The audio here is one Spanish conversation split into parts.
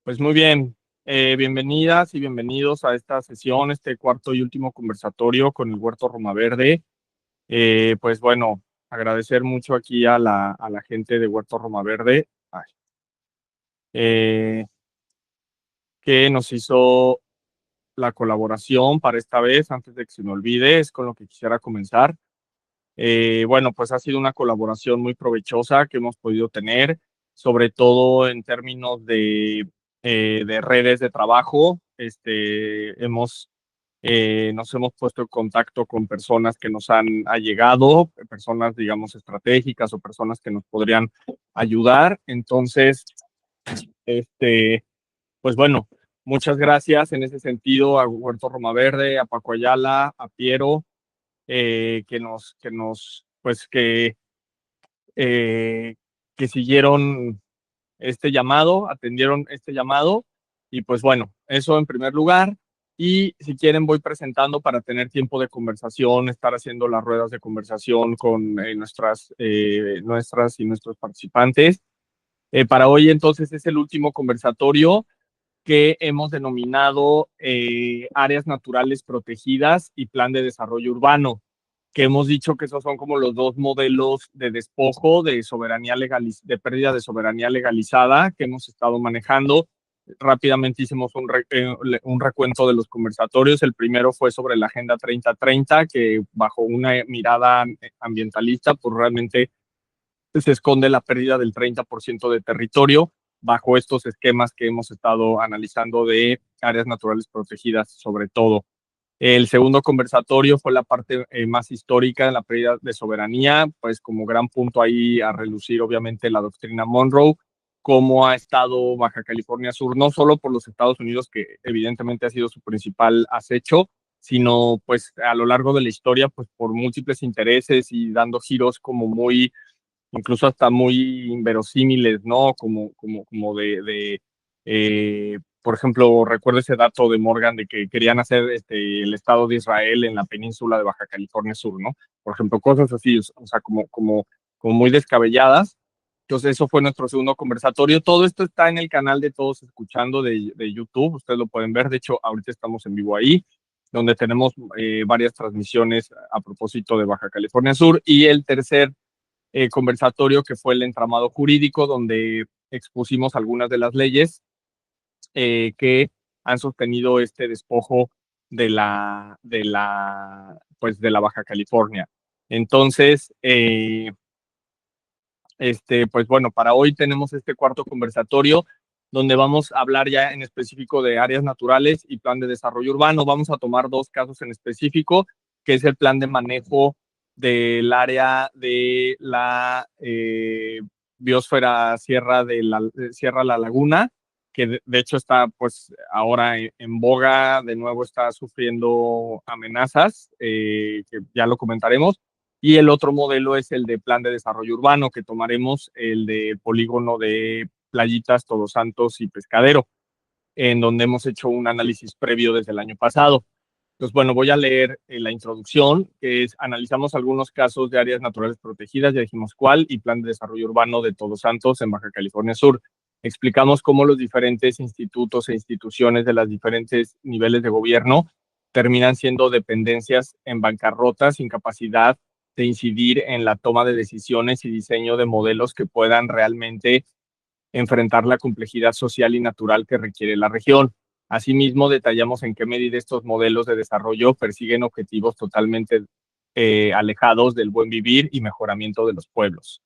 Pues muy bien, bienvenidas y bienvenidos a esta sesión, este cuarto y último conversatorio con el Huerto Roma Verde. Pues bueno, agradecer mucho aquí a la gente de Huerto Roma Verde, eh, que nos hizo la colaboración para esta vez. Antes de que se me olvide, es con lo que quisiera comenzar. Bueno, pues ha sido una colaboración muy provechosa que hemos podido tener, sobre todo en términos de redes de trabajo. Nos hemos puesto en contacto con personas que nos han allegado, personas, digamos, estratégicas o personas que nos podrían ayudar. Entonces, este, pues bueno, muchas gracias en ese sentido a Huerto Roma Verde, a Paco Ayala, a Piero, pues que siguieron este llamado, atendieron este llamado. Y pues bueno, eso en primer lugar. Y si quieren voy presentando para tener tiempo de conversación, estar haciendo las ruedas de conversación con nuestras y nuestros participantes. Para hoy entonces es el último conversatorio que hemos denominado áreas naturales protegidas y plan de desarrollo urbano, que hemos dicho que esos son como los dos modelos de despojo de soberanía de pérdida de soberanía legalizada que hemos estado manejando. Rápidamente hicimos un recuento de los conversatorios. El primero fue sobre la Agenda 2030, que bajo una mirada ambientalista, pues realmente se esconde la pérdida del 30% de territorio bajo estos esquemas que hemos estado analizando de áreas naturales protegidas sobre todo. El segundo conversatorio fue la parte más histórica de la pérdida de soberanía, pues como gran punto ahí a relucir obviamente la doctrina Monroe, cómo ha estado Baja California Sur, no solo por los Estados Unidos, que evidentemente ha sido su principal acecho, sino pues a lo largo de la historia, pues por múltiples intereses y dando giros como muy incluso hasta muy inverosímiles, ¿no? Como por ejemplo, recuerdo ese dato de Morgan de que querían hacer el Estado de Israel en la península de Baja California Sur, ¿no? Por ejemplo, cosas así, o sea, como muy descabelladas. Entonces, eso fue nuestro segundo conversatorio. Todo esto está en el canal de Todos Escuchando de YouTube. Ustedes lo pueden ver. De hecho, ahorita estamos en vivo ahí, donde tenemos varias transmisiones a propósito de Baja California Sur. Y el tercer conversatorio que fue el entramado jurídico, donde expusimos algunas de las leyes que han sostenido este despojo pues de la Baja California. Entonces, pues bueno, para hoy tenemos este cuarto conversatorio donde vamos a hablar ya en específico de áreas naturales y plan de desarrollo urbano. Vamos a tomar dos casos en específico, que es el plan de manejo del área de la biosfera Sierra La Laguna, que de hecho está pues ahora en boga, de nuevo está sufriendo amenazas, que ya lo comentaremos. Y el otro modelo es el de plan de desarrollo urbano, que tomaremos el de polígono de Playitas, Todos Santos y Pescadero, en donde hemos hecho un análisis previo desde el año pasado. Entonces, bueno, voy a leer la introducción, que es, analizamos algunos casos de áreas naturales protegidas, ya dijimos cuál, y plan de desarrollo urbano de Todos Santos en Baja California Sur. Explicamos cómo los diferentes institutos e instituciones de los diferentes niveles de gobierno terminan siendo dependencias en bancarrota, sin capacidad de incidir en la toma de decisiones y diseño de modelos que puedan realmente enfrentar la complejidad social y natural que requiere la región. Asimismo, detallamos en qué medida estos modelos de desarrollo persiguen objetivos totalmente alejados del buen vivir y mejoramiento de los pueblos.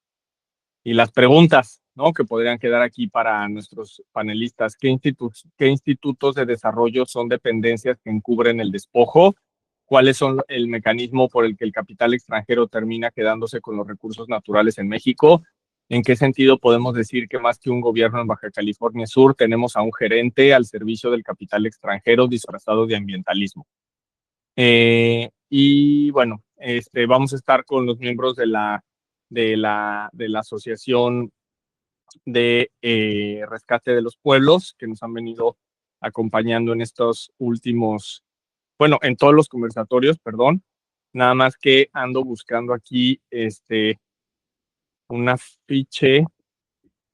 Y las preguntas, ¿no?, que podrían quedar aquí para nuestros panelistas. ¿Qué institutos de desarrollo son dependencias que encubren el despojo? ¿Cuáles son el mecanismo por el que el capital extranjero termina quedándose con los recursos naturales en México? ¿En qué sentido podemos decir que más que un gobierno en Baja California Sur, tenemos a un gerente al servicio del capital extranjero disfrazado de ambientalismo? Y bueno, vamos a estar con los miembros de la Asociación de Rescate de los Pueblos, que nos han venido acompañando en estos últimos, bueno, en todos los conversatorios, perdón. Nada más que ando buscando aquí un afiche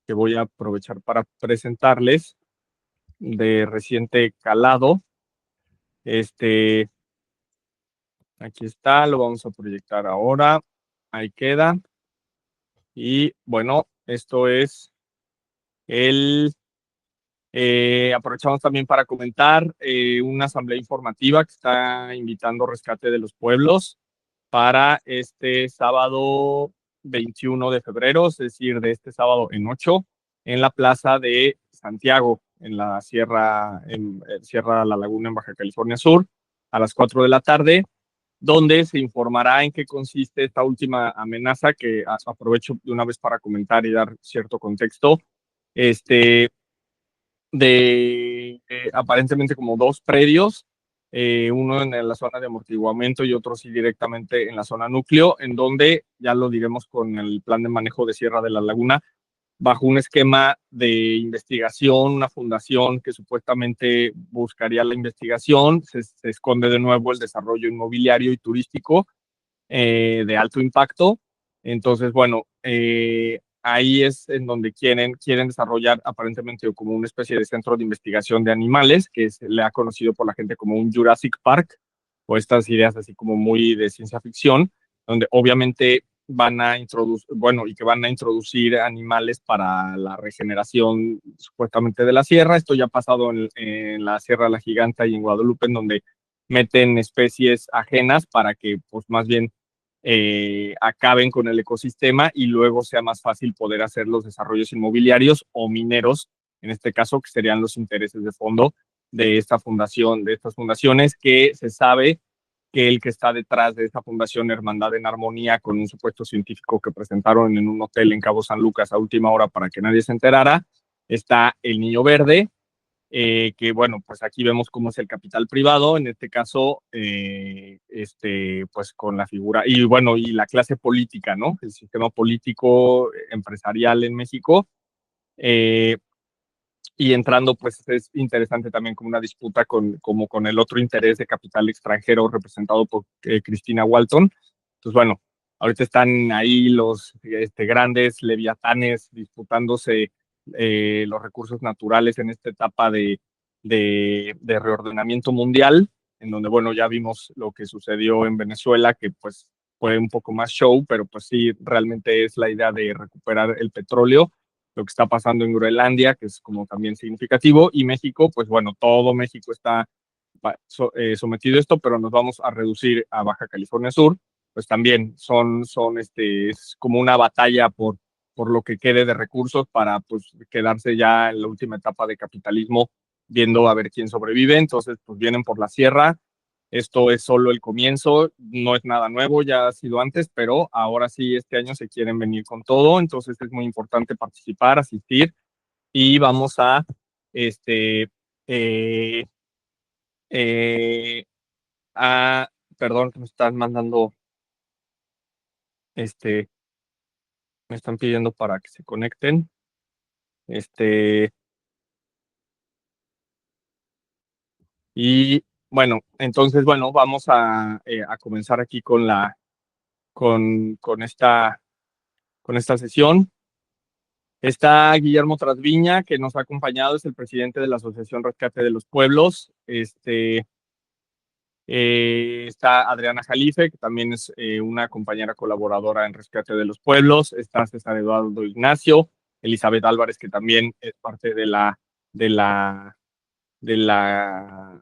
que voy a aprovechar para presentarles. de reciente calado. Aquí está, lo vamos a proyectar ahora. Ahí queda. Y bueno, esto es el... aprovechamos también para comentar una asamblea informativa que está invitando Rescate de los Pueblos para este sábado 21 de febrero, es decir, de este sábado en 8, en la Plaza de Santiago, en la Sierra La Laguna, en Baja California Sur, a las 4 de la tarde, donde se informará en qué consiste esta última amenaza, que aprovecho de una vez para comentar y dar cierto contexto. Aparentemente como dos predios, uno en la zona de amortiguamiento y otro sí directamente en la zona núcleo, en donde, ya lo diremos con el plan de manejo de Sierra de la Laguna, bajo un esquema de investigación, una fundación que supuestamente buscaría la investigación, se esconde de nuevo el desarrollo inmobiliario y turístico de alto impacto. Entonces, bueno, ahí es en donde quieren desarrollar aparentemente como una especie de centro de investigación de animales, que se le ha conocido por la gente como un Jurassic Park, o estas ideas así como muy de ciencia ficción, donde obviamente van a introducir, bueno, y que van a introducir animales para la regeneración supuestamente de la sierra. Esto ya ha pasado en la Sierra de la Giganta y en Guadalupe, en donde meten especies ajenas para que, pues más bien, acaben con el ecosistema y luego sea más fácil poder hacer los desarrollos inmobiliarios o mineros, en este caso, que serían los intereses de fondo de esta fundación, de estas fundaciones, que se sabe que el que está detrás de esta fundación Hermandad en Armonía, con un supuesto científico que presentaron en un hotel en Cabo San Lucas a última hora para que nadie se enterara, está el Niño Verde, que bueno, pues aquí vemos cómo es el capital privado, en este caso, pues con la figura, y bueno, y la clase política, ¿no? El sistema político empresarial en México, eh, y entrando, pues es interesante también como una disputa como con el otro interés de capital extranjero representado por Cristina Walton. Entonces, bueno, ahorita están ahí los grandes leviatanes disputándose los recursos naturales en esta etapa de reordenamiento mundial, en donde, bueno, ya vimos lo que sucedió en Venezuela, que pues fue un poco más show, pero pues sí, realmente es la idea de recuperar el petróleo, lo que está pasando en Groenlandia, que es como también significativo, y México, pues bueno, todo México está sometido a esto, pero nos vamos a reducir a Baja California Sur, pues también es como una batalla por lo que quede de recursos para pues quedarse ya en la última etapa de capitalismo, viendo a ver quién sobrevive. Entonces, pues vienen por la sierra. Esto es solo el comienzo, no es nada nuevo, ya ha sido antes, pero ahora sí, este año se quieren venir con todo, entonces es muy importante participar, asistir, y vamos a, este, eh, eh, a, perdón, me están mandando, este, me están pidiendo para que se conecten, este, y bueno, entonces, bueno, vamos a comenzar aquí con esta sesión. Está Guillermo Trasviña, que nos ha acompañado, es el presidente de la Asociación Rescate de los Pueblos. Está Adriana Jalife, que también es una compañera colaboradora en Rescate de los Pueblos. Está César Eduardo Ignacio, Elizabeth Álvarez, que también es parte de la, de la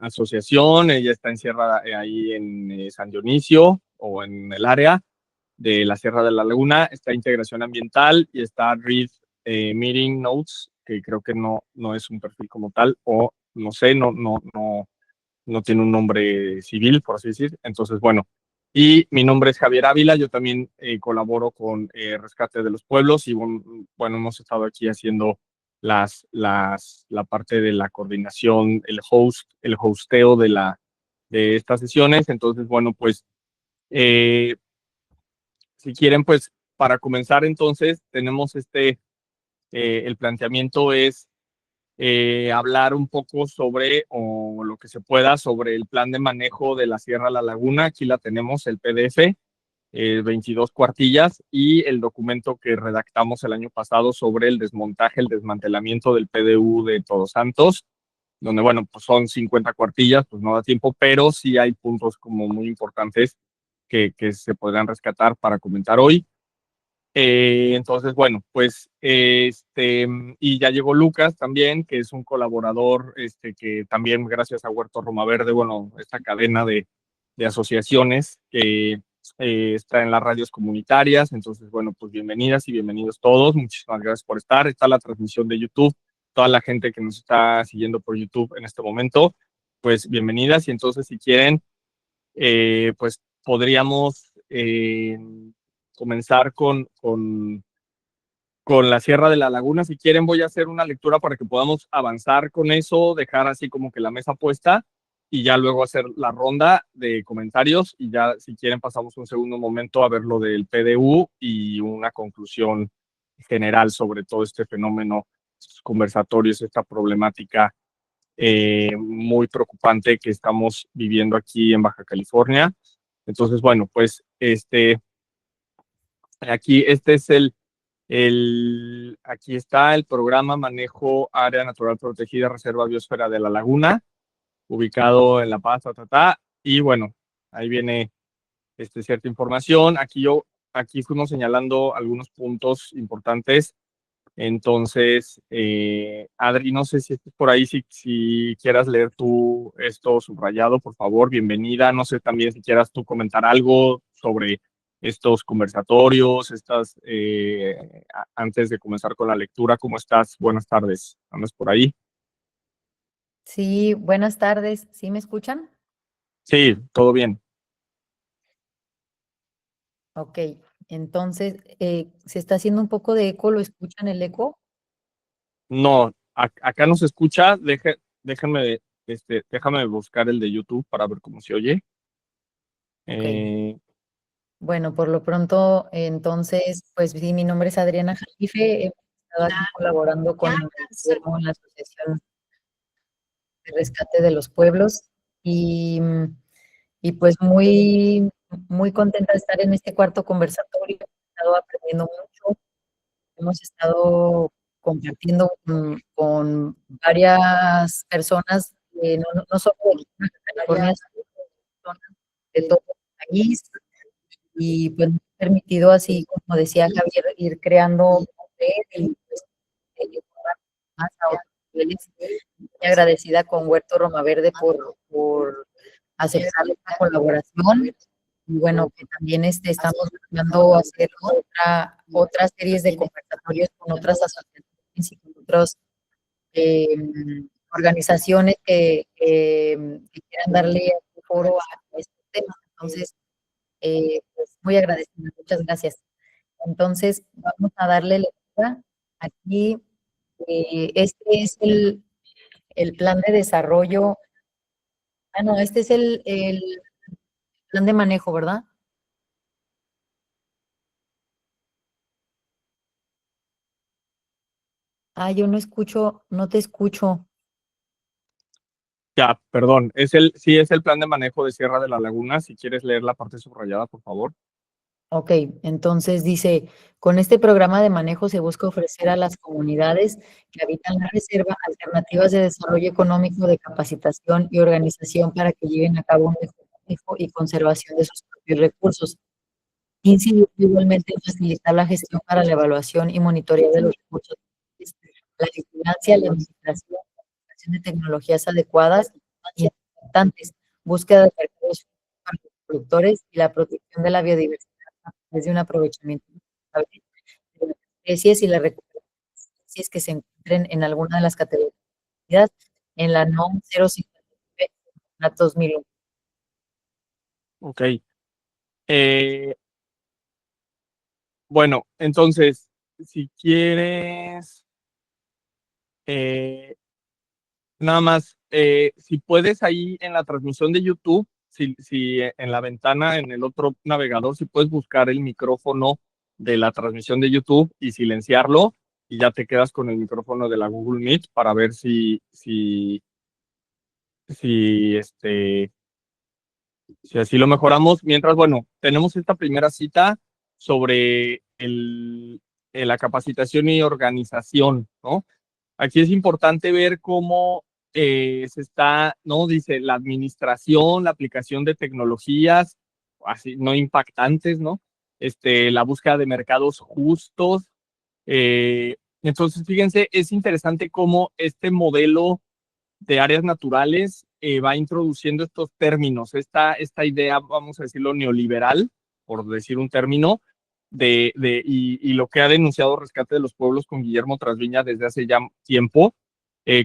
asociación. Ella está encerrada ahí en San Dionisio o en el área de la Sierra de la Laguna. Está Integración Ambiental y está Read Meeting Notes, que creo que no es un perfil como tal, o no sé, no tiene un nombre civil, por así decir. Entonces, bueno, y mi nombre es Javier Ávila, yo también colaboro con Rescate de los Pueblos y bueno, hemos estado aquí haciendo la parte de la coordinación, el hosteo de estas sesiones. Entonces, bueno, pues si quieren, pues para comenzar entonces, tenemos el planteamiento es hablar un poco sobre, o lo que se pueda, sobre el plan de manejo de la Sierra La Laguna. Aquí la tenemos, el PDF, 22 cuartillas, y el documento que redactamos el año pasado sobre el desmontaje, el desmantelamiento del PDU de Todos Santos. donde, bueno, pues son 50 cuartillas, pues no da tiempo, pero sí hay puntos como muy importantes que se podrán rescatar para comentar hoy. Entonces, bueno, pues, y ya llegó Lucas también, que es un colaborador, que también gracias a Huerto Roma Verde, bueno, esta cadena de asociaciones que está en las radios comunitarias. Entonces, bueno, pues bienvenidas y bienvenidos todos. Muchísimas gracias por estar. Está la transmisión de YouTube. Toda la gente que nos está siguiendo por YouTube en este momento, pues bienvenidas. Y entonces, si quieren, pues podríamos comenzar con la Sierra de la Laguna. Si quieren, voy a hacer una lectura para que podamos avanzar con eso, dejar así como que la mesa puesta y ya luego hacer la ronda de comentarios y ya si quieren pasamos un segundo momento a ver lo del PDU y una conclusión general sobre todo este fenómeno, estos conversatorios, esta problemática muy preocupante que estamos viviendo aquí en Baja California. Entonces, bueno, pues aquí este es aquí está el programa Manejo Área Natural Protegida Reserva Biosfera de la Laguna, ubicado en La Paz, y bueno, ahí viene cierta información. Aquí fuimos señalando algunos puntos importantes. Entonces, Adri, no sé si estás por ahí, si quieras leer tú esto subrayado, por favor, bienvenida. No sé también si quieras tú comentar algo sobre estos conversatorios, antes de comenzar con la lectura. ¿Cómo estás? Buenas tardes. ¿Andas por ahí? Sí, buenas tardes. ¿Sí me escuchan? Sí, todo bien. Ok, entonces, se está haciendo un poco de eco, ¿lo escuchan el eco? No, acá no se escucha. Déjame buscar el de YouTube para ver cómo se oye. Ok, Eh, bueno, por lo pronto, entonces, pues sí, mi nombre es Adriana Jalife, hemos estado aquí colaborando con el gobierno en la Asociación de Rescate de los Pueblos y, y pues muy contenta de estar en este cuarto conversatorio, he estado aprendiendo mucho. Hemos estado compartiendo con varias personas, no solo de Baja California, sino de personas de todo el país, y pues nos ha permitido, así como decía Javier, ir creando red y pues, llevar más a otros niveles. Muy agradecida con Huerto Roma Verde por aceptar esta colaboración. Y bueno, que también estamos buscando hacer otras series de conversatorios con otras asociaciones y con otras organizaciones que quieran darle foro a estos temas. Entonces, pues muy agradecida, muchas gracias. Entonces, vamos a darle lectura. Aquí, este es el plan de desarrollo. Ah, no, este es el plan de manejo, ¿verdad? Ah, yo no escucho, no te escucho. Ya, perdón, sí es el plan de manejo de Sierra de la Laguna. Si quieres leer la parte subrayada, por favor. Ok, entonces dice, con este programa de manejo se busca ofrecer a las comunidades que habitan la reserva alternativas de desarrollo económico, de capacitación y organización para que lleven a cabo un mejor manejo y conservación de sus propios recursos. Incidir igualmente en facilitar la gestión para la evaluación y monitoreo de los recursos, la vigilancia, la administración, la aplicación de tecnologías adecuadas y importantes, búsqueda de mercados para los productores y la protección de la biodiversidad desde un aprovechamiento responsable de las especies y la recuperación de especies que se encuentren en alguna de las categorías en la NOM 059 2001. Ok. Eh, bueno, entonces, si quieres, eh, nada más, si puedes ahí en la transmisión de YouTube, si en la ventana, en el otro navegador, si puedes buscar el micrófono de la transmisión de YouTube y silenciarlo, y ya te quedas con el micrófono de la Google Meet para ver si si así lo mejoramos. Mientras, bueno, tenemos esta primera cita sobre la capacitación y organización, ¿no? Aquí es importante ver cómo se está, ¿no? Dice la administración, la aplicación de tecnologías, así, no impactantes, ¿no? La búsqueda de mercados justos. Entonces, fíjense, es interesante cómo este modelo de áreas naturales va introduciendo estos términos, esta idea, vamos a decirlo, neoliberal, por decir un término, y lo que ha denunciado Rescate de los Pueblos con Guillermo Trasviña desde hace ya tiempo,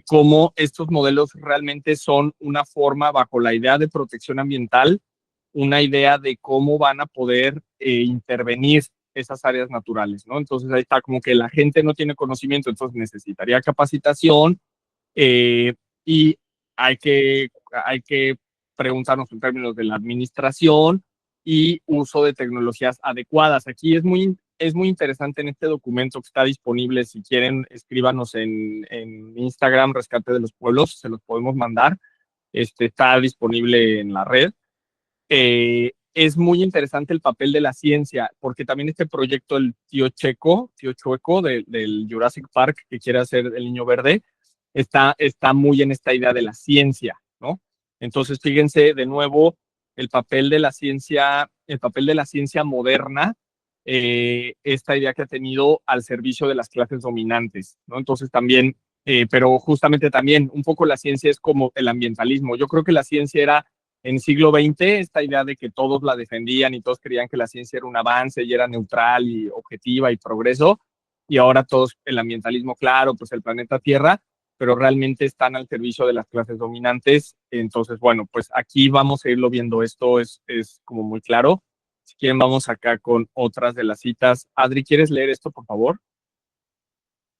cómo estos modelos realmente son una forma bajo la idea de protección ambiental, una idea de cómo van a poder intervenir esas áreas naturales, ¿no? Entonces ahí está como que la gente no tiene conocimiento, entonces necesitaría capacitación, y hay que preguntarnos en términos de la administración y uso de tecnologías adecuadas. Aquí es muy interesante en este documento que está disponible. Si quieren, escríbanos en Instagram, Rescate de los Pueblos, se los podemos mandar. Está disponible en la red. Es muy interesante el papel de la ciencia, porque también este proyecto, el tío Chueco del Jurassic Park, que quiere hacer el Niño Verde, está muy en esta idea de la ciencia, ¿no? Entonces, fíjense de nuevo el papel de la ciencia moderna, esta idea que ha tenido al servicio de las clases dominantes, ¿no? Entonces también, pero justamente también un poco la ciencia es como el ambientalismo. Yo creo que la ciencia era en siglo XX, esta idea de que todos la defendían y todos creían que la ciencia era un avance y era neutral y objetiva y progreso, y ahora todos el ambientalismo, claro, pues el planeta Tierra, pero realmente están al servicio de las clases dominantes. Entonces, bueno, pues aquí vamos a irlo viendo, esto es como muy claro. Si quieren, vamos acá con otras de las citas. Adri, ¿quieres leer esto, por favor?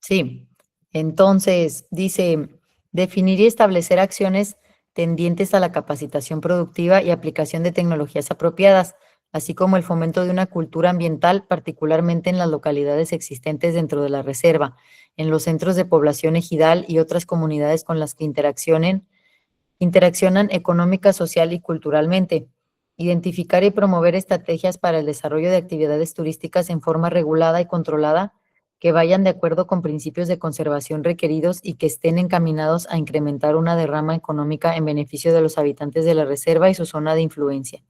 Sí, entonces dice, definir y establecer acciones tendientes a la capacitación productiva y aplicación de tecnologías apropiadas, así como el fomento de una cultura ambiental, particularmente en las localidades existentes dentro de la reserva, en los centros de población ejidal y otras comunidades con las que interaccionan económica, social y culturalmente. Identificar y promover estrategias para el desarrollo de actividades turísticas en forma regulada y controlada que vayan de acuerdo con principios de conservación requeridos y que estén encaminados a incrementar una derrama económica en beneficio de los habitantes de la reserva y su zona de influencia.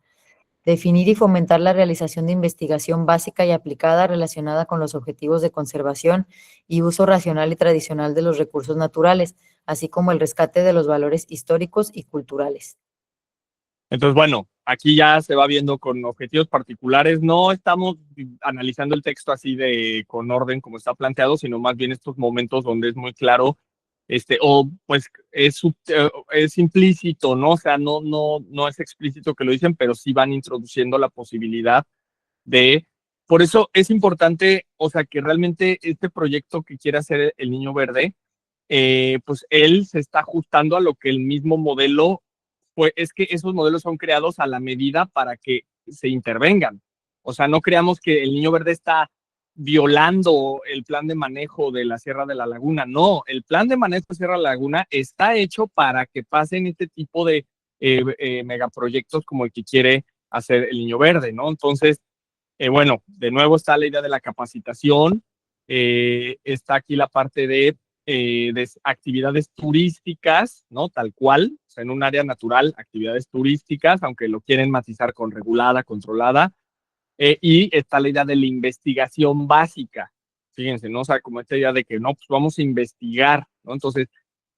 Definir y fomentar la realización de investigación básica y aplicada relacionada con los objetivos de conservación y uso racional y tradicional de los recursos naturales, así como el rescate de los valores históricos y culturales. Entonces, bueno, aquí ya se va viendo con objetivos particulares. No estamos analizando el texto así con orden como está planteado, sino más bien estos momentos donde es muy claro, o pues es implícito, ¿no? O sea, no es explícito que lo dicen, pero sí van introduciendo la posibilidad de. Por eso es importante, o sea, que realmente este proyecto que quiere hacer el Niño Verde, pues él se está ajustando a lo que el mismo modelo, pues es que esos modelos son creados a la medida para que se intervengan. O sea, no creamos que el Niño Verde está violando el plan de manejo de la Sierra de la Laguna. No, el plan de manejo de Sierra de la Laguna está hecho para que pasen este tipo de megaproyectos como el que quiere hacer el Niño Verde, ¿no? Entonces, bueno, de nuevo está la idea de la capacitación, está aquí la parte de actividades turísticas, ¿no? Tal cual, o sea, en un área natural, actividades turísticas, aunque lo quieren matizar con regulada, controlada, y está la idea de la investigación básica, fíjense, ¿no? O sea, como esta idea de que, no, pues vamos a investigar, ¿no? Entonces,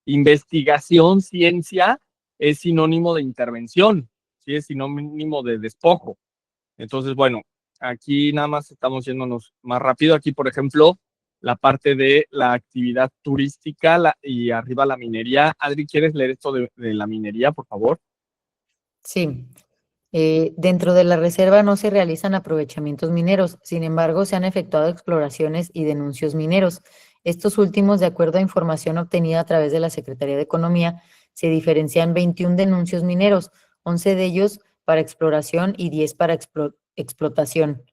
investigación, ciencia, es sinónimo de intervención, ¿sí? Es sinónimo de despojo. Entonces, bueno, aquí nada más estamos yéndonos más rápido. Aquí, por ejemplo, la parte de la actividad turística y arriba la minería. Adri, ¿quieres leer esto de la minería, por favor? Sí. Dentro de la reserva no se realizan aprovechamientos mineros, sin embargo, se han efectuado exploraciones y denuncios mineros. Estos últimos, de acuerdo a información obtenida a través de la Secretaría de Economía, se diferencian 21 denuncios mineros, 11 de ellos para exploración y 10 para explotación,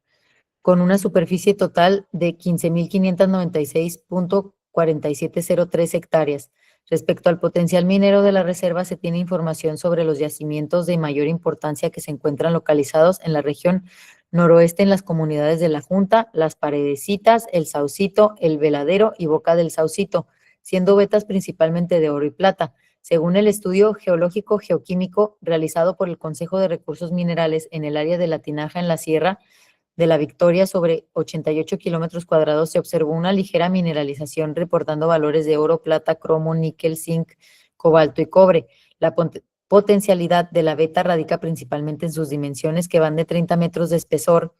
con una superficie total de 15.596.4703 hectáreas. Respecto al potencial minero de la reserva, se tiene información sobre los yacimientos de mayor importancia que se encuentran localizados en la región noroeste en las comunidades de La Junta, Las Paredecitas, El Saucito, El Veladero y Boca del Saucito, siendo vetas principalmente de oro y plata. Según el estudio geológico geoquímico realizado por el Consejo de Recursos Minerales en el área de la Tinaja en la Sierra de la Victoria sobre 88 kilómetros cuadrados, se observó una ligera mineralización reportando valores de oro, plata, cromo, níquel, zinc, cobalto y cobre. La potencialidad de la beta radica principalmente en sus dimensiones, que van de 30 metros de espesor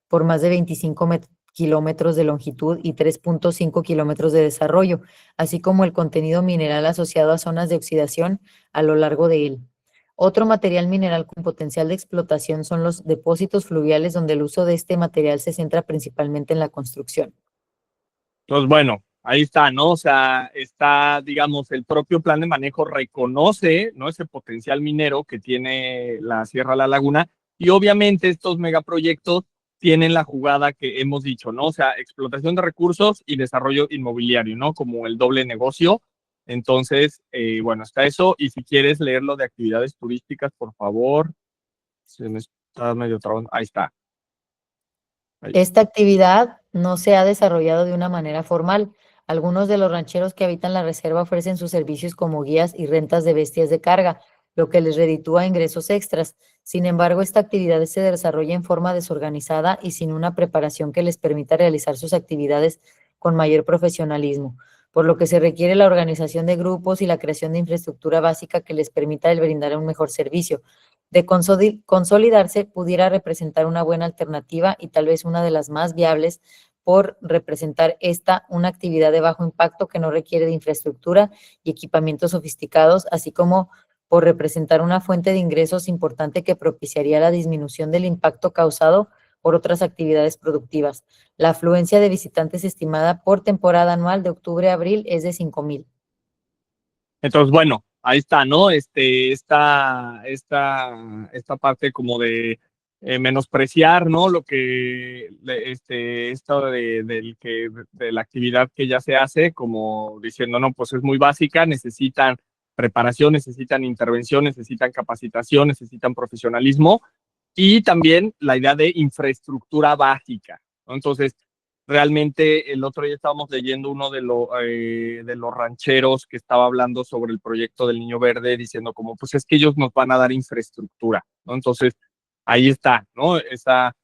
por más de 25 kilómetros de longitud y 3.5 kilómetros de desarrollo, así como el contenido mineral asociado a zonas de oxidación a lo largo de él. Otro material mineral con potencial de explotación son los depósitos fluviales, donde el uso de este material se centra principalmente en la construcción. Entonces, bueno, ahí está, ¿no? O sea, está, digamos, el propio plan de manejo reconoce, ¿no? Ese potencial minero que tiene la Sierra La Laguna, y obviamente estos megaproyectos tienen la jugada que hemos dicho, ¿no? O sea, explotación de recursos y desarrollo inmobiliario, ¿no? Como el doble negocio. Entonces, bueno, está eso. Y si quieres leerlo de actividades turísticas, por favor. Se me está medio trabando. Ahí está. Ahí. Esta actividad no se ha desarrollado de una manera formal. Algunos de los rancheros que habitan la reserva ofrecen sus servicios como guías y rentas de bestias de carga, lo que les reditúa ingresos extras. Sin embargo, esta actividad se desarrolla en forma desorganizada y sin una preparación que les permita realizar sus actividades con mayor profesionalismo, por lo que se requiere la organización de grupos y la creación de infraestructura básica que les permita el brindar un mejor servicio. De consolidarse, pudiera representar una buena alternativa y tal vez una de las más viables, por representar una actividad de bajo impacto que no requiere de infraestructura y equipamientos sofisticados, así como por representar una fuente de ingresos importante que propiciaría la disminución del impacto causado por otras actividades productivas. La afluencia de visitantes estimada por temporada anual de octubre a abril es de 5,000. Entonces, bueno, ahí está, ¿no? Esta parte como de menospreciar, ¿no? Lo que, esto de la actividad que ya se hace, como diciendo, no, pues es muy básica, necesitan preparación, necesitan intervención, necesitan capacitación, necesitan profesionalismo y también la idea de infraestructura básica, ¿no? Entonces, realmente el otro día estábamos leyendo uno de los rancheros que estaba hablando sobre el proyecto del Niño Verde, diciendo como, pues es que ellos nos van a dar infraestructura, ¿no? Entonces, ahí está, ¿no? Esa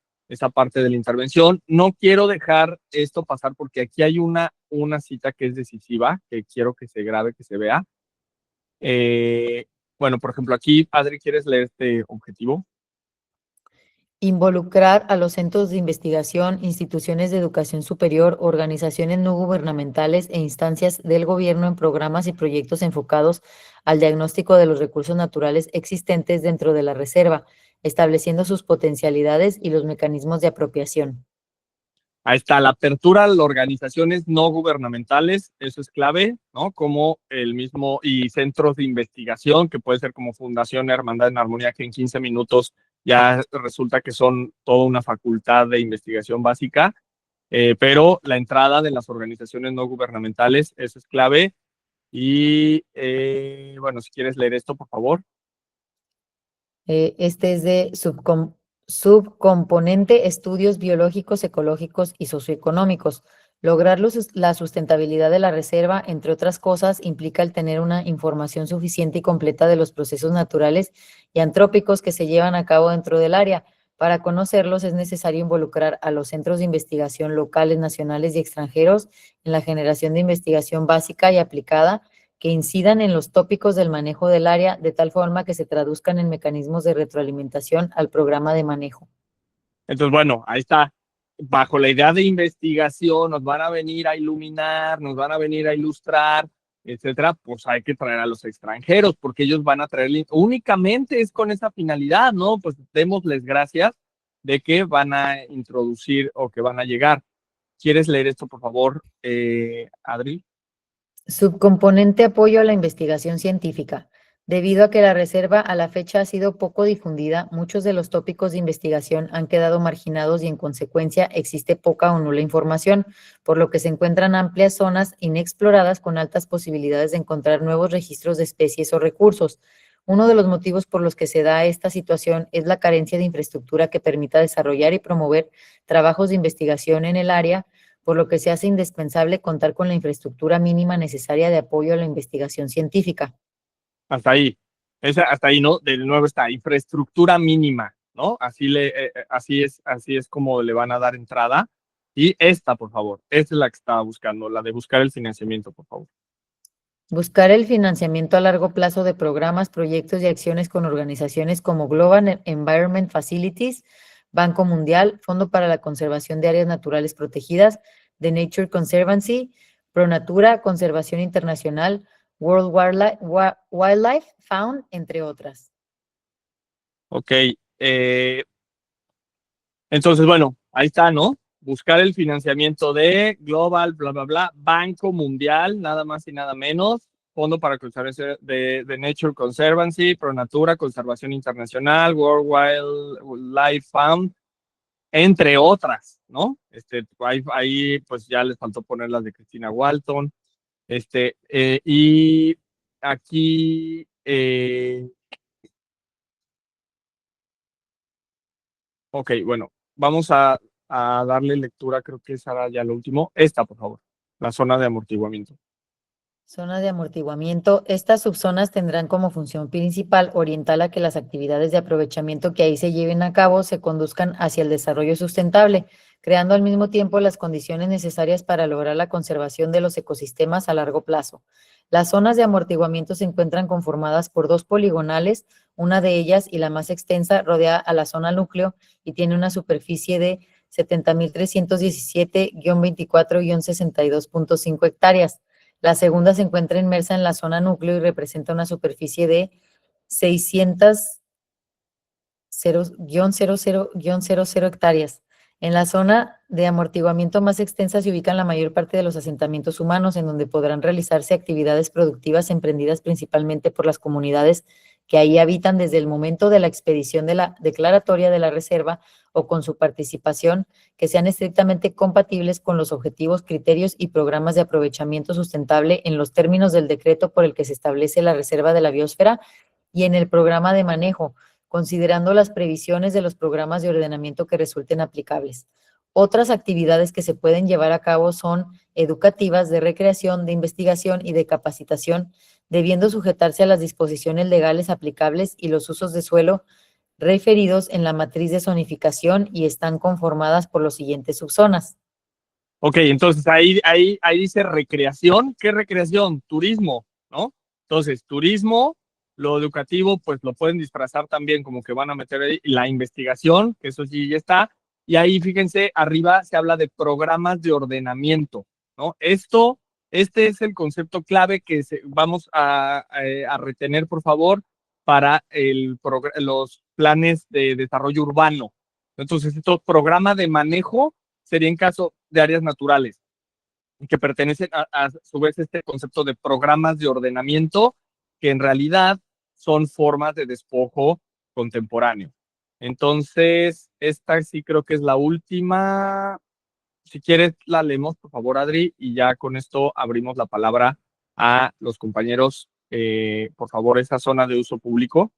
parte de la intervención. No quiero dejar esto pasar porque aquí hay una cita que es decisiva, que quiero que se grabe, que se vea. Eh, bueno, por ejemplo, aquí, Adri, ¿quieres leer este objetivo? Involucrar a los centros de investigación, instituciones de educación superior, organizaciones no gubernamentales e instancias del gobierno en programas y proyectos enfocados al diagnóstico de los recursos naturales existentes dentro de la reserva, estableciendo sus potencialidades y los mecanismos de apropiación. Ahí está, la apertura a las organizaciones no gubernamentales, eso es clave, ¿no? Como el mismo, y centros de investigación, que puede ser como Fundación Hermandad en Armonía, que en 15 minutos ya resulta que son toda una facultad de investigación básica, pero la entrada de las organizaciones no gubernamentales, eso es clave. Y bueno, si quieres leer esto, por favor. Este es de subcomponente estudios biológicos, ecológicos y socioeconómicos. Lograr la sustentabilidad de la reserva, entre otras cosas, implica el tener una información suficiente y completa de los procesos naturales y antrópicos que se llevan a cabo dentro del área. Para conocerlos es necesario involucrar a los centros de investigación locales, nacionales y extranjeros en la generación de investigación básica y aplicada, que incidan en los tópicos del manejo del área de tal forma que se traduzcan en mecanismos de retroalimentación al programa de manejo. Entonces, bueno, ahí está. Bajo la idea de investigación, nos van a venir a iluminar, nos van a venir a ilustrar, etcétera, pues hay que traer a los extranjeros, porque ellos van a traer, únicamente es con esa finalidad, ¿no? Pues démosles gracias de que van a introducir o que van a llegar. ¿Quieres leer esto, por favor, Adri? Subcomponente apoyo a la investigación científica. Debido a que la reserva a la fecha ha sido poco difundida, muchos de los tópicos de investigación han quedado marginados y en consecuencia existe poca o nula información, por lo que se encuentran amplias zonas inexploradas con altas posibilidades de encontrar nuevos registros de especies o recursos. Uno de los motivos por los que se da esta situación es la carencia de infraestructura que permita desarrollar y promover trabajos de investigación en el área, por lo que se hace indispensable contar con la infraestructura mínima necesaria de apoyo a la investigación científica. Hasta ahí. Hasta ahí, ¿no? De nuevo está infraestructura mínima, ¿no? Así es como le van a dar entrada. Y esta, por favor, esta es la que estaba buscando, la de buscar el financiamiento, por favor. Buscar el financiamiento a largo plazo de programas, proyectos y acciones con organizaciones como Global Environment Facilities, Banco Mundial, Fondo para la Conservación de Áreas Naturales Protegidas, The Nature Conservancy, ProNatura, Conservación Internacional, World Wildlife Fund, entre otras. Ok. Entonces, bueno, ahí está, ¿no? Buscar el financiamiento de Global, bla, bla, bla, Banco Mundial, nada más y nada menos, Fondo para Conservación de Nature Conservancy, ProNatura, Conservación Internacional, World Wildlife Fund, entre otras, ¿no? Ahí pues ya les faltó poner las de Christina Walton. Y aquí, ok, bueno, vamos a darle lectura, creo que esa era ya lo último. Esta, por favor, la zona de amortiguamiento. Zona de amortiguamiento. Estas subzonas tendrán como función principal orientar a que las actividades de aprovechamiento que ahí se lleven a cabo se conduzcan hacia el desarrollo sustentable, creando al mismo tiempo las condiciones necesarias para lograr la conservación de los ecosistemas a largo plazo. Las zonas de amortiguamiento se encuentran conformadas por dos poligonales, una de ellas y la más extensa rodea a la zona núcleo y tiene una superficie de 70.317-24-62.5 hectáreas. La segunda se encuentra inmersa en la zona núcleo y representa una superficie de 600-00-00 hectáreas. En la zona de amortiguamiento más extensa se ubican la mayor parte de los asentamientos humanos, en donde podrán realizarse actividades productivas emprendidas principalmente por las comunidades que ahí habitan desde el momento de la expedición de la declaratoria de la reserva o con su participación, que sean estrictamente compatibles con los objetivos, criterios y programas de aprovechamiento sustentable en los términos del decreto por el que se establece la reserva de la biosfera y en el programa de manejo, considerando las previsiones de los programas de ordenamiento que resulten aplicables. Otras actividades que se pueden llevar a cabo son educativas, de recreación, de investigación y de capacitación, debiendo sujetarse a las disposiciones legales aplicables y los usos de suelo referidos en la matriz de zonificación y están conformadas por los siguientes subzonas. Ok, entonces ahí dice recreación. ¿Qué recreación? Turismo, ¿no? Entonces, turismo, lo educativo, pues lo pueden disfrazar también como que van a meter ahí la investigación, que eso sí ya está. Y ahí, fíjense, arriba se habla de programas de ordenamiento, ¿no? Este es el concepto clave que vamos a retener, por favor, para los planes de desarrollo urbano. Entonces, estos programas de manejo sería en caso de áreas naturales, que pertenecen a su vez a este concepto de programas de ordenamiento, que en realidad son formas de despojo contemporáneo. Entonces, esta sí creo que es la última. Si quieres, la leemos, por favor, Adri, y ya con esto abrimos la palabra a los compañeros. Por favor, esa zona de uso público.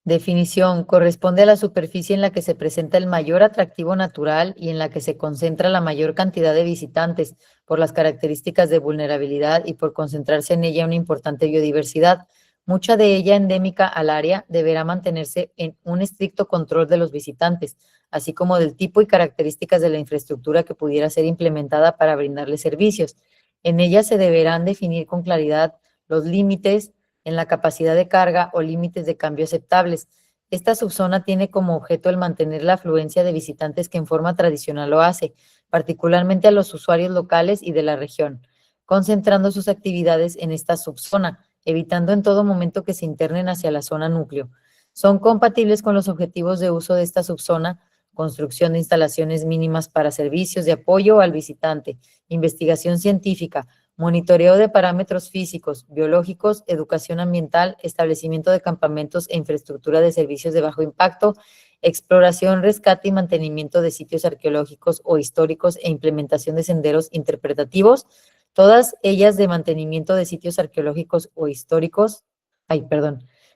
Definición: corresponde a la superficie en la que se presenta el mayor atractivo natural y en la que se concentra la mayor cantidad de visitantes por las características de vulnerabilidad y por concentrarse en ella una importante biodiversidad. Mucha de ella endémica al área deberá mantenerse en un estricto control de los visitantes, así como del tipo y características de la infraestructura que pudiera ser implementada para brindarles servicios. En ella se deberán definir con claridad los límites en la capacidad de carga o límites de cambio aceptables. Esta subzona tiene como objeto el mantener la afluencia de visitantes que en forma tradicional lo hace, particularmente a los usuarios locales y de la región, concentrando sus actividades en esta subzona, evitando en todo momento que se internen hacia la zona núcleo. Son compatibles con los objetivos de uso de esta subzona: construcción de instalaciones mínimas para servicios de apoyo al visitante, investigación científica, monitoreo de parámetros físicos, biológicos, educación ambiental, establecimiento de campamentos e infraestructura de servicios de bajo impacto, exploración, rescate y mantenimiento de sitios arqueológicos o históricos e implementación de senderos interpretativos, todas ellas de mantenimiento de sitios arqueológicos o históricos,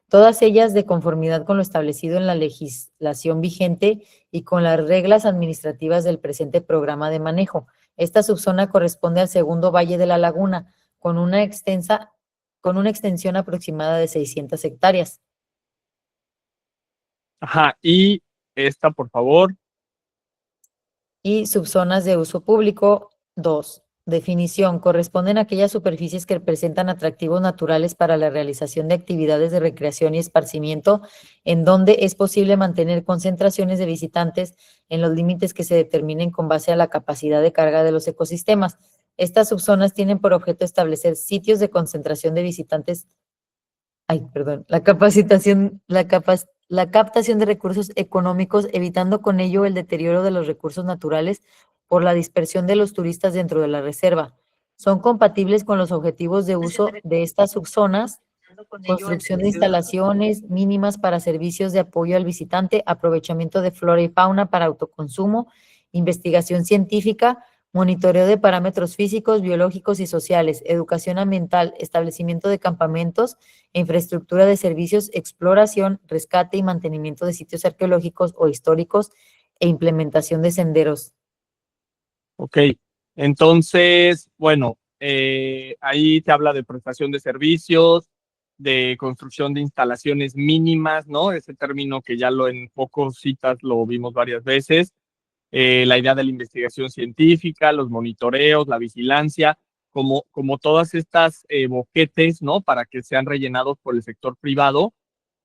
todas ellas de conformidad con lo establecido en la legislación vigente y con las reglas administrativas del presente programa de manejo. Esta subzona corresponde al segundo valle de la laguna, con una extensa con una extensión aproximada de 600 hectáreas. Ajá, y esta, por favor. Y subzonas de uso público, 2. Definición. Corresponden a aquellas superficies que presentan atractivos naturales para la realización de actividades de recreación y esparcimiento, en donde es posible mantener concentraciones de visitantes en los límites que se determinen con base a la capacidad de carga de los ecosistemas. Estas subzonas tienen por objeto establecer sitios de concentración de visitantes. La captación de recursos económicos, evitando con ello el deterioro de los recursos naturales por la dispersión de los turistas dentro de la reserva. Son compatibles con los objetivos de uso de estas subzonas: construcción de instalaciones mínimas para servicios de apoyo al visitante, aprovechamiento de flora y fauna para autoconsumo, investigación científica, monitoreo de parámetros físicos, biológicos y sociales, educación ambiental, establecimiento de campamentos, infraestructura de servicios, exploración, rescate y mantenimiento de sitios arqueológicos o históricos e implementación de senderos. Ok, entonces, bueno, ahí te habla de prestación de servicios, de construcción de instalaciones mínimas, ¿no? Ese término que ya en pocos citas lo vimos varias veces. La idea de la investigación científica, los monitoreos, la vigilancia, como todas estas boquetes, ¿no? Para que sean rellenados por el sector privado.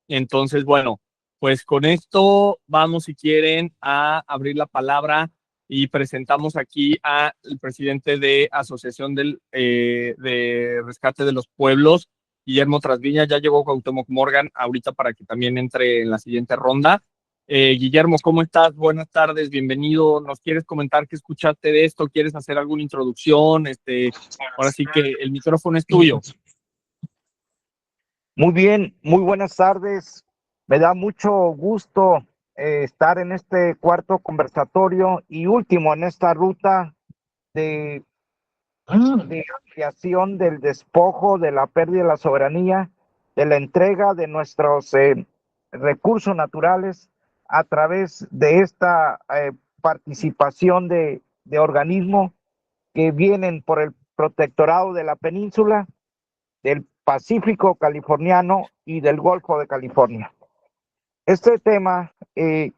Entonces, bueno, pues con esto vamos, si quieren, a abrir la palabra y presentamos aquí al presidente de Asociación de Rescate de los Pueblos, Guillermo Trasviña. Ya llegó Cuauhtémoc Morgan ahorita para que también entre en la siguiente ronda. Guillermo, ¿cómo estás? Buenas tardes, bienvenido. ¿Nos quieres comentar qué escuchaste de esto? ¿Quieres hacer alguna introducción? Ahora sí que el micrófono es tuyo. Muy bien, muy buenas tardes. Me da mucho gusto estar en este cuarto conversatorio y último en esta ruta de ampliación del despojo, de la pérdida de la soberanía, de la entrega de nuestros recursos naturales a través de esta participación de organismos que vienen por el protectorado de la península, del Pacífico californiano y del Golfo de California. Este tema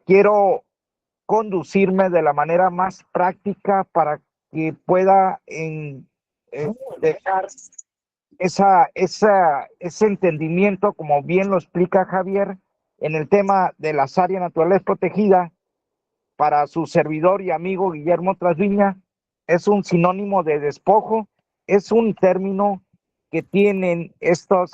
quiero conducirme de la manera más práctica para que pueda dejar ese entendimiento, como bien lo explica Javier, en el tema de las áreas naturales protegidas. Para su servidor y amigo Guillermo Trasviña, es un sinónimo de despojo, es un término que tienen estos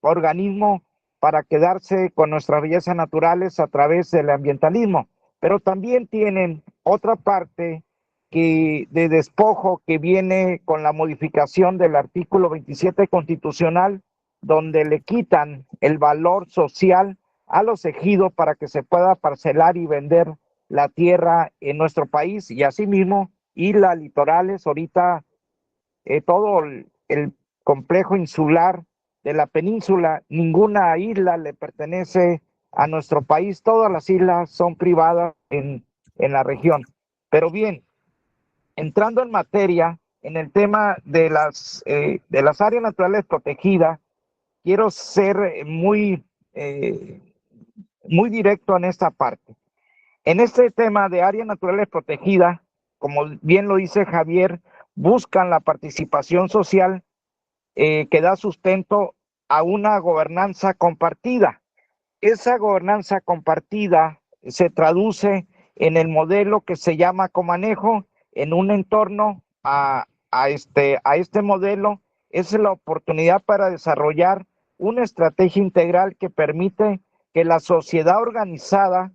organismos para quedarse con nuestras bellezas naturales a través del ambientalismo, pero también tienen otra parte de despojo que viene con la modificación del artículo 27 constitucional, donde le quitan el valor social a los ejidos para que se pueda parcelar y vender la tierra en nuestro país, y asimismo islas litorales. Ahorita todo el complejo insular de la península, ninguna isla le pertenece a nuestro país, todas las islas son privadas en la región. Pero bien, entrando en materia, en el tema de las áreas naturales protegidas, quiero ser muy directo en esta parte. En este tema de áreas naturales protegidas, como bien lo dice Javier, buscan la participación social que da sustento a una gobernanza compartida. Esa gobernanza compartida se traduce en el modelo que se llama comanejo, en un entorno a este modelo. Es la oportunidad para desarrollar una estrategia integral que permite que la sociedad organizada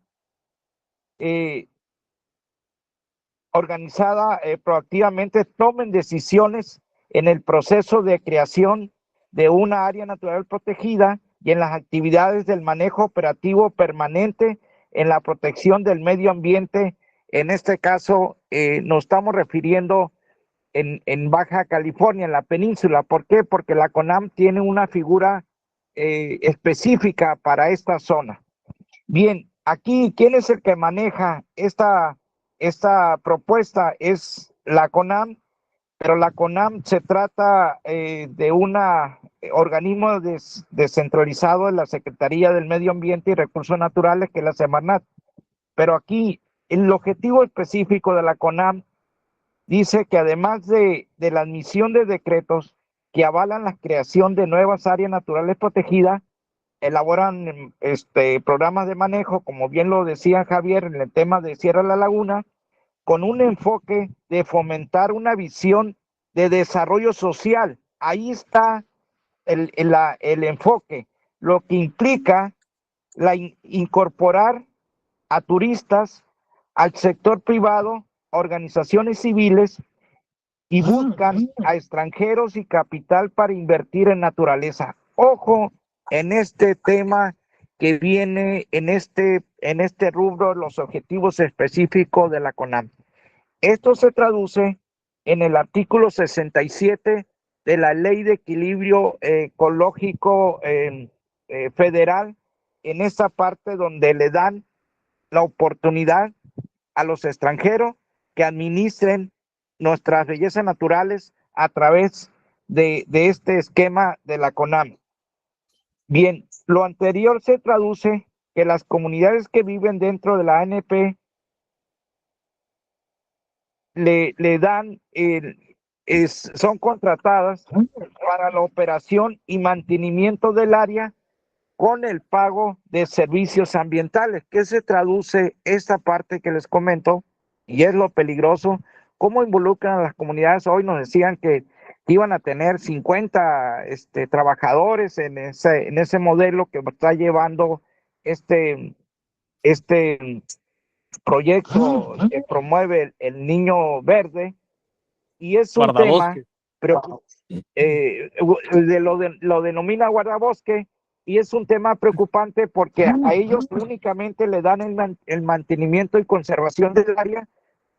proactivamente tomen decisiones en el proceso de creación de una área natural protegida y en las actividades del manejo operativo permanente en la protección del medio ambiente. En este caso nos estamos refiriendo en Baja California, en la península. ¿Por qué? Porque la CONAM tiene una figura específica para esta zona. Bien, aquí, ¿quién es el que maneja esta propuesta? Es la CONAM, pero la CONAM se trata de un organismo descentralizado de la Secretaría del Medio Ambiente y Recursos Naturales, que es la Semarnat. Pero aquí el objetivo específico de la CONAM dice que además de la admisión de decretos que avalan la creación de nuevas áreas naturales protegidas, elaboran programas de manejo, como bien lo decía Javier, en el tema de Sierra de la Laguna, con un enfoque de fomentar una visión de desarrollo social. Ahí está el enfoque, lo que implica incorporar a turistas, al sector privado, organizaciones civiles, y buscan a extranjeros y capital para invertir en naturaleza. Ojo en este tema que viene en este rubro, los objetivos específicos de la CONAM. Esto se traduce en el artículo 67 de la Ley de Equilibrio Ecológico Federal, en esa parte donde le dan la oportunidad a los extranjeros que administren nuestras bellezas naturales a través de este esquema de la CONAM. Bien, lo anterior se traduce que las comunidades que viven dentro de la ANP le dan, son contratadas para la operación y mantenimiento del área con el pago de servicios ambientales. ¿Qué se traduce esta parte que les comento? Y es lo peligroso. ¿Cómo involucran a las comunidades? Hoy nos decían que iban a tener 50 trabajadores en ese modelo que está llevando este proyecto que promueve el Niño Verde, y es un tema, pero lo denomina guardabosque, y es un tema preocupante porque a ellos únicamente le dan el mantenimiento y conservación del área,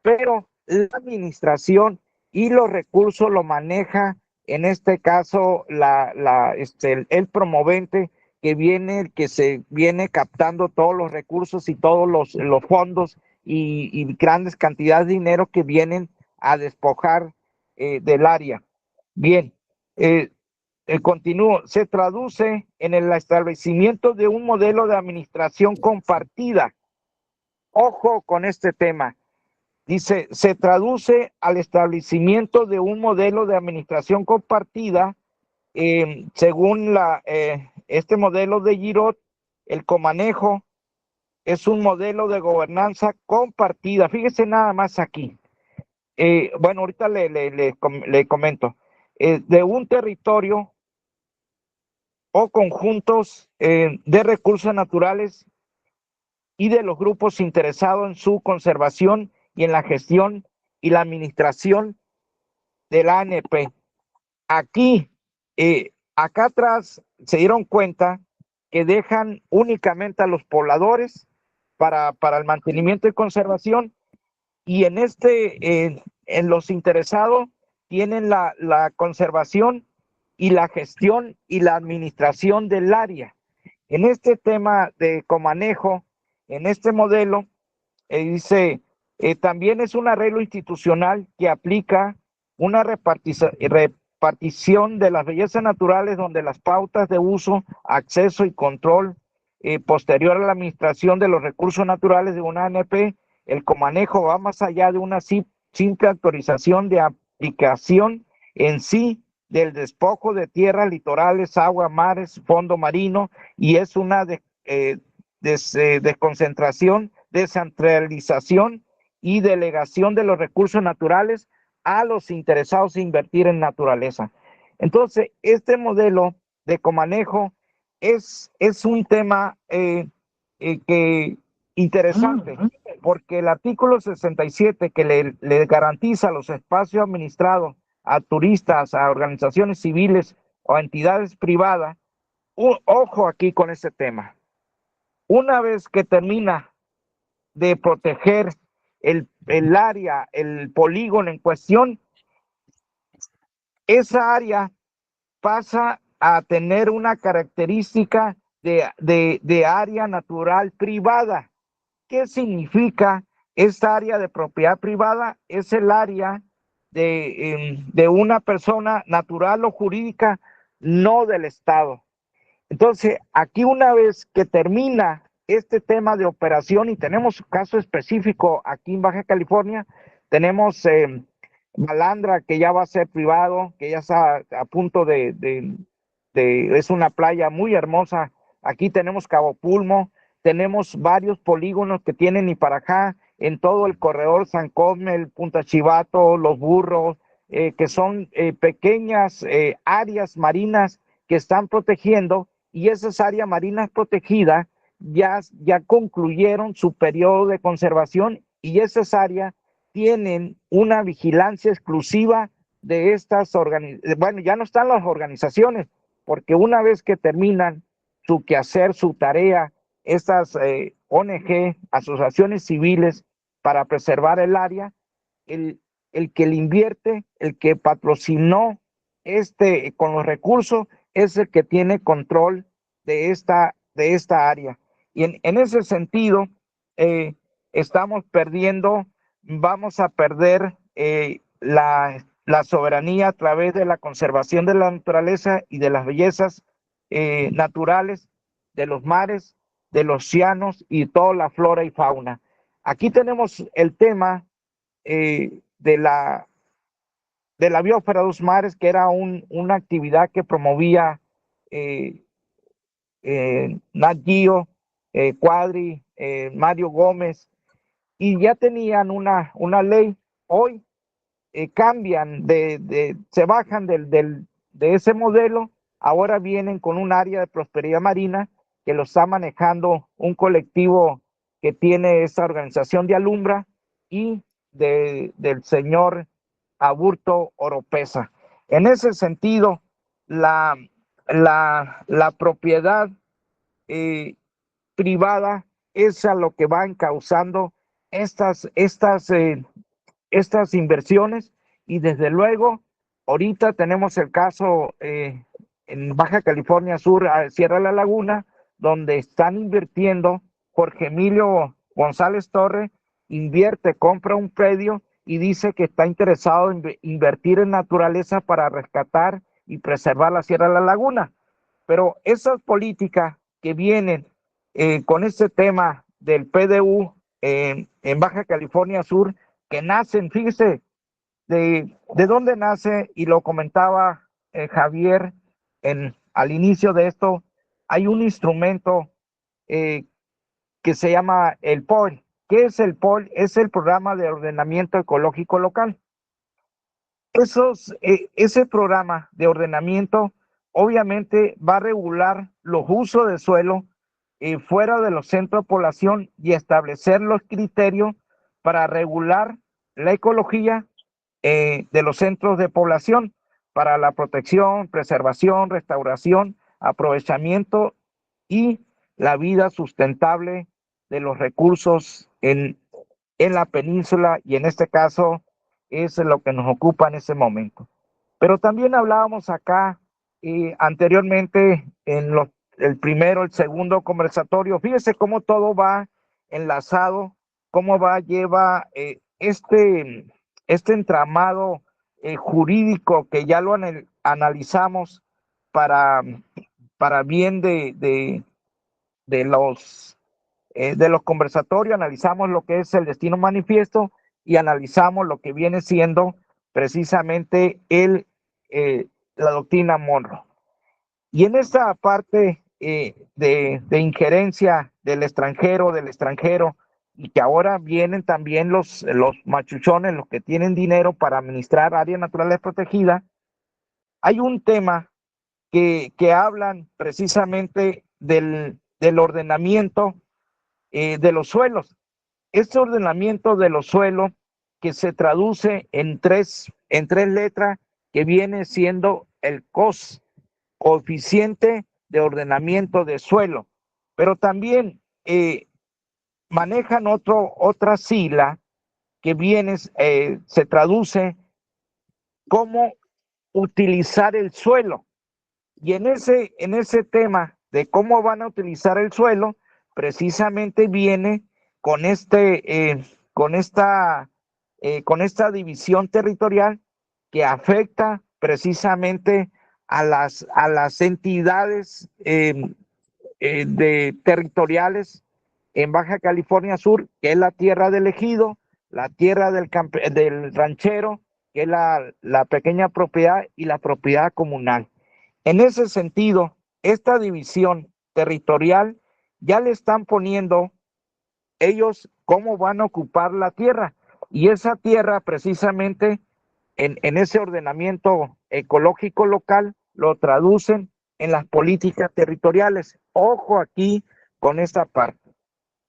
pero la administración y los recursos lo maneja, en este caso, el promovente que se viene captando todos los recursos y todos los fondos y grandes cantidades de dinero que vienen a despojar del área. Bien, continúo. Se traduce en el establecimiento de un modelo de administración compartida. Ojo con este tema. Dice, se traduce al establecimiento de un modelo de administración compartida, según este modelo de Girot. El comanejo es un modelo de gobernanza compartida. Fíjese nada más aquí. Bueno, ahorita le comento. De un territorio o conjuntos de recursos naturales y de los grupos interesados en su conservación y en la gestión y la administración de la ANP. Aquí, acá atrás se dieron cuenta que dejan únicamente a los pobladores para el mantenimiento y conservación, y en los interesados tienen la conservación y la gestión y la administración del área. En este tema de comanejo, en este modelo, dice, también es un arreglo institucional que aplica una repartición de las bellezas naturales, donde las pautas de uso, acceso y control posterior a la administración de los recursos naturales de una ANP, el comanejo va más allá de una simple autorización de aplicación en sí del despojo de tierras, litorales, agua, mares, fondo marino, y es una desconcentración, descentralización y delegación de los recursos naturales a los interesados en invertir en naturaleza. Entonces, este modelo de comanejo es un tema que interesante, porque el artículo 67, que le garantiza los espacios administrados a turistas, a organizaciones civiles o a entidades privadas. Ojo aquí con este tema. Una vez que termina de proteger el área, el polígono en cuestión, esa área pasa a tener una característica de área natural privada. ¿Qué significa esta área de propiedad privada? Es el área de una persona natural o jurídica, no del Estado. Entonces, aquí una vez que termina este tema de operación, y tenemos un caso específico aquí en Baja California, tenemos Balandra, que ya va a ser privado, que ya está a punto es una playa muy hermosa. Aquí tenemos Cabo Pulmo, tenemos varios polígonos que tienen Iparajá, en todo el corredor San Cosme, el Punta Chivato, Los Burros, que son pequeñas áreas marinas que están protegiendo, y esas áreas marinas protegidas ya concluyeron su periodo de conservación, y esas áreas tienen una vigilancia exclusiva de estas organizaciones. Bueno, ya no están las organizaciones, porque una vez que terminan su quehacer, su tarea, estas ONG, asociaciones civiles, para preservar el área, el que le invierte, el que patrocinó con los recursos, es el que tiene control de esta área. Y en ese sentido, estamos perdiendo, vamos a perder la soberanía a través de la conservación de la naturaleza y de las bellezas naturales, de los mares, de los océanos y toda la flora y fauna. Aquí tenemos el tema de la biosfera de los mares, que era una actividad que promovía Nat Geo, Cuadri, Mario Gómez, y ya tenían una ley. Hoy cambian, se bajan de ese modelo, ahora vienen con un área de prosperidad marina que lo está manejando un colectivo que tiene esta organización de Alumbra y del señor Aburto Oropesa. En ese sentido, la propiedad privada es a lo que va encauzando estas inversiones, y desde luego ahorita tenemos el caso en Baja California Sur, Sierra de la Laguna, donde están invirtiendo. Jorge Emilio González Torre compra un predio y dice que está interesado en invertir en naturaleza para rescatar y preservar la Sierra de la Laguna. Pero esas políticas que vienen con este tema del PDU en Baja California Sur, que nacen, fíjese, de dónde nace, y lo comentaba Javier al inicio de esto. Hay un instrumento que se llama el POL. ¿Qué es el POL? Es el Programa de Ordenamiento Ecológico Local. Ese programa de ordenamiento obviamente va a regular los usos de suelo fuera de los centros de población, y establecer los criterios para regular la ecología de los centros de población, para la protección, preservación, restauración, aprovechamiento y la vida sustentable de los recursos en la península, y en este caso es lo que nos ocupa en ese momento. Pero también hablábamos acá anteriormente en el primero, el segundo conversatorio. Fíjese cómo todo va enlazado, cómo lleva este entramado jurídico, que ya lo analizamos para bien de los conversatorios. Analizamos lo que es el destino manifiesto y analizamos lo que viene siendo precisamente la doctrina Monroe. Y en esta parte de injerencia del extranjero, y que ahora vienen también los machuchones, los que tienen dinero para administrar áreas naturales protegidas, hay un tema que hablan precisamente del ordenamiento de los suelos. Este ordenamiento de los suelos, que se traduce en tres letras, que viene siendo el COS, coeficiente de ordenamiento de suelo, pero también manejan otra sigla que se traduce como utilizar el suelo. Y en ese tema de cómo van a utilizar el suelo, precisamente viene con esta división territorial que afecta precisamente a las entidades territoriales en Baja California Sur, que es la tierra del ejido, la tierra del ranchero, que es la pequeña propiedad, y la propiedad comunal. En ese sentido, esta división territorial ya le están poniendo ellos cómo van a ocupar la tierra, y esa tierra precisamente en ese ordenamiento ecológico local lo traducen en las políticas territoriales. Ojo aquí con esta parte.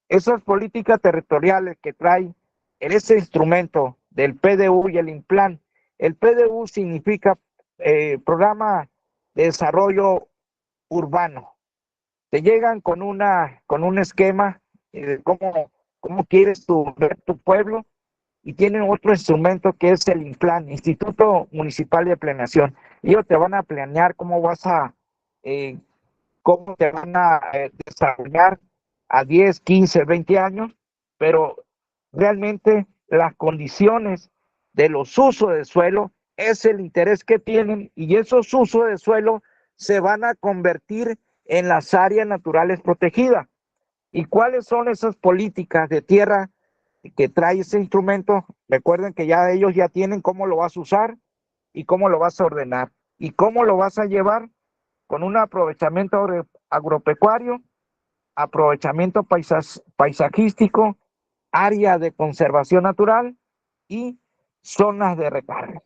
Esas políticas territoriales que trae en ese instrumento del PDU y el INPLAN. El PDU significa Programa de Desarrollo Urbano. Te llegan con un esquema de cómo quieres ver tu pueblo, y tienen otro instrumento que es el INPLAN, Instituto Municipal de Planeación. Ellos te van a planear cómo te van a desarrollar a 10, 15, 20 años, pero realmente las condiciones de los usos de suelo es el interés que tienen, y esos usos de suelo se van a convertir en las áreas naturales protegidas. ¿Y cuáles son esas políticas de tierra que trae ese instrumento? Recuerden que ya ellos ya tienen cómo lo vas a usar y cómo lo vas a ordenar y cómo lo vas a llevar, con un aprovechamiento agropecuario, aprovechamiento paisajístico, área de conservación natural y zonas de recarga.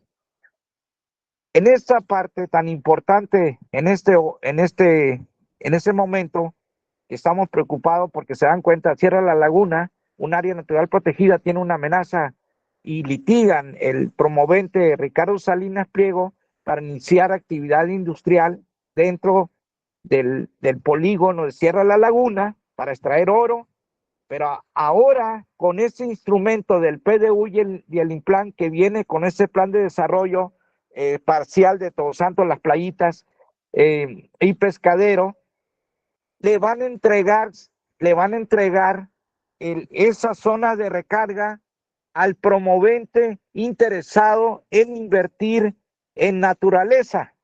En esta parte tan importante, en ese momento, estamos preocupados porque se dan cuenta, Sierra La Laguna, un área natural protegida, tiene una amenaza, y litigan el promovente Ricardo Salinas Pliego para iniciar actividad industrial dentro del polígono de Sierra La Laguna para extraer oro. Pero ahora, con ese instrumento del PDU y el INPLAN, que viene con ese plan de desarrollo parcial de Todos Santos, Las Playitas y Pescadero, le van a entregar esa zona de recarga al promovente interesado en invertir en naturaleza.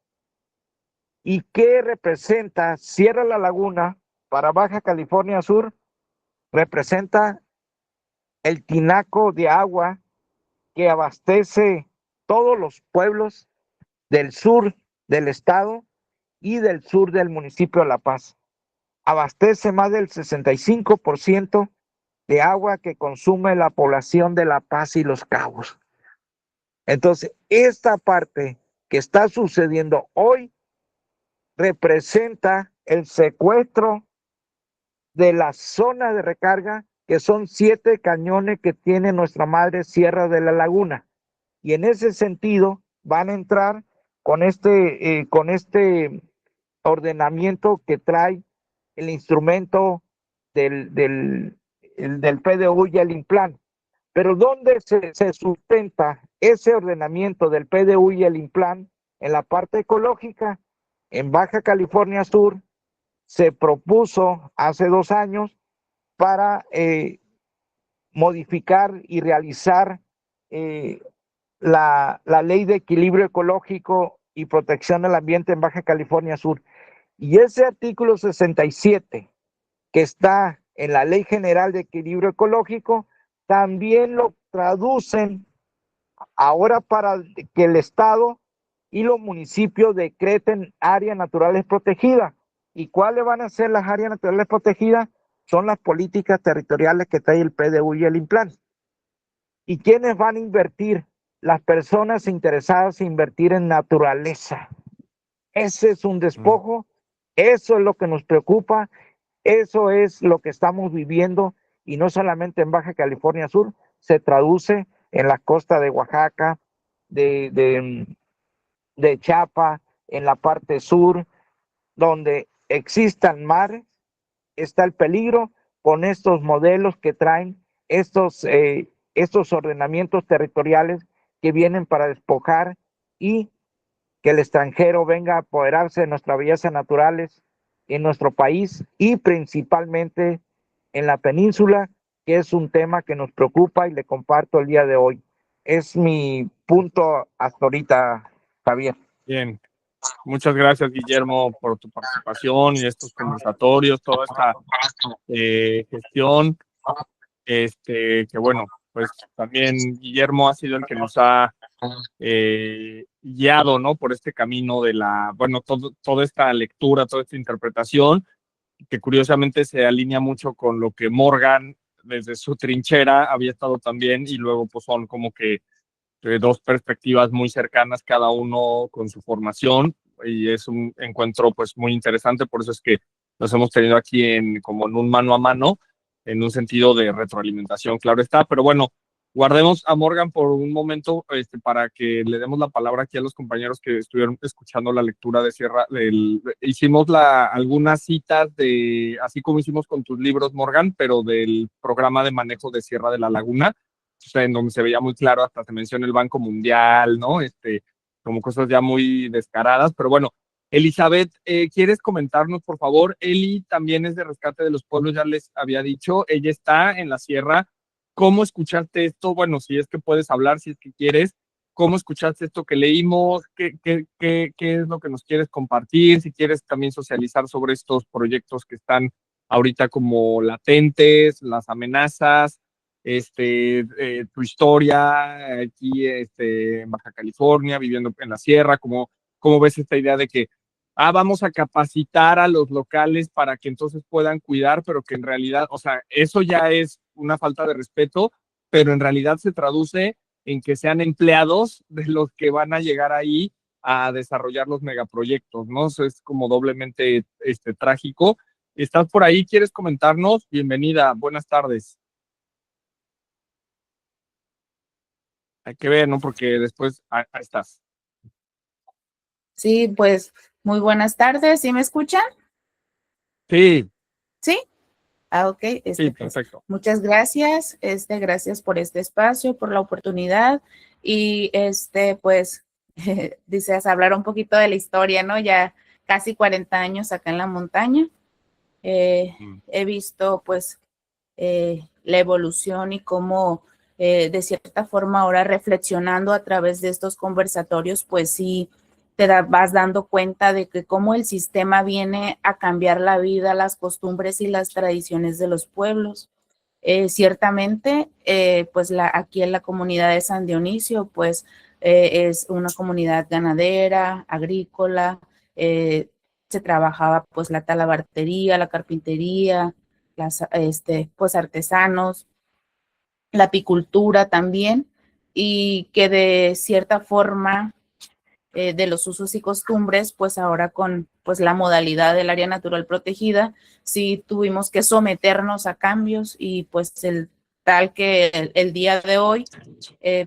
¿Y qué representa Sierra La Laguna para Baja California Sur? Representa el tinaco de agua que abastece todos los pueblos del sur del estado y del sur del municipio de La Paz. Abastece más del 65% de agua que consume la población de La Paz y Los Cabos. Entonces, esta parte que está sucediendo hoy representa el secuestro de la zona de recarga, que son 7 cañones que tiene nuestra madre Sierra de la Laguna. Y en ese sentido van a entrar con este ordenamiento que trae el instrumento del PDU y el INPLAN. Pero ¿dónde se sustenta ese ordenamiento del PDU y el INPLAN? En la parte ecológica. En Baja California Sur se propuso hace 2 años para modificar y realizar la Ley de Equilibrio Ecológico y Protección del Ambiente en Baja California Sur. Y ese artículo 67 que está en la Ley General de Equilibrio Ecológico también lo traducen ahora para que el Estado y los municipios decreten áreas naturales protegidas. ¿Y cuáles van a ser las áreas naturales protegidas? Son las políticas territoriales que trae el PDU y el INPLAN. ¿Y quiénes van a invertir? Las personas interesadas en invertir en naturaleza. Ese es un despojo, eso es lo que nos preocupa, eso es lo que estamos viviendo, y no solamente en Baja California Sur, se traduce en la costa de Oaxaca, de Chiapas, en la parte sur, donde existan mares, está el peligro con estos modelos que traen estos ordenamientos territoriales que vienen para despojar y que el extranjero venga a apoderarse de nuestras bellezas naturales en nuestro país y principalmente en la península, que es un tema que nos preocupa y le comparto el día de hoy. Es mi punto hasta ahorita, Javier. Bien. Muchas gracias, Guillermo, por tu participación y estos conversatorios, toda esta gestión. Que bueno, pues también Guillermo ha sido el que nos ha guiado, ¿no? Por este camino de toda esta lectura, toda esta interpretación, que curiosamente se alinea mucho con lo que Morgan, desde su trinchera, había estado también, y luego pues son como que dos perspectivas muy cercanas, cada uno con su formación, y es un encuentro pues muy interesante, por eso es que nos hemos tenido aquí como en un mano a mano, en un sentido de retroalimentación, claro está, pero bueno, guardemos a Morgan por un momento para que le demos la palabra aquí a los compañeros que estuvieron escuchando la lectura de Sierra. Hicimos algunas citas así como hicimos con tus libros, Morgan, pero del programa de manejo de Sierra de la Laguna, o sea, en donde se veía muy claro, hasta se menciona el Banco Mundial, ¿no? Como cosas ya muy descaradas, pero bueno. Elizabeth, ¿quieres comentarnos, por favor? Eli también es de Rescate de los Pueblos, ya les había dicho, ella está en la sierra. ¿Cómo escuchaste esto? Bueno, si es que puedes hablar, si es que quieres, ¿cómo escuchaste esto que leímos? ¿Qué es lo que nos quieres compartir? Si quieres también socializar sobre estos proyectos que están ahorita como latentes, las amenazas, tu historia aquí en Baja California, viviendo en la sierra, ¿cómo ves esta idea de que vamos a capacitar a los locales para que entonces puedan cuidar, pero que en realidad, o sea, eso ya es una falta de respeto, pero en realidad se traduce en que sean empleados de los que van a llegar ahí a desarrollar los megaproyectos, ¿no? Eso es como doblemente trágico. ¿Estás por ahí? ¿Quieres comentarnos? Bienvenida, buenas tardes. Hay que ver, ¿no? Porque después, ahí estás. Sí, pues muy buenas tardes. ¿Sí me escuchan? Sí. ¿Sí? Ok. Sí, perfecto. Muchas gracias. Gracias por este espacio, por la oportunidad. Y pues, dices, hablar un poquito de la historia, ¿no? Ya casi 40 años acá en la montaña. He visto, pues, la evolución y cómo, de cierta forma, ahora reflexionando a través de estos conversatorios, pues sí, vas dando cuenta de que cómo el sistema viene a cambiar la vida, las costumbres y las tradiciones de los pueblos. Ciertamente, pues aquí en la comunidad de San Dionisio, pues es una comunidad ganadera, agrícola, se trabajaba pues la talabartería, la carpintería, pues artesanos, la apicultura también, y que de cierta forma de los usos y costumbres, pues ahora con pues la modalidad del área natural protegida, sí tuvimos que someternos a cambios y pues tal que el día de hoy,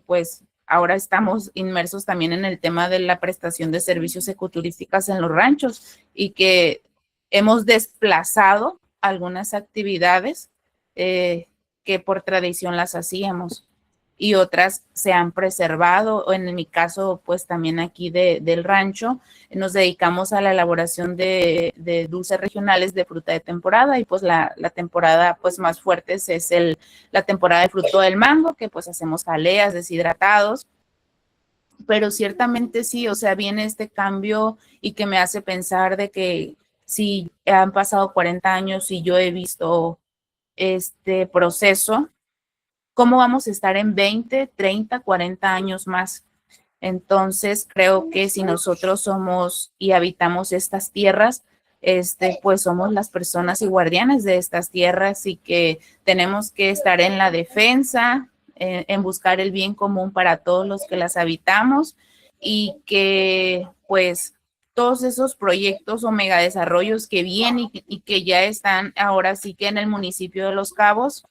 pues ahora estamos inmersos también en el tema de la prestación de servicios ecoturísticos en los ranchos y que hemos desplazado algunas actividades que por tradición las hacíamos y otras se han preservado, o en mi caso, pues también aquí del rancho, nos dedicamos a la elaboración de dulces regionales de fruta de temporada, y pues la temporada pues más fuerte es la temporada de fruto del mango, que pues hacemos jaleas, deshidratados, pero ciertamente sí, o sea, viene este cambio y que me hace pensar de que si han pasado 40 años y yo he visto este proceso, ¿cómo vamos a estar en 20, 30, 40 años más? Entonces, creo que si nosotros somos y habitamos estas tierras, pues somos las personas y guardianes de estas tierras y que tenemos que estar en la defensa, en buscar el bien común para todos los que las habitamos y que, pues, todos esos proyectos o megadesarrollos que vienen y que ya están ahora sí que en el municipio de Los Cabos,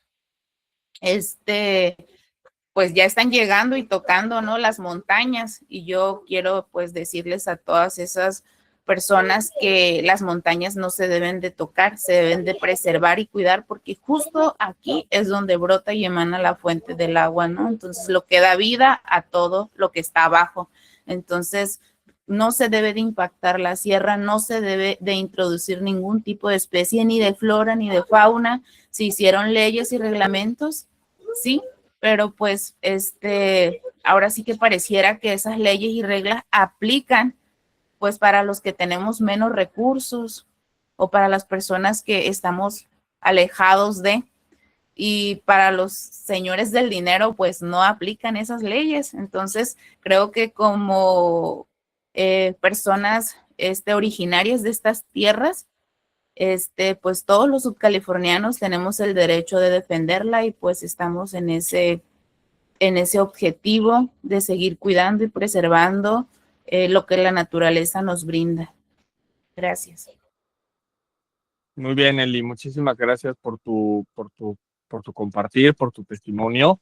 pues ya están llegando y tocando, ¿no? Las montañas, y yo quiero pues decirles a todas esas personas que las montañas no se deben de tocar, se deben de preservar y cuidar, porque justo aquí es donde brota y emana la fuente del agua, ¿no? Entonces, lo que da vida a todo lo que está abajo. Entonces, no se debe de impactar la sierra, no se debe de introducir ningún tipo de especie, ni de flora, ni de fauna. Se hicieron leyes y reglamentos, sí, pero pues ahora sí que pareciera que esas leyes y reglas aplican pues para los que tenemos menos recursos o para las personas que estamos alejados de, y para los señores del dinero pues no aplican esas leyes. Entonces creo que como personas originarias de estas tierras, pues todos los subcalifornianos tenemos el derecho de defenderla, y pues estamos en ese objetivo de seguir cuidando y preservando lo que la naturaleza nos brinda. Gracias. Muy bien, Eli, muchísimas gracias por tu compartir, por tu testimonio.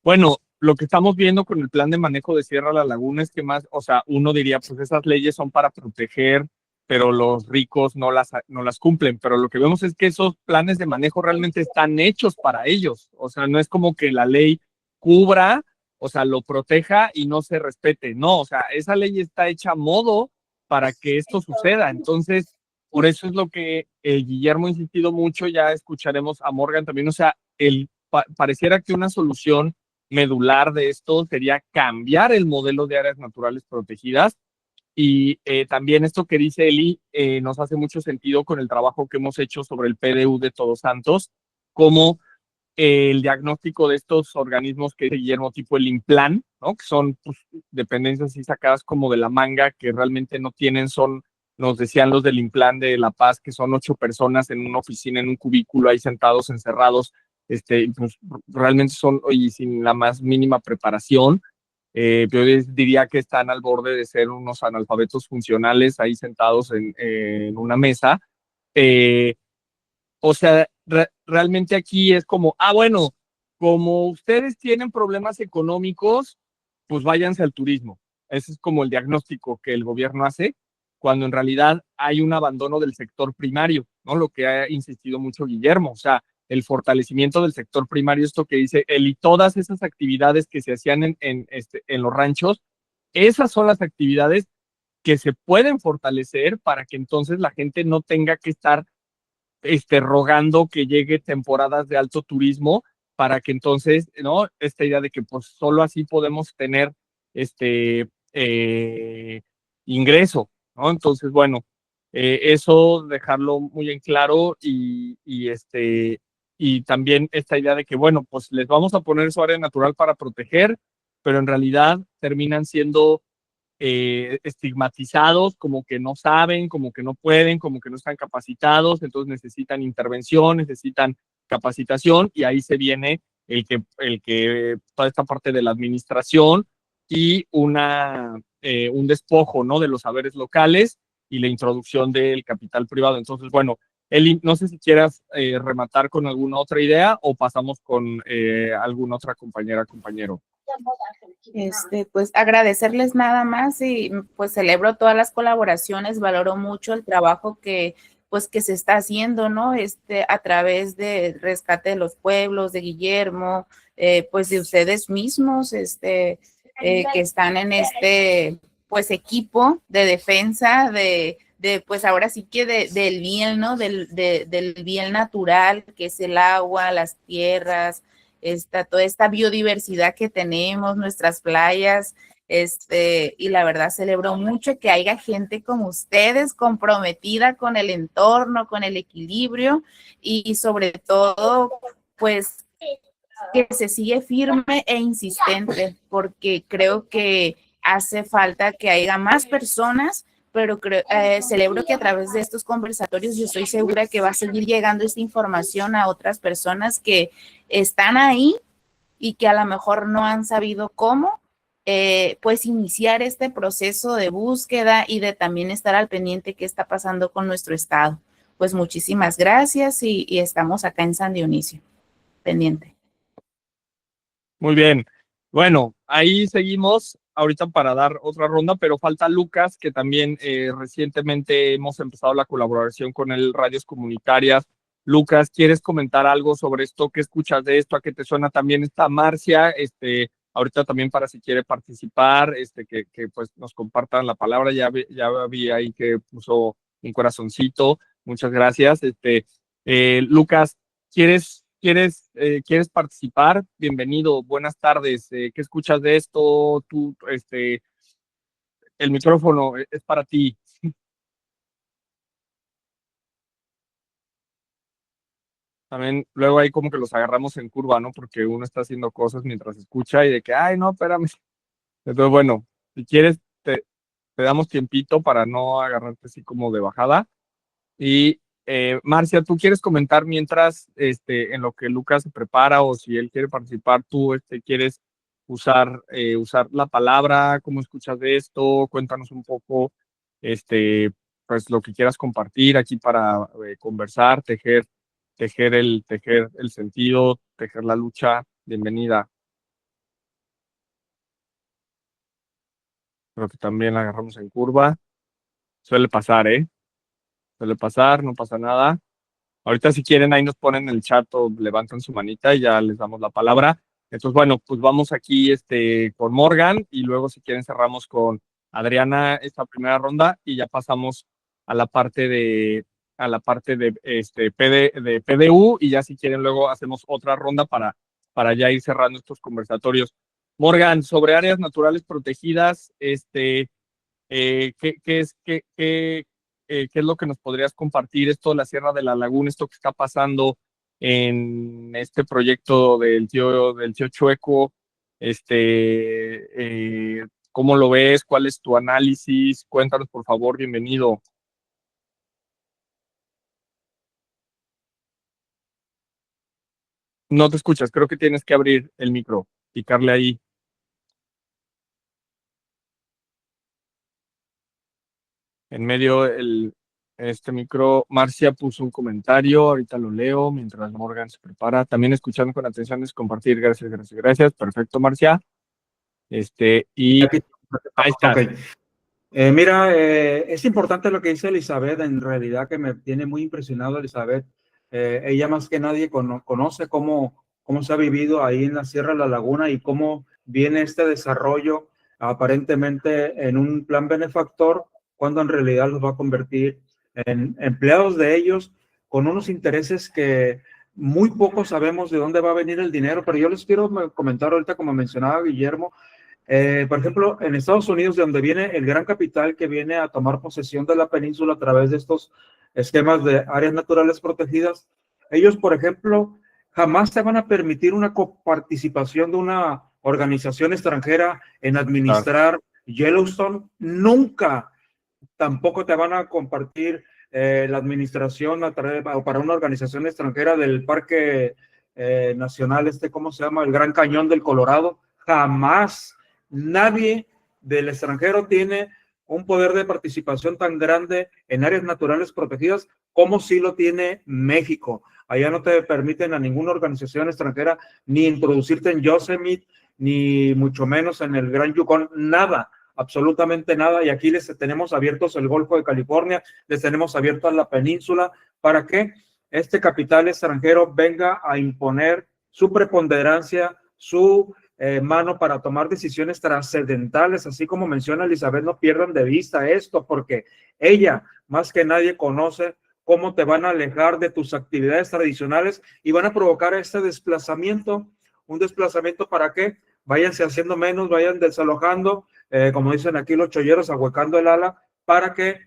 Bueno, lo que estamos viendo con el plan de manejo de Sierra La Laguna es que más, o sea, uno diría, pues esas leyes son para proteger, pero los ricos no las cumplen. Pero lo que vemos es que esos planes de manejo realmente están hechos para ellos. O sea, no es como que la ley cubra, o sea, lo proteja y no se respete. No, o sea, esa ley está hecha a modo para que esto suceda. Entonces, por eso es lo que Guillermo ha insistido mucho, ya escucharemos a Morgan también, o sea, pareciera que una solución medular de esto sería cambiar el modelo de áreas naturales protegidas. Y también esto que dice Eli nos hace mucho sentido con el trabajo que hemos hecho sobre el PDU de Todos Santos, como el diagnóstico de estos organismos que dice Guillermo, tipo el INPLAN, ¿no? Que son pues, dependencias así sacadas como de la manga, que realmente no tienen, nos decían los del INPLAN de La Paz, que son 8 personas en una oficina, en un cubículo, ahí sentados, encerrados, pues realmente son, y sin la más mínima preparación. Yo diría que están al borde de ser unos analfabetos funcionales ahí sentados en una mesa. O sea, realmente aquí es como, bueno, como ustedes tienen problemas económicos, pues váyanse al turismo. Ese es como el diagnóstico que el gobierno hace, cuando en realidad hay un abandono del sector primario, ¿no? Lo que ha insistido mucho Guillermo, o sea, el fortalecimiento del sector primario, esto que dice él, y todas esas actividades que se hacían en los ranchos, esas son las actividades que se pueden fortalecer para que entonces la gente no tenga que estar rogando que llegue temporadas de alto turismo para que entonces, ¿no? Esta idea de que pues solo así podemos tener ingreso, ¿no? Entonces, bueno, eso dejarlo muy en claro y también esta idea de que, bueno, pues les vamos a poner su área natural para proteger, pero en realidad terminan siendo estigmatizados, como que no saben, como que no pueden, como que no están capacitados, entonces necesitan intervención, necesitan capacitación, y ahí se viene el que toda esta parte de la administración y un despojo, ¿no? De los saberes locales y la introducción del capital privado. Entonces, bueno, Eli, no sé si quieras rematar con alguna otra idea o pasamos con alguna otra compañero. Pues agradecerles nada más, y pues celebro todas las colaboraciones, valoro mucho el trabajo que se está haciendo, ¿no? A través de Rescate de los Pueblos, de Guillermo, pues de ustedes mismos, que están en pues equipo de defensa pues ahora sí que del bien, ¿no? Del bien natural, que es el agua, las tierras, toda esta biodiversidad que tenemos, nuestras playas, y la verdad celebro mucho que haya gente como ustedes comprometida con el entorno, con el equilibrio, y sobre todo, pues, que se sigue firme e insistente, porque creo que hace falta que haya más personas, pero celebro que a través de estos conversatorios yo estoy segura que va a seguir llegando esta información a otras personas que están ahí y que a lo mejor no han sabido cómo, pues iniciar este proceso de búsqueda y de también estar al pendiente qué está pasando con nuestro estado. Pues muchísimas gracias, y estamos acá en San Dionisio, pendiente. Muy bien. Bueno, ahí seguimos ahorita para dar otra ronda, pero falta Lucas, que también recientemente hemos empezado la colaboración con el Radios Comunitarias. Lucas, ¿quieres comentar algo sobre esto? ¿Qué escuchas de esto? ¿A qué te suena? También está Marcia, ahorita también para si quiere participar, que pues nos compartan la palabra. Ya vi ahí que puso un corazoncito. Muchas gracias. Lucas, ¿quieres ¿Quieres participar? Bienvenido, buenas tardes. ¿Qué escuchas de esto? Tú, el micrófono es para ti. También luego ahí como que los agarramos en curva, ¿no? Porque uno está haciendo cosas mientras escucha y de que, ay, no, espérame. Entonces, bueno, si quieres, te damos tiempito para no agarrarte así como de bajada. Y Marcia, ¿tú quieres comentar mientras en lo que Lucas se prepara o si él quiere participar, tú quieres usar la palabra? ¿Cómo escuchas de esto? Cuéntanos un poco pues lo que quieras compartir aquí para conversar, tejer el sentido, tejer la lucha. Bienvenida. Creo que también la agarramos en curva. Suele pasar, ¿eh? Suele pasar, no pasa nada. Ahorita si quieren ahí nos ponen en el chat o levantan su manita y ya les damos la palabra. Entonces, bueno, pues vamos aquí con Morgan y luego si quieren cerramos con Adriana esta primera ronda y ya pasamos a la parte de PDU y ya si quieren luego hacemos otra ronda para ya ir cerrando estos conversatorios. Morgan, sobre áreas naturales protegidas, ¿qué es lo que nos podrías compartir? Esto de la Sierra de la Laguna, esto que está pasando en este proyecto del tío Chueco, ¿cómo lo ves? ¿Cuál es tu análisis? Cuéntanos, por favor, bienvenido. No te escuchas, creo que tienes que abrir el micro, picarle ahí. En medio este micro, Marcia puso un comentario, ahorita lo leo mientras Morgan se prepara. También escuchando con atención es compartir, gracias, gracias, gracias. Perfecto, Marcia. Y Aquí. ahí está. Okay. Mira, es importante lo que dice Elizabeth, en realidad que me tiene muy impresionado Elizabeth. Ella más que nadie conoce cómo se ha vivido ahí en la Sierra de la Laguna y cómo viene este desarrollo aparentemente en un plan benefactor, cuando en realidad los va a convertir en empleados de ellos con unos intereses que muy poco sabemos de dónde va a venir el dinero. Pero yo les quiero comentar ahorita, como mencionaba Guillermo, por ejemplo, en Estados Unidos, de donde viene el gran capital que viene a tomar posesión de la península a través de estos esquemas de áreas naturales protegidas, ellos, por ejemplo, jamás te van a permitir una coparticipación de una organización extranjera en administrar Yellowstone. Nunca. Tampoco te van a compartir la administración para una organización extranjera del Parque Nacional, ¿cómo se llama? El Gran Cañón del Colorado. Jamás. Nadie del extranjero tiene un poder de participación tan grande en áreas naturales protegidas como sí lo tiene México. Allá no te permiten a ninguna organización extranjera ni introducirte en Yosemite, ni mucho menos en el Gran Yukon, nada, absolutamente nada. Y aquí les tenemos abiertos el Golfo de California, les tenemos abiertos la península para que este capital extranjero venga a imponer su preponderancia, su mano para tomar decisiones trascendentales. Así como menciona Elizabeth, no pierdan de vista esto, porque ella más que nadie conoce cómo te van a alejar de tus actividades tradicionales y van a provocar este desplazamiento. Un desplazamiento para que váyanse haciendo menos, vayan desalojando, como dicen aquí los cholleros, ahuecando el ala, para que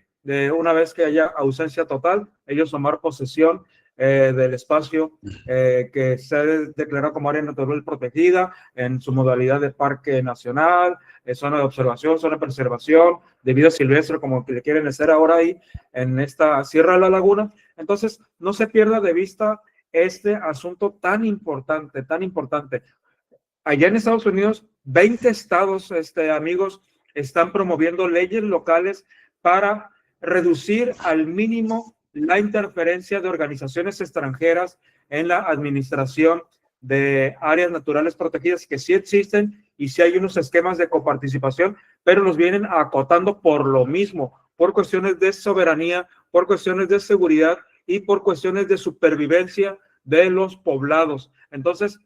una vez que haya ausencia total, ellos tomar posesión del espacio que se ha declarado como área natural protegida en su modalidad de parque nacional, zona de observación, zona de preservación, de vida silvestre, como que le quieren hacer ahora ahí en esta Sierra de la Laguna. Entonces, no se pierda de vista este asunto tan importante, tan importante. Allá en Estados Unidos, 20 estados, amigos, están promoviendo leyes locales para reducir al mínimo la interferencia de organizaciones extranjeras en la administración de áreas naturales protegidas, que sí existen y sí hay unos esquemas de coparticipación, pero los vienen acotando por lo mismo, por cuestiones de soberanía, por cuestiones de seguridad y por cuestiones de supervivencia de los poblados. Entonces,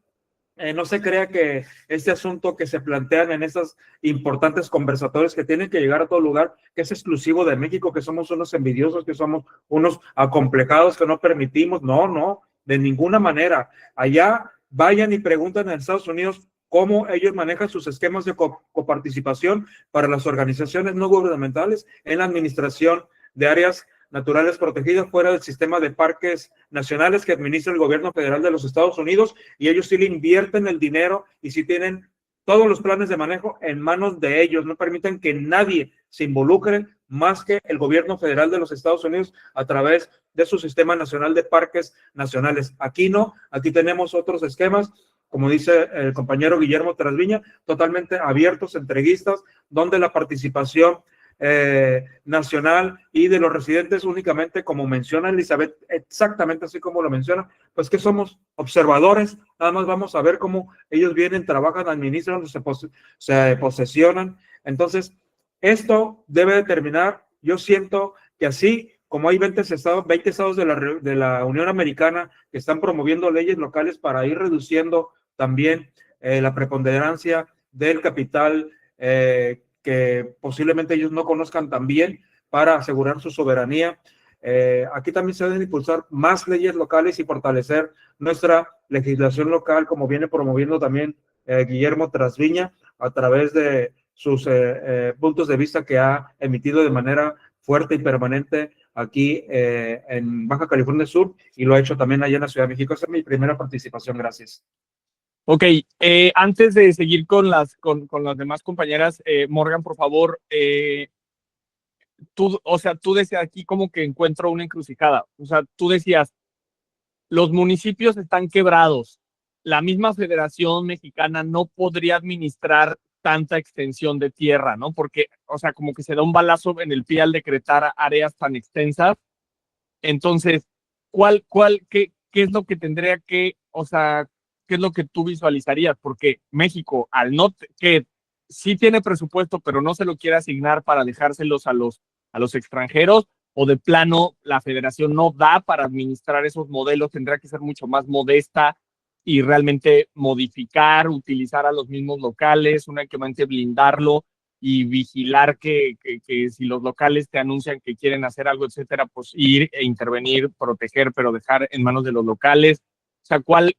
no se crea que este asunto que se plantean en estos importantes conversatorios que tienen que llegar a todo lugar, que es exclusivo de México, que somos unos envidiosos, que somos unos acomplejados, que no permitimos. No, de ninguna manera. Allá vayan y preguntan en Estados Unidos cómo ellos manejan sus esquemas de coparticipación para las organizaciones no gubernamentales en la administración de áreas naturales protegidas fuera del sistema de parques nacionales que administra el gobierno federal de los Estados Unidos, y ellos sí le invierten el dinero y sí tienen todos los planes de manejo en manos de ellos. No permiten que nadie se involucre más que el gobierno federal de los Estados Unidos a través de su sistema nacional de parques nacionales. Aquí no, aquí tenemos otros esquemas, como dice el compañero Guillermo Trasviña, totalmente abiertos, entreguistas, donde la participación nacional y de los residentes únicamente, como menciona Elizabeth, exactamente así como lo menciona, pues que somos observadores, nada más vamos a ver cómo ellos vienen, trabajan, administran, se posesionan. Entonces, esto debe de terminar. Yo siento que así como hay 20 estados de la Unión Americana que están promoviendo leyes locales para ir reduciendo también la preponderancia del capital que posiblemente ellos no conozcan tan bien para asegurar su soberanía. Aquí también se deben impulsar más leyes locales y fortalecer nuestra legislación local, como viene promoviendo también Guillermo Trasviña a través de sus puntos de vista que ha emitido de manera fuerte y permanente aquí en Baja California Sur, y lo ha hecho también allá en la Ciudad de México. Esa es mi primera participación. Gracias. Ok, antes de seguir con las demás compañeras, Morgan, por favor, tú decías aquí como que encuentro una encrucijada. O sea, tú decías, los municipios están quebrados. La misma Federación Mexicana no podría administrar tanta extensión de tierra, ¿no? Porque, o sea, como que se da un balazo en el pie al decretar áreas tan extensas. Entonces, qué es lo que tendría que, o sea, qué es lo que tú visualizarías? Porque México, que sí tiene presupuesto, pero no se lo quiere asignar para dejárselos a los extranjeros, o de plano la federación no da para administrar esos modelos, tendrá que ser mucho más modesta y realmente modificar, utilizar a los mismos locales, únicamente blindarlo y vigilar que si los locales te anuncian que quieren hacer algo, etcétera, pues ir e intervenir, proteger, pero dejar en manos de los locales. O sea, ¿cuál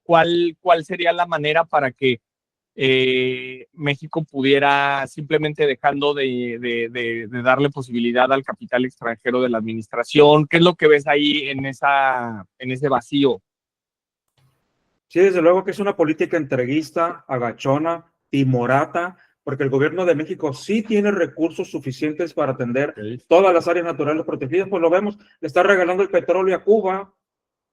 sería la manera para que México pudiera, simplemente dejando de darle posibilidad al capital extranjero de la administración? ¿Qué es lo que ves ahí en ese vacío? Sí, desde luego que es una política entreguista, agachona, timorata, porque el gobierno de México sí tiene recursos suficientes para atender todas las áreas naturales protegidas. Pues lo vemos, le está regalando el petróleo a Cuba.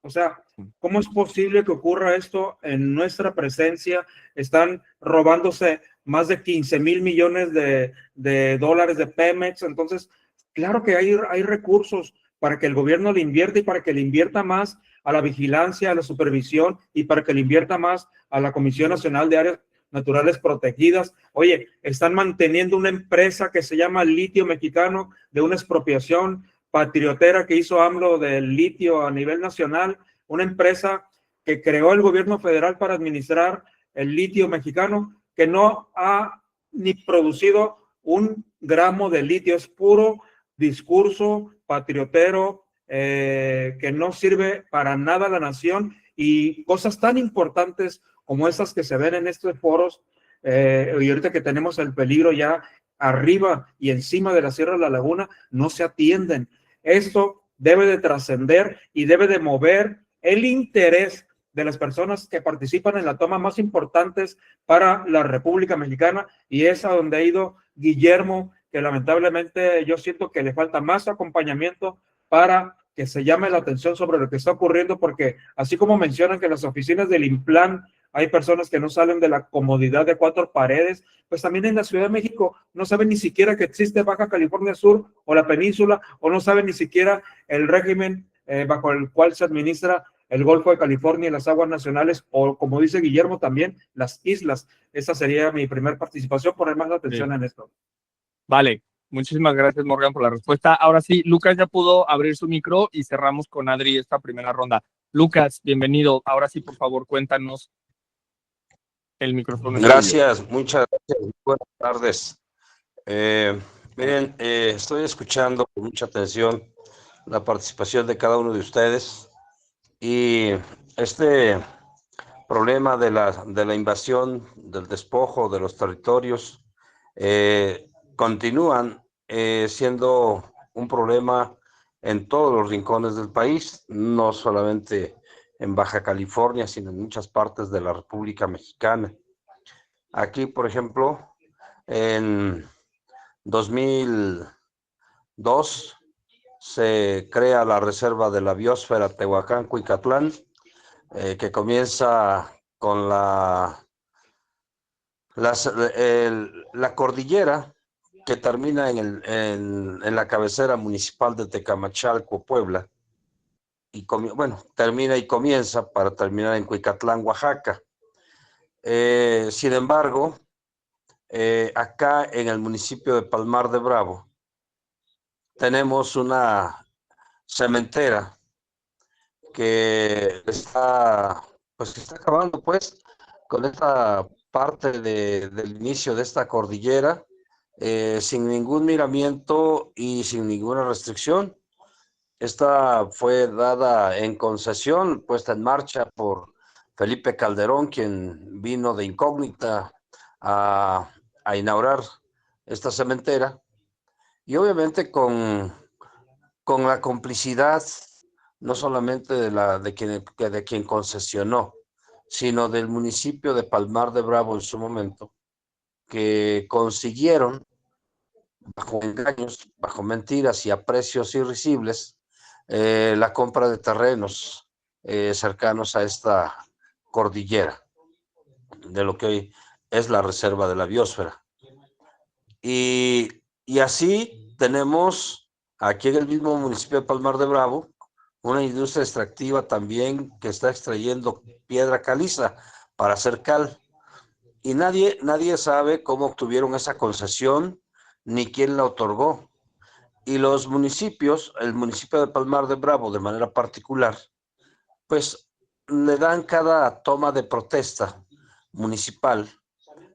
O sea, ¿cómo es posible que ocurra esto en nuestra presencia? Están robándose más de 15,000 millones de dólares de Pemex. Entonces, claro que hay recursos para que el gobierno le invierta, y para que le invierta más a la vigilancia, a la supervisión, y para que le invierta más a la Comisión Nacional de Áreas Naturales Protegidas. Oye, están manteniendo una empresa que se llama Litio Mexicano, de una expropiación patriotera que hizo AMLO del litio a nivel nacional, una empresa que creó el gobierno federal para administrar el litio mexicano, que no ha ni producido un gramo de litio. Es puro discurso patriotero que no sirve para nada a la nación, y cosas tan importantes como esas que se ven en estos foros, y ahorita que tenemos el peligro ya arriba y encima de la Sierra de la Laguna, no se atienden. Esto debe de trascender y debe de mover el interés de las personas que participan en la toma más importantes para la República Mexicana, y es a donde ha ido Guillermo, que lamentablemente yo siento que le falta más acompañamiento para que se llame la atención sobre lo que está ocurriendo, porque así como mencionan que en las oficinas del Implan hay personas que no salen de la comodidad de 4 paredes, pues también en la Ciudad de México no saben ni siquiera que existe Baja California Sur o la península, o no saben ni siquiera el régimen bajo el cual se administra el Golfo de California y las aguas nacionales, o como dice Guillermo también, las islas. Esa sería mi primera participación, poner más atención en esto. Vale, muchísimas gracias, Morgan, por la respuesta. Ahora sí, Lucas ya pudo abrir su micro y cerramos con Adri esta primera ronda. Lucas, bienvenido. Ahora sí, por favor, cuéntanos. El micrófono. Gracias, muchas gracias. Buenas tardes. Miren, estoy escuchando con mucha atención la participación de cada uno de ustedes, y este problema de la invasión, del despojo de los territorios, continúan siendo un problema en todos los rincones del país, no solamente en Baja California, sino en muchas partes de la República Mexicana. Aquí, por ejemplo, en 2002 se crea la Reserva de la Biosfera Tehuacán-Cuicatlán, que comienza con la cordillera que termina en la cabecera municipal de Tecamachalco, Puebla, y termina y comienza para terminar en Cuicatlán, Oaxaca. Sin embargo, acá en el municipio de Palmar de Bravo tenemos una cementera que está acabando pues con esta parte del inicio de esta cordillera, sin ningún miramiento y sin ninguna restricción. Esta fue dada en concesión, puesta en marcha por Felipe Calderón, quien vino de incógnita a inaugurar esta cementera, y obviamente con la complicidad no solamente de quien concesionó, sino del municipio de Palmar de Bravo en su momento, que consiguieron, bajo engaños, bajo mentiras y a precios irrisibles, la compra de terrenos cercanos a esta cordillera, de lo que hoy es la Reserva de la Biosfera. Y así tenemos aquí en el mismo municipio de Palmar de Bravo una industria extractiva también que está extrayendo piedra caliza para hacer cal. Y nadie sabe cómo obtuvieron esa concesión ni quién la otorgó. Y los municipios, el municipio de Palmar de Bravo de manera particular, pues le dan cada toma de protesta municipal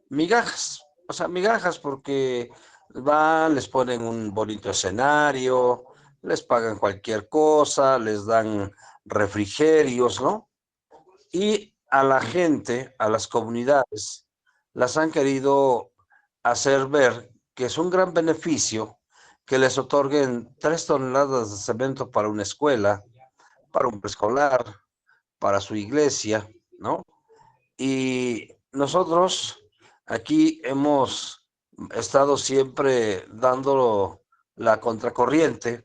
migajas, o sea, migajas porque van, les ponen un bonito escenario, les pagan cualquier cosa, les dan refrigerios, ¿no? Y a la gente, a las comunidades, las han querido hacer ver que es un gran beneficio que les otorguen 3 toneladas de cemento para una escuela, para un preescolar, para su iglesia, ¿no? Y nosotros aquí hemos estado siempre dando la contracorriente,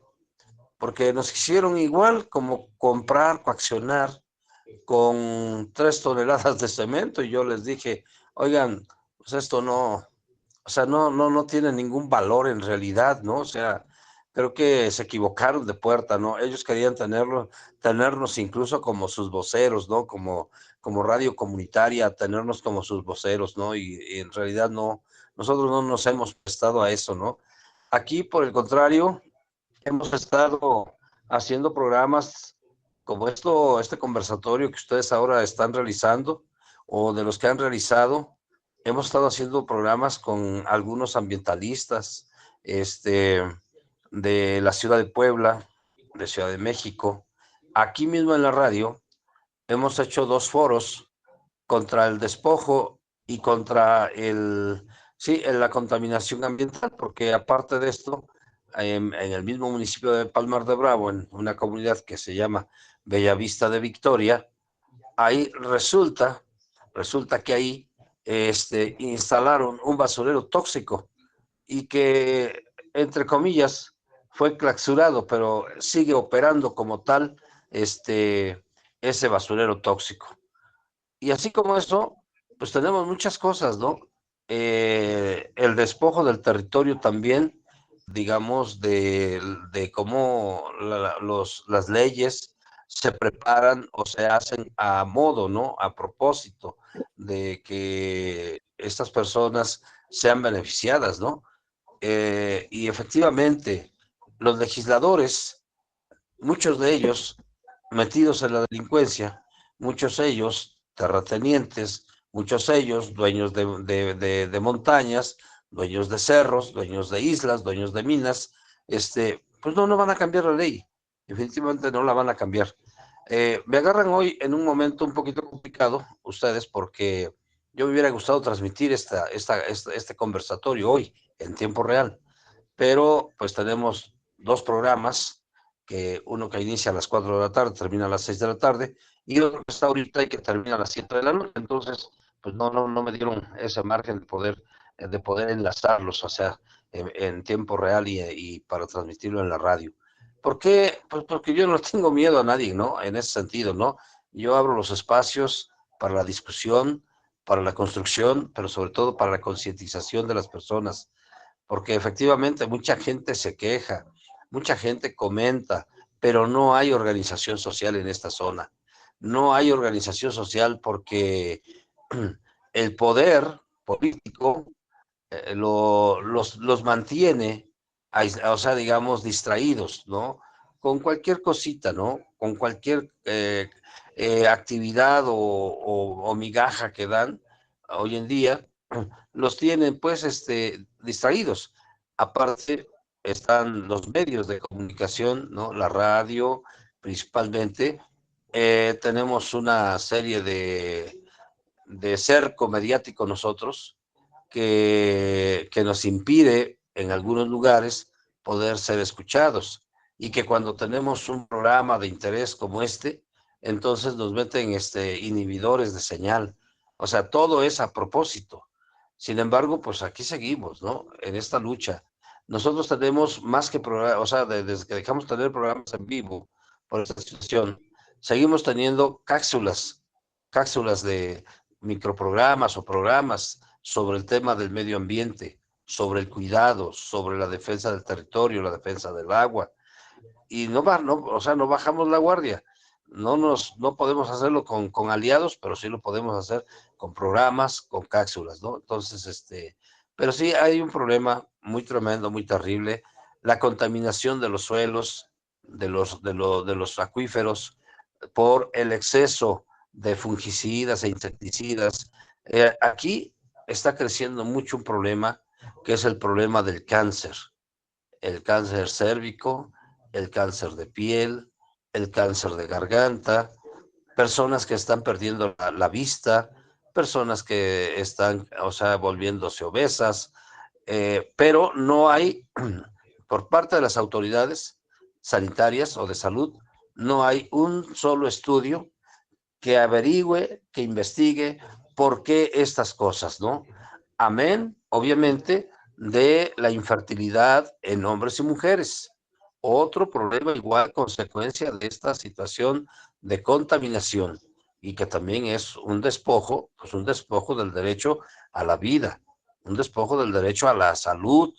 porque nos hicieron igual como comprar, coaccionar con 3 toneladas de cemento, y yo les dije, oigan, pues esto no, o sea, no tiene ningún valor en realidad, ¿no? O sea, creo que se equivocaron de puerta, ¿no? Ellos querían tenernos incluso como sus voceros, ¿no? Como radio comunitaria, tenernos como sus voceros, ¿no? Y en realidad no, nosotros no nos hemos prestado a eso, ¿no? Aquí, por el contrario, hemos estado haciendo programas como este conversatorio que ustedes ahora están realizando, o de los que han realizado. Hemos estado haciendo programas con algunos ambientalistas, de la ciudad de Puebla, de Ciudad de México. Aquí mismo en la radio hemos hecho 2 foros contra el despojo y contra la contaminación ambiental, porque aparte de esto, en el mismo municipio de Palmar de Bravo, en una comunidad que se llama Bellavista de Victoria, ahí resulta que ahí instalaron un basurero tóxico y que, entre comillas, fue clausurado, pero sigue operando como tal ese basurero tóxico. Y así como eso, pues tenemos muchas cosas, ¿no? El despojo del territorio también, digamos, de cómo las leyes se preparan o se hacen a modo, ¿no? A propósito de que estas personas sean beneficiadas, ¿no? Y efectivamente, los legisladores, muchos de ellos metidos en la delincuencia, muchos de ellos terratenientes, muchos de ellos dueños de montañas, dueños de cerros, dueños de islas, dueños de minas, pues no van a cambiar la ley, definitivamente no la van a cambiar. Me agarran hoy en un momento un poquito complicado ustedes, porque yo me hubiera gustado transmitir este conversatorio hoy en tiempo real, pero pues tenemos dos programas, uno que inicia a las 4 de la tarde, termina a las 6 de la tarde, y otro que está ahorita y que termina a las 7 de la noche. Entonces, pues no me dieron ese margen de poder enlazarlos, o sea, en tiempo real y para transmitirlo en la radio. ¿Por qué? Pues porque yo no tengo miedo a nadie, ¿no? En ese sentido, ¿no? Yo abro los espacios para la discusión, para la construcción, pero sobre todo para la concientización de las personas, porque efectivamente mucha gente se queja, mucha gente comenta, pero no hay organización social en esta zona. No hay organización social porque el poder político los mantiene, o sea, digamos, distraídos, ¿no? Con cualquier cosita, ¿no? Con cualquier actividad o migaja que dan hoy en día, los tienen pues distraídos. Aparte están los medios de comunicación, ¿no? La radio principalmente. Tenemos una serie de cerco mediático nosotros que nos impide en algunos lugares poder ser escuchados, y que cuando tenemos un programa de interés como entonces nos meten inhibidores de señal. O sea, todo es a propósito. Sin embargo, pues aquí seguimos, ¿no? En esta lucha. Nosotros tenemos más que programas, o sea, desde que dejamos de tener programas en vivo por esta situación, seguimos teniendo cápsulas de microprogramas o programas sobre el tema del medio ambiente, sobre el cuidado, sobre la defensa del territorio, la defensa del agua. Y o sea, no bajamos la guardia. No podemos hacerlo con aliados, pero sí lo podemos hacer con programas, con cápsulas, ¿no? Entonces, pero sí hay un problema muy tremendo, muy terrible, la contaminación de los suelos, de los acuíferos, por el exceso de fungicidas e insecticidas. Aquí está creciendo mucho un problema, que es el problema del cáncer, el cáncer cérvico, el cáncer de piel, el cáncer de garganta, personas que están perdiendo la vista, personas que están, o sea, volviéndose obesas, pero no hay, por parte de las autoridades sanitarias o de salud, no hay un solo estudio que averigüe, que investigue por qué estas cosas, ¿no? Amén, obviamente, de la infertilidad en hombres y mujeres. Otro problema igual consecuencia de esta situación de contaminación, y que también es un despojo, pues un despojo del derecho a la vida, un despojo del derecho a la salud.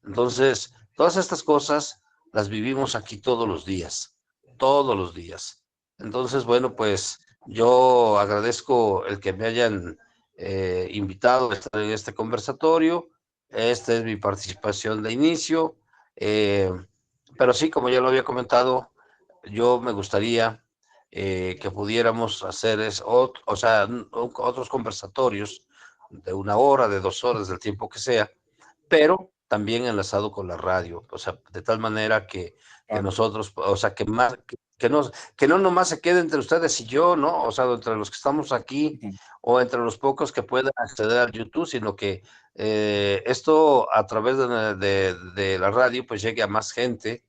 Entonces, todas estas cosas las vivimos aquí todos los días, todos los días. Entonces, bueno, pues yo agradezco el que me hayan invitado a estar en este conversatorio. Esta es mi participación de inicio. Pero sí, como ya lo había comentado, yo me gustaría que pudiéramos hacer o sea, otros conversatorios de 1 hora, de 2 horas, del tiempo que sea, pero también enlazado con la radio, o sea, de tal manera que nosotros, o sea, que no nomás se quede entre ustedes y yo, ¿no? O sea, entre los que estamos aquí o entre los pocos que puedan acceder al YouTube, sino que esto a través de la radio pues llegue a más gente,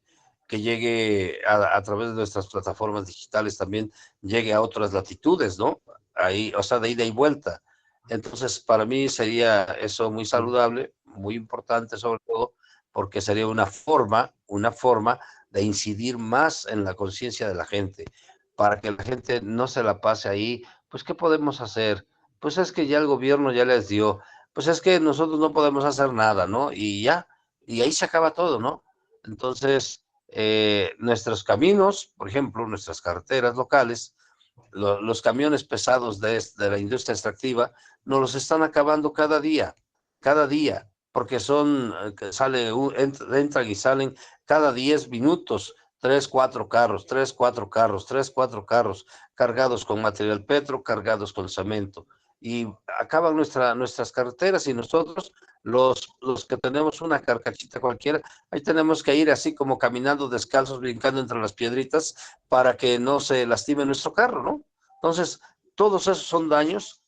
que llegue a través de nuestras plataformas digitales, también llegue a otras latitudes, ¿no? Ahí, o sea, de ida y vuelta. Entonces, para mí sería eso muy saludable, muy importante sobre todo, porque sería una forma de incidir más en la conciencia de la gente, para que la gente no se la pase ahí. Pues, ¿qué podemos hacer? Pues es que ya el gobierno ya les dio, pues es que nosotros no podemos hacer nada, ¿no? Y ya, y ahí se acaba todo, ¿no? Entonces, nuestros caminos, por ejemplo, nuestras carreteras locales, los camiones pesados de la industria extractiva, nos los están acabando cada día, porque entran y salen cada 10 minutos, 3, 4 carros, 3, 4 carros, 3, 4 carros, cargados con material petro, cargados con cemento. y acaban nuestras carreteras, y nosotros, los que tenemos una carcachita cualquiera, ahí tenemos que ir así como caminando descalzos, brincando entre las piedritas para que no se lastime nuestro carro, ¿no? Entonces, todos esos son daños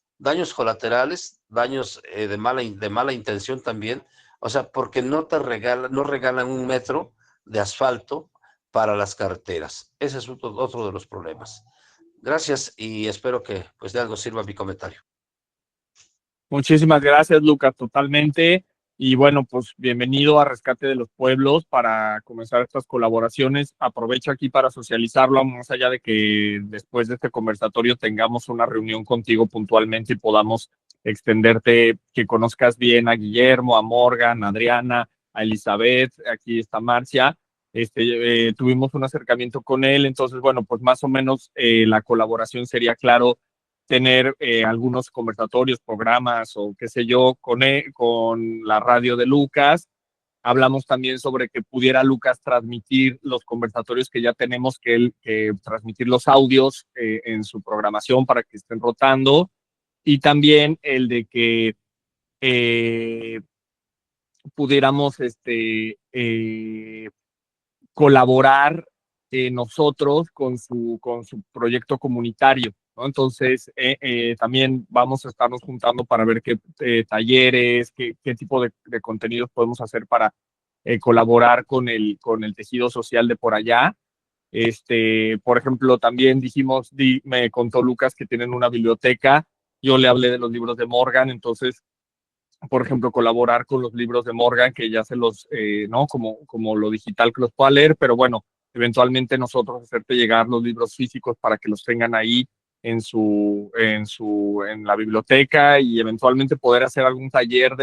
colaterales, daños de mala intención también, o sea, porque no regalan un metro de asfalto para las carreteras. Ese es otro de los problemas. Gracias, y espero que pues de algo sirva mi comentario. Muchísimas gracias, Lucas, totalmente. Y bueno, pues bienvenido a Rescate de los Pueblos para comenzar estas colaboraciones. Aprovecho aquí para socializarlo, más allá de que después de este conversatorio tengamos una reunión contigo puntualmente y podamos extenderte, que conozcas bien a Guillermo, a Morgan, a Adriana, a Elizabeth, aquí está Marcia. Tuvimos un acercamiento con él, entonces, bueno, pues más o menos la colaboración sería, claro, tener algunos conversatorios, programas o qué sé yo, con la radio de Lucas. Hablamos también sobre que pudiera Lucas transmitir los conversatorios que ya tenemos, que transmitir los audios en su programación para que estén rotando. Y también el de que pudiéramos colaborar nosotros con su proyecto comunitario, ¿no? Entonces, también vamos a estarnos juntando para ver qué talleres, qué tipo de contenidos podemos hacer para colaborar con el tejido social de por allá. Por ejemplo, también dijimos, me contó Lucas que tienen una biblioteca, yo le hablé de los libros de Morgan, entonces por ejemplo, colaborar con los libros de Morgan, que ya ¿no? Como lo digital que los pueda leer, pero bueno, eventualmente nosotros hacerte llegar los libros físicos para que los tengan ahí en la biblioteca y eventualmente poder hacer algún taller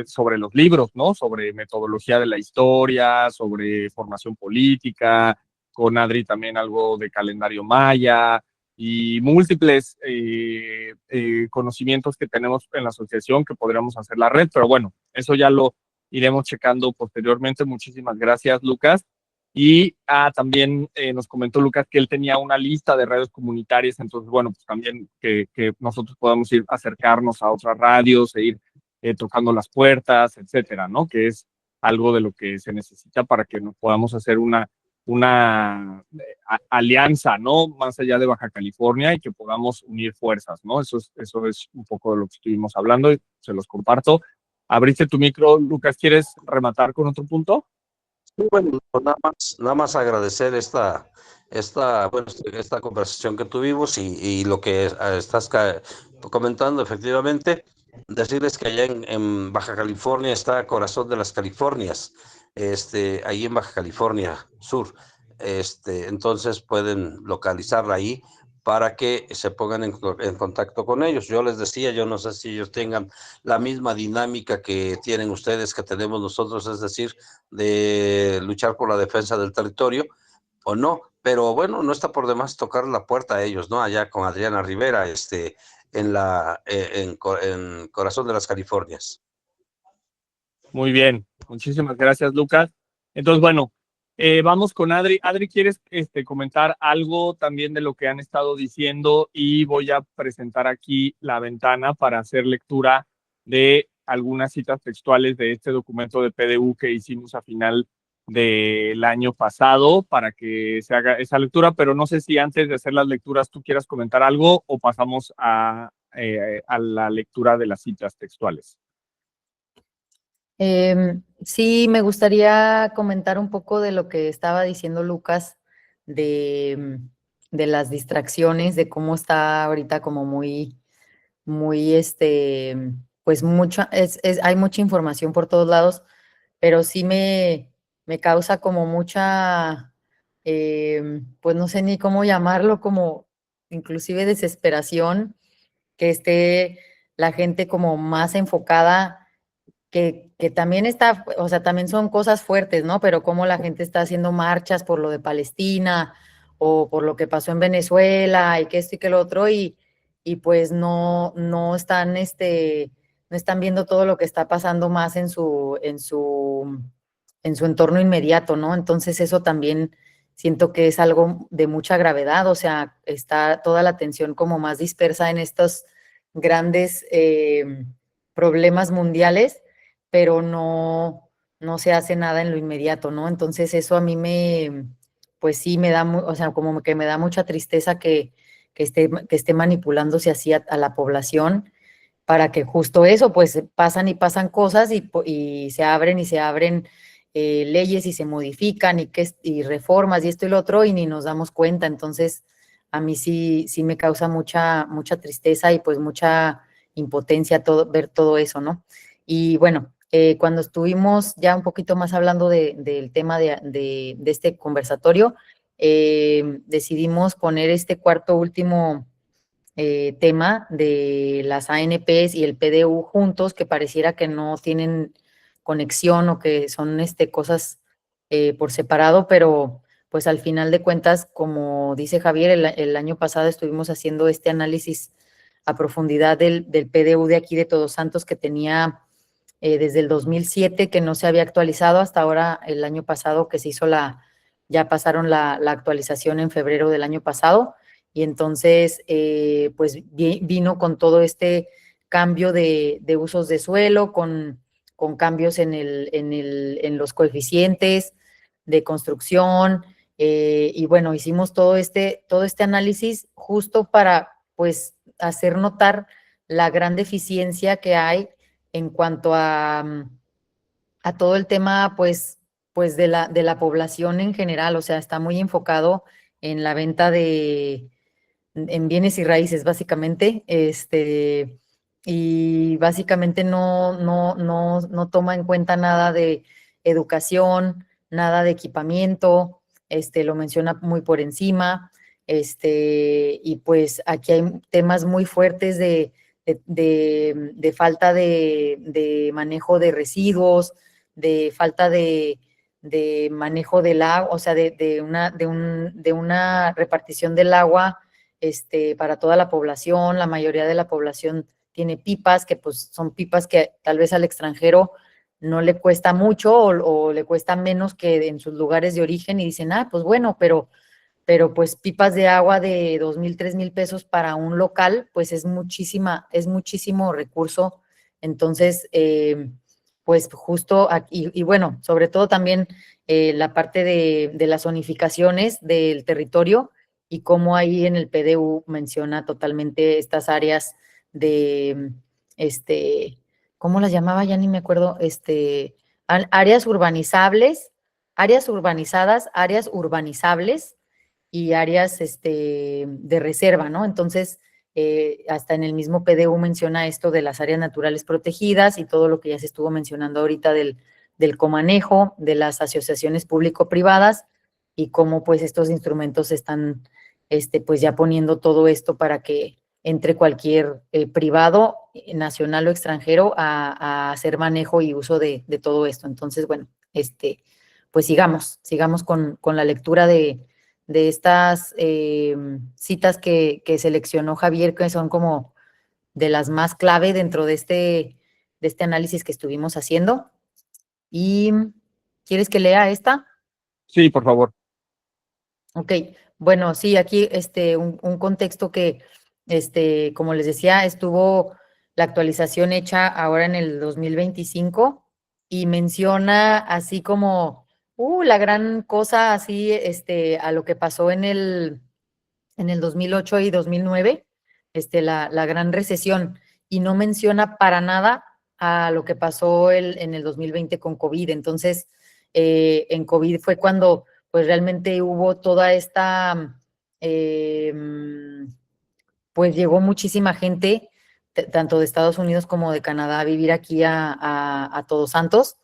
sobre los libros, ¿no? Sobre metodología de la historia, sobre formación política, con Adri también algo de calendario maya, y múltiples conocimientos que tenemos en la asociación que podríamos hacer la red, pero bueno, eso ya lo iremos checando posteriormente. Muchísimas gracias, Lucas. Y también nos comentó Lucas que él tenía una lista de radios comunitarias, entonces bueno, pues también que nosotros podamos ir acercarnos a otras radios e ir tocando las puertas, etcétera, ¿no? Que es algo de lo que se necesita para que nos podamos hacer una alianza, ¿no? Más allá de Baja California y que podamos unir fuerzas, ¿no? Eso es un poco de lo que estuvimos hablando y se los comparto. Abriste tu micro, Lucas, ¿quieres rematar con otro punto? Sí, bueno, nada más agradecer esta conversación que tuvimos y lo que estás comentando, efectivamente, decirles que allá en Baja California está Corazón de las Californias, ahí en Baja California Sur, entonces pueden localizarla ahí para que se pongan en contacto con ellos. Yo les decía, yo no sé si ellos tengan la misma dinámica que tienen ustedes, que tenemos nosotros, es decir, de luchar por la defensa del territorio o no, pero bueno, no está por demás tocar la puerta a ellos, ¿no? Allá con Adriana Rivera, en Corazón de las Californias. Muy bien, muchísimas gracias, Lucas. Entonces, bueno, vamos con Adri. Adri, ¿quieres comentar algo también de lo que han estado diciendo? Y voy a presentar aquí la ventana para hacer lectura de algunas citas textuales de este documento de PDU que hicimos a final del año pasado para que se haga esa lectura, pero no sé si antes de hacer las lecturas tú quieras comentar algo o pasamos a la lectura de las citas textuales. Sí, me gustaría comentar un poco de lo que estaba diciendo Lucas de las distracciones, de cómo está ahorita como muy, pues hay mucha información por todos lados, pero sí me causa como mucha, pues no sé ni cómo llamarlo, como inclusive desesperación, que esté la gente como más enfocada que también está, o sea, también son cosas fuertes, ¿no? Pero cómo la gente está haciendo marchas por lo de Palestina o por lo que pasó en Venezuela y que esto y que lo otro y pues no están, no están viendo todo lo que está pasando más en su entorno inmediato, ¿no? Entonces eso también siento que es algo de mucha gravedad, o sea, está toda la atención como más dispersa grandes problemas mundiales, pero no se hace nada en lo inmediato, ¿no? Entonces eso a mí pues sí me da, o sea, como que me da mucha tristeza que esté manipulándose así a la población para que justo eso, pues pasan y pasan cosas y se abren leyes y se modifican y reformas y esto y lo otro y ni nos damos cuenta. Entonces, a mí sí me causa mucha tristeza y pues mucha impotencia ver todo eso, ¿no? Y bueno, cuando estuvimos ya un poquito más hablando del tema de este conversatorio, decidimos poner este cuarto último tema de las ANPs y el PDU juntos, que pareciera que no tienen conexión o que son cosas por separado, pero pues al final de cuentas, como dice Javier, el año pasado estuvimos haciendo este análisis a profundidad del PDU de aquí de Todos Santos, que tenía desde el 2007 que no se había actualizado, hasta ahora el año pasado que se hizo ya pasaron la actualización en febrero del año pasado, y entonces pues vino con todo este cambio de usos de suelo, con cambios en los coeficientes de construcción, y bueno, hicimos todo este análisis justo para pues hacer notar la gran deficiencia que hay en cuanto a todo el tema, pues de la población en general. O sea, está muy enfocado en la venta en bienes y raíces, básicamente, y básicamente no toma en cuenta nada de educación, nada de equipamiento, lo menciona muy por encima, y pues aquí hay temas muy fuertes de falta de manejo de residuos, de falta de manejo del agua, o sea, de una repartición del agua para toda la población. La mayoría de la población tiene pipas, que pues son pipas que tal vez al extranjero no le cuesta mucho o le cuesta menos que en sus lugares de origen, y dicen, pues bueno, pero pues pipas de agua de 2,000, 3,000 pesos para un local, pues es muchísimo recurso. Entonces, pues justo aquí, y bueno, sobre todo también la parte de las zonificaciones del territorio, y cómo ahí en el PDU menciona totalmente estas áreas de, ¿cómo las llamaba? Ya ni me acuerdo, áreas urbanizables, áreas urbanizadas, áreas urbanizables, y áreas de reserva, ¿no? Entonces, hasta en el mismo PDU menciona esto de las áreas naturales protegidas y todo lo que ya se estuvo mencionando ahorita del comanejo, de las asociaciones público-privadas, y cómo pues estos instrumentos están pues ya poniendo todo esto para que entre cualquier privado, nacional o extranjero, a hacer manejo y uso de todo esto. Entonces, bueno, pues sigamos con la lectura de estas citas que seleccionó Javier, que son como de las más clave dentro de este análisis que estuvimos haciendo. ¿Y quieres que lea esta? Sí, por favor. Ok, bueno, sí, aquí un contexto que, como les decía, estuvo la actualización hecha ahora en el 2025, y menciona así como, la gran cosa, así, a lo que pasó en el 2008 y 2009, la gran recesión, y no menciona para nada a lo que pasó en el 2020 con COVID. Entonces, en COVID fue cuando pues realmente hubo toda esta, pues llegó muchísima gente, tanto de Estados Unidos como de Canadá, a vivir aquí a Todos Santos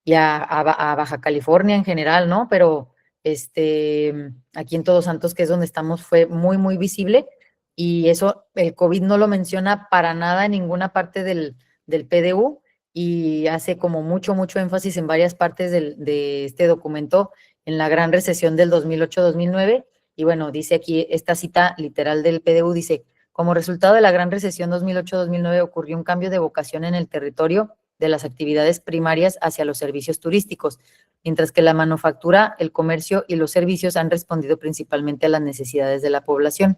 y a Baja California en general, ¿no? Pero aquí en Todos Santos, que es donde estamos, fue muy, muy visible, y eso el COVID no lo menciona para nada en ninguna parte del PDU, y hace como mucho énfasis en varias partes de este documento en la gran recesión del 2008-2009. Y bueno, dice aquí esta cita literal del PDU, dice: como resultado de la gran recesión 2008-2009 ocurrió un cambio de vocación en el territorio de las actividades primarias hacia los servicios turísticos, mientras que la manufactura, el comercio y los servicios han respondido principalmente a las necesidades de la población.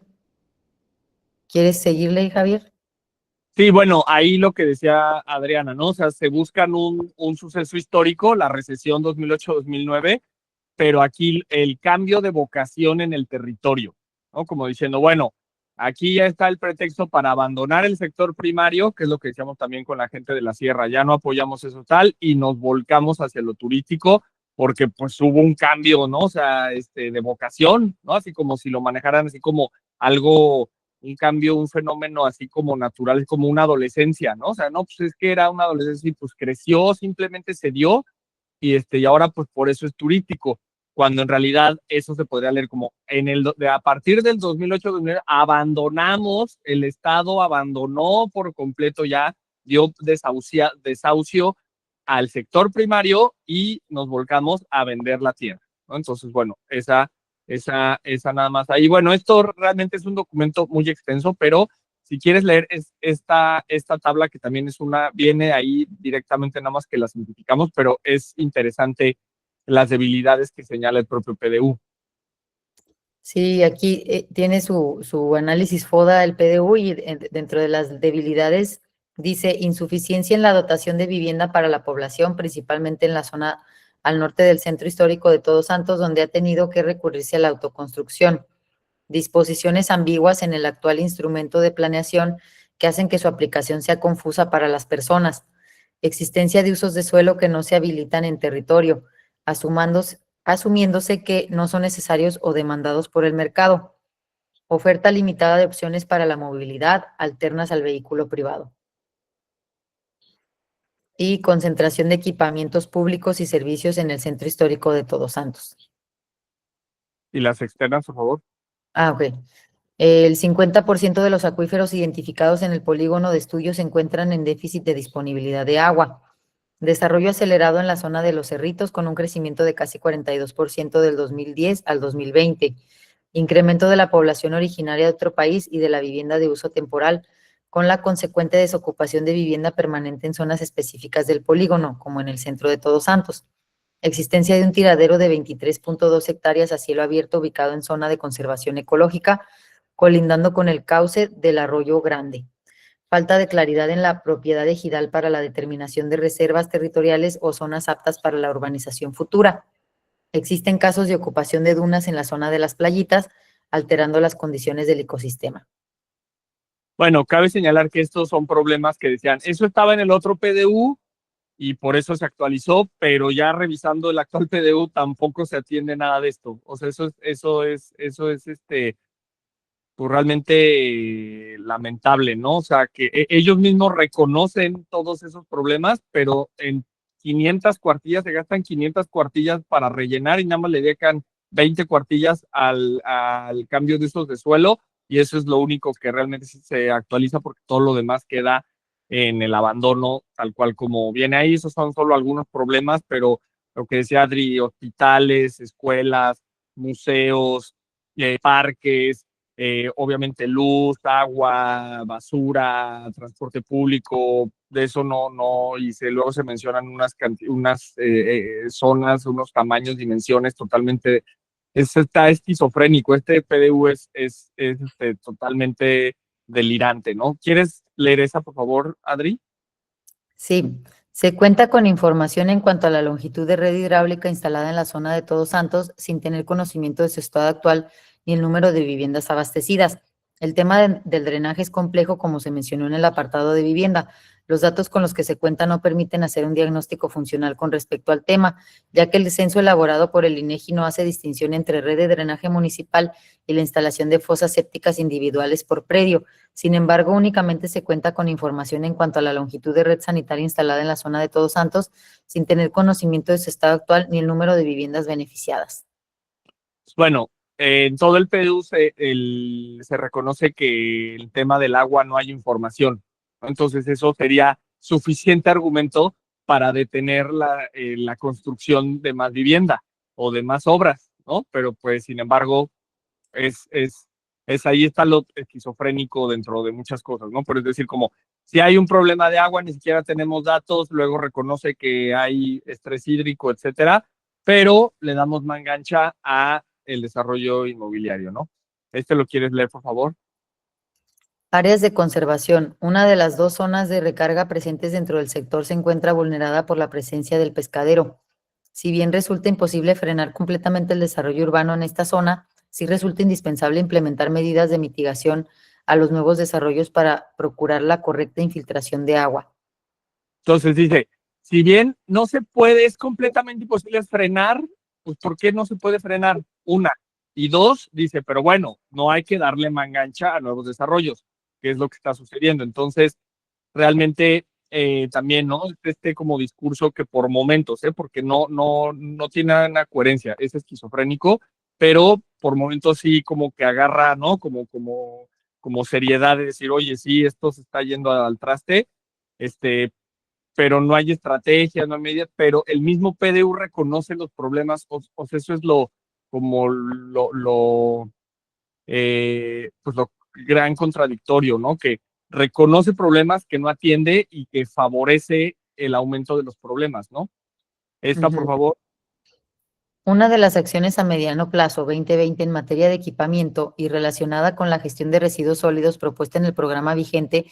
¿Quieres seguirle, Javier? Sí, bueno, ahí lo que decía Adriana, ¿no? O sea, se buscan un suceso histórico, la recesión 2008-2009, pero aquí el cambio de vocación en el territorio, ¿no? Como diciendo, bueno, aquí ya está el pretexto para abandonar el sector primario, que es lo que decíamos también con la gente de la sierra, ya no apoyamos eso tal y nos volcamos hacia lo turístico porque pues hubo un cambio, ¿no? O sea, de vocación, ¿no? Así como si lo manejaran así como algo, un cambio, un fenómeno así como natural, como una adolescencia, ¿no? O sea, no, pues es que era una adolescencia y pues creció, simplemente se dio y ahora pues por eso es turístico, cuando en realidad eso se podría leer como a partir del 2008-2009 abandonamos, el Estado abandonó por completo ya, dio desahucio al sector primario y nos volcamos a vender la tierra, ¿no? Entonces, bueno, esa nada más ahí. Bueno, esto realmente es un documento muy extenso, pero si quieres leer esta tabla que también viene ahí directamente, nada más que la simplificamos, pero es interesante las debilidades que señala el propio PDU. Sí, aquí tiene su análisis FODA el PDU y dentro de las debilidades dice insuficiencia en la dotación de vivienda para la población, principalmente en la zona al norte del centro histórico de Todos Santos, donde ha tenido que recurrirse a la autoconstrucción. Disposiciones ambiguas en el actual instrumento de planeación que hacen que su aplicación sea confusa para las personas. Existencia de usos de suelo que no se habilitan en territorio, asumiéndose que no son necesarios o demandados por el mercado. Oferta limitada de opciones para la movilidad alternas al vehículo privado. Y concentración de equipamientos públicos y servicios en el centro histórico de Todos Santos. ¿Y las externas, por favor? Ok. El 50% de los acuíferos identificados en el polígono de estudio se encuentran en déficit de disponibilidad de agua. Desarrollo acelerado en la zona de Los Cerritos con un crecimiento de casi 42% del 2010 al 2020. Incremento de la población originaria de otro país y de la vivienda de uso temporal, con la consecuente desocupación de vivienda permanente en zonas específicas del polígono, como en el centro de Todos Santos. Existencia de un tiradero de 23.2 hectáreas a cielo abierto ubicado en zona de conservación ecológica, colindando con el cauce del Arroyo Grande. Falta de claridad en la propiedad ejidal para la determinación de reservas territoriales o zonas aptas para la urbanización futura. Existen casos de ocupación de dunas en la zona de las playitas, alterando las condiciones del ecosistema. Bueno, cabe señalar que estos son problemas que decían, eso estaba en el otro PDU y por eso se actualizó, pero ya revisando el actual PDU tampoco se atiende nada de esto. O sea, eso es pues realmente lamentable, ¿no? O sea, que ellos mismos reconocen todos esos problemas, pero en 500 cuartillas se gastan 500 cuartillas para rellenar y nada más le dejan 20 cuartillas al cambio de usos de suelo y eso es lo único que realmente se actualiza porque todo lo demás queda en el abandono tal cual como viene ahí. Esos son solo algunos problemas, pero lo que decía Adri, hospitales, escuelas, museos, parques, obviamente luz, agua, basura, transporte público, de eso no, y luego se mencionan unas zonas, unos tamaños, dimensiones totalmente, está esquizofrénico, este PDU es totalmente delirante, ¿no? ¿Quieres leer esa, por favor, Adri? Sí, se cuenta con información en cuanto a la longitud de red hidráulica instalada en la zona de Todos Santos sin tener conocimiento de su estado actual ni el número de viviendas abastecidas. El tema del drenaje es complejo, como se mencionó en el apartado de vivienda. Los datos con los que se cuenta no permiten hacer un diagnóstico funcional con respecto al tema, ya que el censo elaborado por el INEGI no hace distinción entre red de drenaje municipal y la instalación de fosas sépticas individuales por predio. Sin embargo, únicamente se cuenta con información en cuanto a la longitud de red sanitaria instalada en la zona de Todos Santos, sin tener conocimiento de su estado actual ni el número de viviendas beneficiadas. Bueno, en todo el PDU se reconoce que el tema del agua no hay información, ¿no? Entonces eso sería suficiente argumento para detener la construcción de más vivienda o de más obras, ¿no? Pero pues sin embargo es, es, ahí está lo esquizofrénico dentro de muchas cosas, ¿no? Por es decir, como si hay un problema de agua, ni siquiera tenemos datos, luego reconoce que hay estrés hídrico, etcétera, pero le damos mangancha a el desarrollo inmobiliario, ¿no? ¿Lo quieres leer, por favor? Áreas de conservación. Una de las 2 zonas de recarga presentes dentro del sector se encuentra vulnerada por la presencia del pescadero. Si bien resulta imposible frenar completamente el desarrollo urbano en esta zona, sí resulta indispensable implementar medidas de mitigación a los nuevos desarrollos para procurar la correcta infiltración de agua. Entonces dice, si bien no se puede, es completamente imposible frenar, pues ¿por qué no se puede frenar? Una. Y dos, dice, pero bueno, no hay que darle mangancha a nuevos desarrollos, que es lo que está sucediendo. Entonces, realmente también, ¿no? Este como discurso que por momentos, porque no tiene una coherencia, es esquizofrénico, pero por momentos sí como que agarra, ¿no? Como seriedad de decir, oye, sí, esto se está yendo al traste, pero no hay estrategia, no hay medidas, pero el mismo PDU reconoce los problemas, o sea, eso es pues lo gran contradictorio, ¿no? Que reconoce problemas que no atiende y que favorece el aumento de los problemas, ¿no? Esta, por favor. Una de las acciones a mediano plazo 2020 en materia de equipamiento y relacionada con la gestión de residuos sólidos propuesta en el programa vigente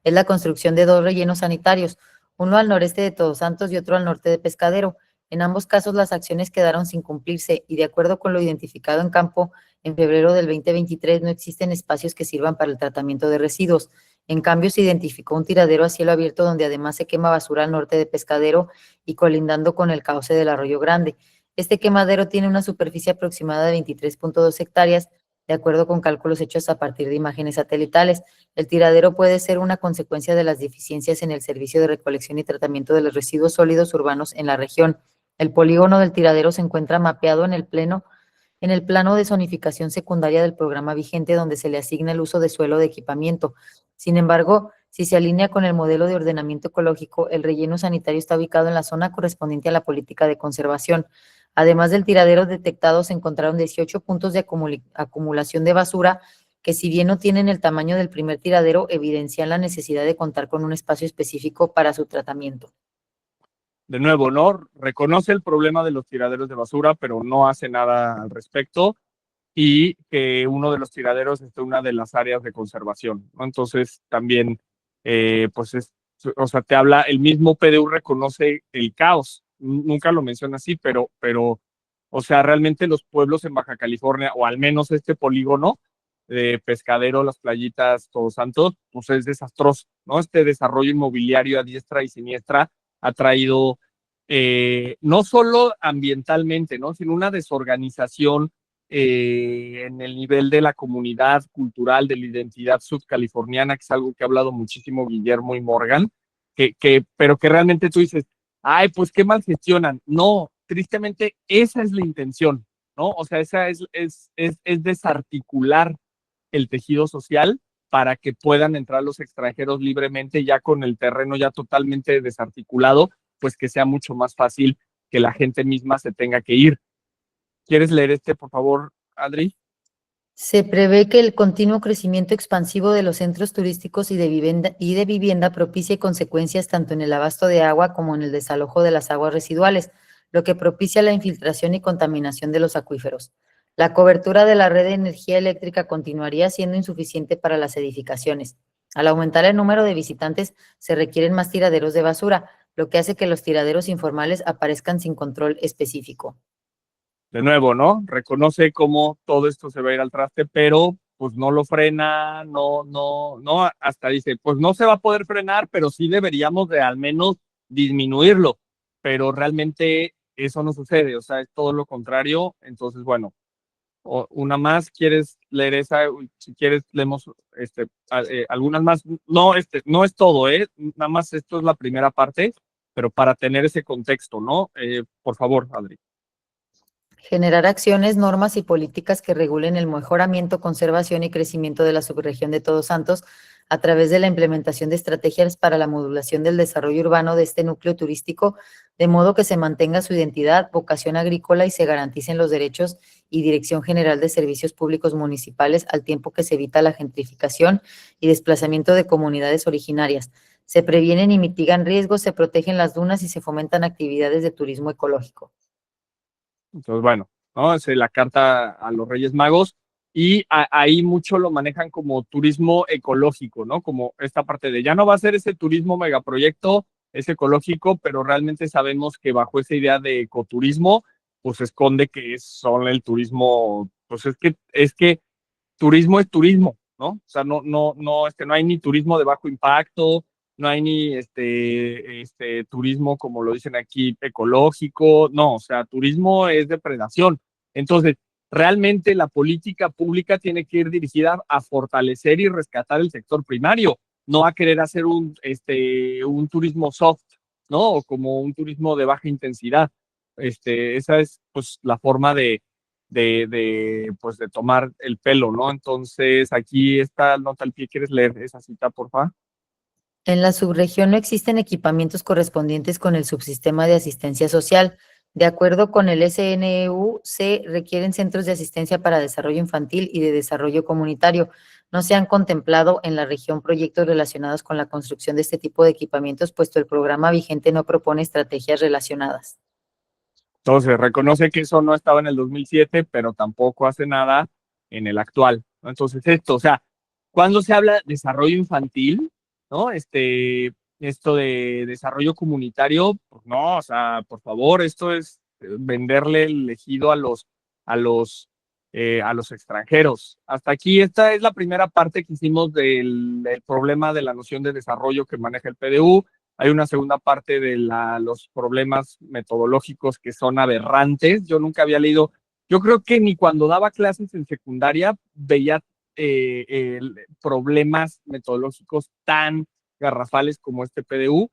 es la construcción de 2 rellenos sanitarios, uno al noreste de Todos Santos y otro al norte de Pescadero. En ambos casos las acciones quedaron sin cumplirse y de acuerdo con lo identificado en campo en febrero del 2023 no existen espacios que sirvan para el tratamiento de residuos. En cambio se identificó un tiradero a cielo abierto donde además se quema basura al norte de Pescadero y colindando con el cauce del Arroyo Grande. Este quemadero tiene una superficie aproximada de 23.2 hectáreas, de acuerdo con cálculos hechos a partir de imágenes satelitales. El tiradero puede ser una consecuencia de las deficiencias en el servicio de recolección y tratamiento de los residuos sólidos urbanos en la región. El polígono del tiradero se encuentra mapeado en el plano de zonificación secundaria del programa vigente, donde se le asigna el uso de suelo de equipamiento. Sin embargo, si se alinea con el modelo de ordenamiento ecológico, el relleno sanitario está ubicado en la zona correspondiente a la política de conservación. Además del tiradero detectado, se encontraron 18 puntos de acumulación de basura que, si bien no tienen el tamaño del primer tiradero, evidencian la necesidad de contar con un espacio específico para su tratamiento. De nuevo, ¿no? Reconoce el problema de los tiraderos de basura, pero no hace nada al respecto, y que uno de los tiraderos es una de las áreas de conservación, ¿no? Entonces, también, o sea, te habla, el mismo PDU reconoce el caos, nunca lo menciona así, pero, o sea, realmente los pueblos en Baja California, o al menos este polígono de Pescadero, Las Playitas, Todos Santos, pues es desastroso, ¿no? Este desarrollo inmobiliario a diestra y siniestra ha traído no solo ambientalmente, ¿no? Sino una desorganización en el nivel de la comunidad cultural, de la identidad subcaliforniana, que es algo que ha hablado muchísimo Guillermo y Morgan, pero que realmente tú dices, ay, pues qué mal gestionan. No, tristemente esa es la intención, ¿no? O sea, esa es desarticular el tejido social para que puedan entrar los extranjeros libremente, ya con el terreno ya totalmente desarticulado, pues que sea mucho más fácil que la gente misma se tenga que ir. ¿Quieres leer por favor, Adri? Se prevé que el continuo crecimiento expansivo de los centros turísticos y de vivienda propicie consecuencias tanto en el abasto de agua como en el desalojo de las aguas residuales, lo que propicia la infiltración y contaminación de los acuíferos. La cobertura de la red de energía eléctrica continuaría siendo insuficiente para las edificaciones. Al aumentar el número de visitantes, se requieren más tiraderos de basura, lo que hace que los tiraderos informales aparezcan sin control específico. De nuevo, ¿no? Reconoce cómo todo esto se va a ir al traste, pero pues no lo frena, no, hasta dice, pues no se va a poder frenar, pero sí deberíamos de al menos disminuirlo, pero realmente eso no sucede, o sea, es todo lo contrario. Entonces, bueno, una más, ¿quieres leer esa? Si quieres, leemos algunas más. No, no es todo, nada más esto es la primera parte, pero para tener ese contexto, ¿no? Por favor, Adri. Generar acciones, normas y políticas que regulen el mejoramiento, conservación y crecimiento de la subregión de Todos Santos a través de la implementación de estrategias para la modulación del desarrollo urbano de este núcleo turístico, de modo que se mantenga su identidad, vocación agrícola y se garanticen los derechos y Dirección General de Servicios Públicos Municipales, al tiempo que se evita la gentrificación y desplazamiento de comunidades originarias. Se previenen y mitigan riesgos, se protegen las dunas y se fomentan actividades de turismo ecológico. Entonces, bueno, ¿no? Es la carta a los Reyes Magos. y ahí mucho lo manejan como turismo ecológico, ¿no? Como esta parte de ya no va a ser ese turismo megaproyecto, es ecológico, pero realmente sabemos que bajo esa idea de ecoturismo, pues se esconde que son el turismo, pues es que turismo es turismo, ¿no? O sea, no hay ni turismo de bajo impacto, no hay ni turismo, como lo dicen aquí, ecológico, no, o sea, turismo es depredación. Entonces, realmente la política pública tiene que ir dirigida a fortalecer y rescatar el sector primario, no a querer hacer un turismo soft, ¿no? O como un turismo de baja intensidad. Esa es, pues, la forma pues, de tomar el pelo, ¿no? Entonces, aquí está nota al pie. ¿Quieres leer esa cita, por favor? En la subregión no existen equipamientos correspondientes con el subsistema de asistencia social. De acuerdo con el SNU, se requieren centros de asistencia para desarrollo infantil y de desarrollo comunitario. No se han contemplado en la región proyectos relacionados con la construcción de este tipo de equipamientos, puesto el programa vigente no propone estrategias relacionadas. Entonces, reconoce que eso no estaba en el 2007, pero tampoco hace nada en el actual, ¿no? Entonces, o sea, cuando se habla de desarrollo infantil, ¿no? Esto de desarrollo comunitario, pues no, o sea, por favor, esto es venderle el ejido a los extranjeros. Hasta aquí, esta es la primera parte que hicimos del problema de la noción de desarrollo que maneja el PDU. Hay una segunda parte de los problemas metodológicos que son aberrantes. Yo nunca había leído, yo creo que ni cuando daba clases en secundaria veía problemas metodológicos tan garrafales como este PDU.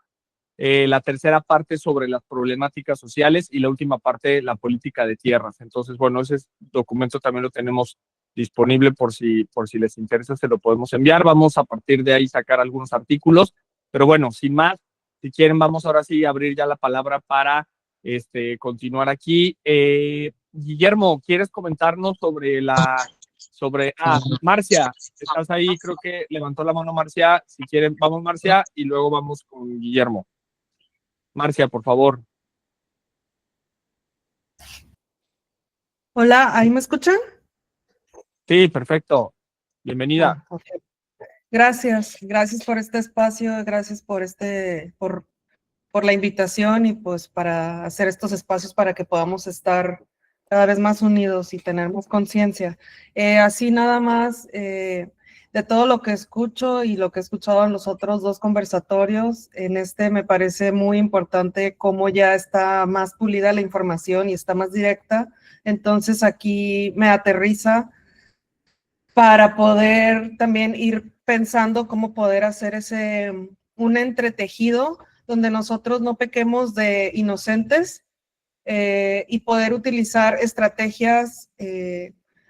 La tercera parte sobre las problemáticas sociales y la última parte la política de tierras. Entonces, bueno, ese documento también lo tenemos disponible por si les interesa, se lo podemos enviar. Vamos a partir de ahí sacar algunos artículos, pero bueno, sin más, si quieren, vamos ahora sí a abrir ya la palabra para continuar aquí. Guillermo, ¿quieres comentarnos sobre Marcia? ¿Estás ahí? Creo que levantó la mano Marcia. Si quieren, vamos Marcia y luego vamos con Guillermo. Marcia, por favor. Hola, ¿ahí me escuchan? Sí, perfecto. Bienvenida. Okay. Gracias por este espacio, gracias por por la invitación y pues para hacer estos espacios para que podamos estar cada vez más unidos y tener más conciencia. Así nada más, de todo lo que escucho y lo que he escuchado en los otros dos conversatorios, en este me parece muy importante cómo ya está más pulida la información y está más directa. Entonces aquí me aterriza para poder también ir pensando cómo poder hacer un entretejido donde nosotros no pequemos de inocentes y poder utilizar estrategias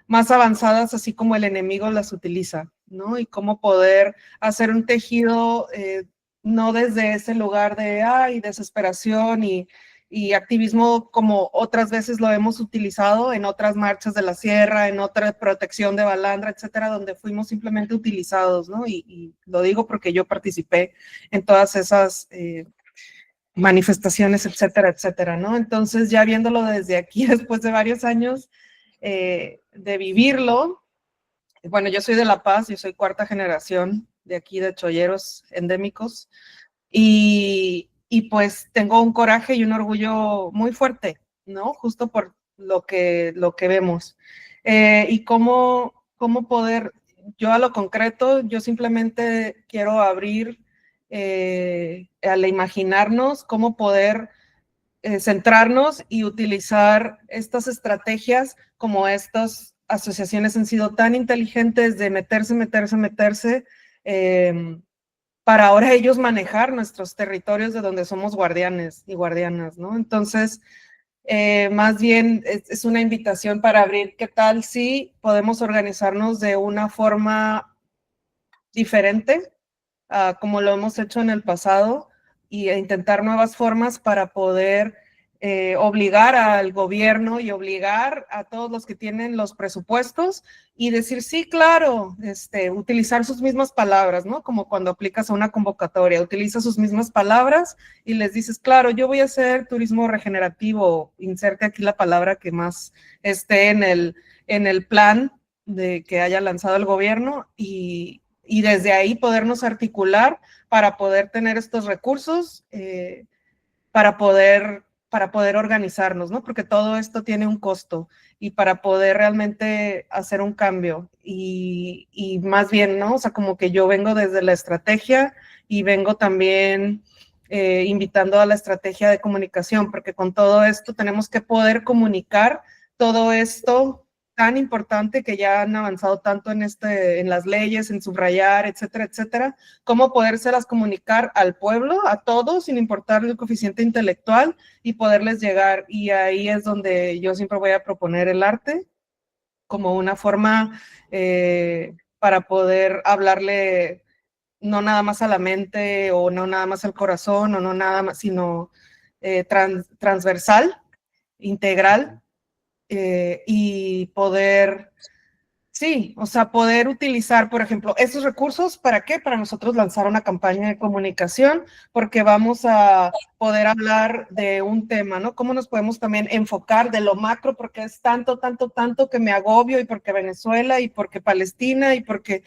más avanzadas, así como el enemigo las utiliza, ¿no? Y cómo poder hacer un tejido no desde ese lugar de desesperación y activismo como otras veces lo hemos utilizado en otras marchas de la sierra, en otra protección de Balandra, etcétera, donde fuimos simplemente utilizados, ¿no? Y lo digo porque yo participé en todas esas manifestaciones, etcétera, etcétera, ¿no? Entonces, ya viéndolo desde aquí, después de varios años de vivirlo, bueno, yo soy de La Paz, yo soy cuarta generación de aquí de cholleros endémicos, y pues tengo un coraje y un orgullo muy fuerte, ¿no? Justo por lo que vemos. Y cómo poder, yo a lo concreto, yo simplemente quiero abrir al imaginarnos cómo poder centrarnos y utilizar estas estrategias como estas asociaciones han sido tan inteligentes de meterse, para ahora ellos manejar nuestros territorios de donde somos guardianes y guardianas, ¿no? Entonces, más bien es una invitación para abrir qué tal si podemos organizarnos de una forma diferente, como lo hemos hecho en el pasado, y intentar nuevas formas para poder obligar al gobierno y obligar a todos los que tienen los presupuestos y decir, sí, claro, utilizar sus mismas palabras, ¿no? Como cuando aplicas a una convocatoria, utiliza sus mismas palabras y les dices, claro, yo voy a hacer turismo regenerativo, inserte aquí la palabra que más esté en el plan de que haya lanzado el gobierno y desde ahí podernos articular para poder tener estos recursos, para poder organizarnos, ¿no? Porque todo esto tiene un costo y para poder realmente hacer un cambio y más bien, ¿no? O sea, como que yo vengo desde la estrategia y vengo también invitando a la estrategia de comunicación, porque con todo esto tenemos que poder comunicar todo esto tan importante que ya han avanzado tanto en las leyes, en subrayar, etcétera, etcétera, cómo podérselas comunicar al pueblo, a todos, sin importar el coeficiente intelectual y poderles llegar. Y ahí es donde yo siempre voy a proponer el arte como una forma para poder hablarle no nada más a la mente o no nada más al corazón o no nada más, sino transversal, integral, y poder, sí, o sea, poder utilizar, por ejemplo, esos recursos, ¿para qué? Para nosotros lanzar una campaña de comunicación, porque vamos a poder hablar de un tema, ¿no? Cómo nos podemos también enfocar de lo macro, porque es tanto, tanto, tanto que me agobio, y porque Venezuela, y porque Palestina, y porque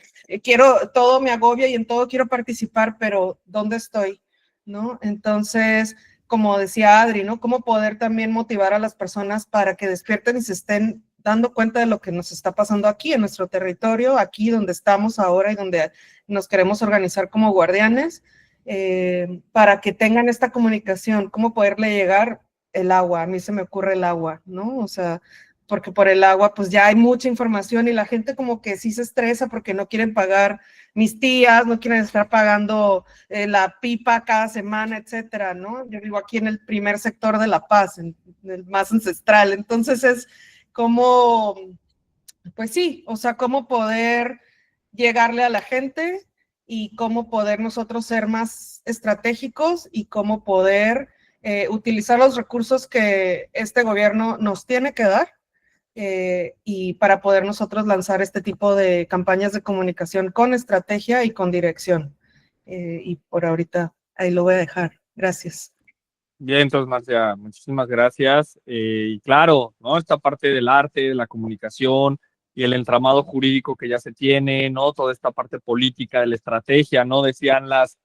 todo me agobia y en todo quiero participar, pero ¿dónde estoy? ¿No? Entonces, como decía Adri, ¿no? Cómo poder también motivar a las personas para que despierten y se estén dando cuenta de lo que nos está pasando aquí en nuestro territorio, aquí donde estamos ahora y donde nos queremos organizar como guardianes, para que tengan esta comunicación, cómo poderle llegar el agua. A mí se me ocurre el agua, ¿no? O sea, porque por el agua pues ya hay mucha información y la gente como que sí se estresa porque no quieren pagar, mis tías no quieren estar pagando la pipa cada semana, etcétera, ¿no? Yo vivo aquí en el primer sector de La Paz, en el más ancestral, entonces es como, pues sí, o sea, cómo poder llegarle a la gente y cómo poder nosotros ser más estratégicos y cómo poder utilizar los recursos que este gobierno nos tiene que dar, y para poder nosotros lanzar este tipo de campañas de comunicación con estrategia y con dirección. Y por ahorita ahí lo voy a dejar. Gracias. Bien, entonces, Marcia, muchísimas gracias. Y claro, ¿no? Esta parte del arte, de la comunicación y el entramado jurídico que ya se tiene, ¿no? Toda esta parte política de la estrategia, ¿no? Decían las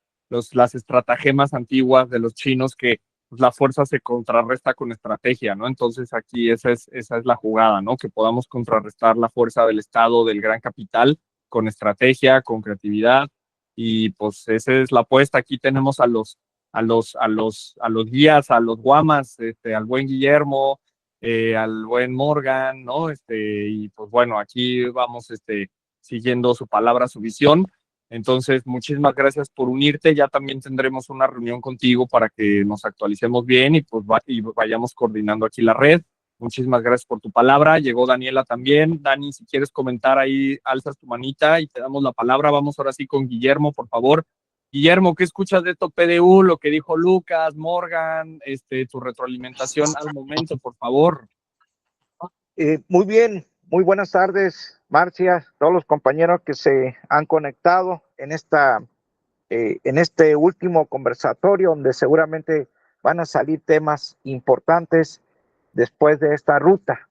estratagemas antiguas de los chinos que pues, la fuerza se contrarresta con estrategia, ¿no? Entonces aquí esa es la jugada, ¿no? Que podamos contrarrestar la fuerza del Estado, del gran capital, con estrategia, con creatividad. Y pues esa es la apuesta. Aquí tenemos a los guías, a los guamas, al buen Guillermo, al buen Morgan, ¿no? Y pues bueno, aquí vamos siguiendo su palabra, su visión. Entonces, muchísimas gracias por unirte. Ya también tendremos una reunión contigo para que nos actualicemos bien y pues y vayamos coordinando aquí la red. Muchísimas gracias por tu palabra. Llegó Daniela también. Dani, si quieres comentar ahí, alzas tu manita y te damos la palabra. Vamos ahora sí con Guillermo, por favor. Guillermo, ¿qué escuchas de esto PDU? Lo que dijo Lucas, Morgan, tu retroalimentación al momento, por favor. Muy bien, muy buenas tardes, Marcia, todos los compañeros que se han conectado en este último conversatorio, donde seguramente van a salir temas importantes después de esta ruta.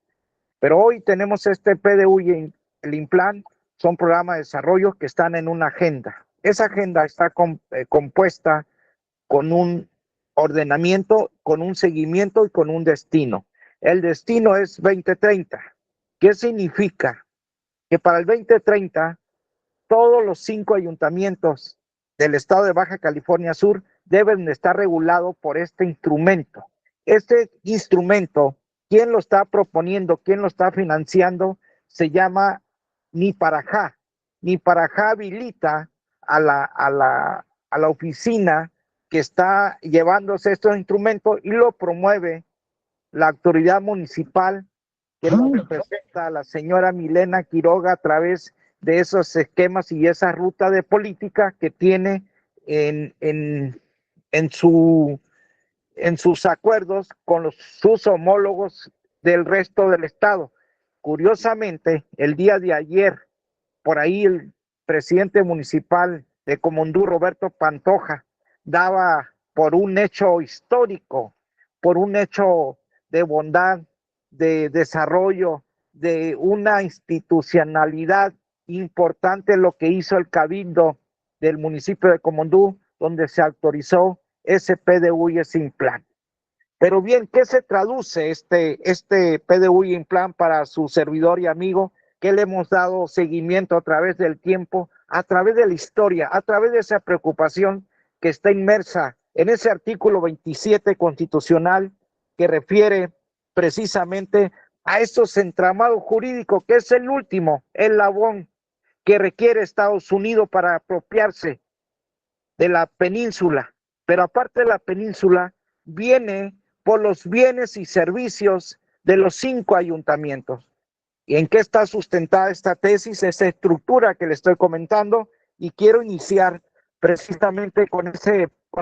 Pero hoy tenemos este PDU y el INPLAN, son programas de desarrollo que están en una agenda. Esa agenda está compuesta con un ordenamiento, con un seguimiento y con un destino. El destino es 2030. ¿Qué significa? Que para el 2030 todos los 5 ayuntamientos del estado de Baja California Sur deben de estar regulados por este instrumento. Este instrumento, ¿quién lo está proponiendo? ¿Quién lo está financiando? Se llama Niparajá. Niparajá habilita a la oficina que está llevándose estos instrumentos y lo promueve la autoridad municipal, que lo representa a la señora Milena Quiroga a través de esos esquemas y esa ruta de política que tiene en sus acuerdos con sus homólogos del resto del estado. Curiosamente, el día de ayer, por ahí el presidente municipal de Comondú, Roberto Pantoja, daba por un hecho histórico, por un hecho de bondad, de desarrollo, de una institucionalidad importante lo que hizo el Cabildo del municipio de Comondú, donde se autorizó ese PDU y ese Implan. Pero bien, ¿qué se traduce este PDU y Implan para su servidor y amigo? Que le hemos dado seguimiento a través del tiempo, a través de la historia, a través de esa preocupación que está inmersa en ese artículo 27 constitucional que refiere precisamente a estos entramados jurídicos, que es el último eslabón que requiere Estados Unidos para apropiarse de la península. Pero aparte de la península, viene por los bienes y servicios de los 5 ayuntamientos. ¿Y en qué está sustentada esta tesis, esta estructura que le estoy comentando? Y quiero iniciar precisamente con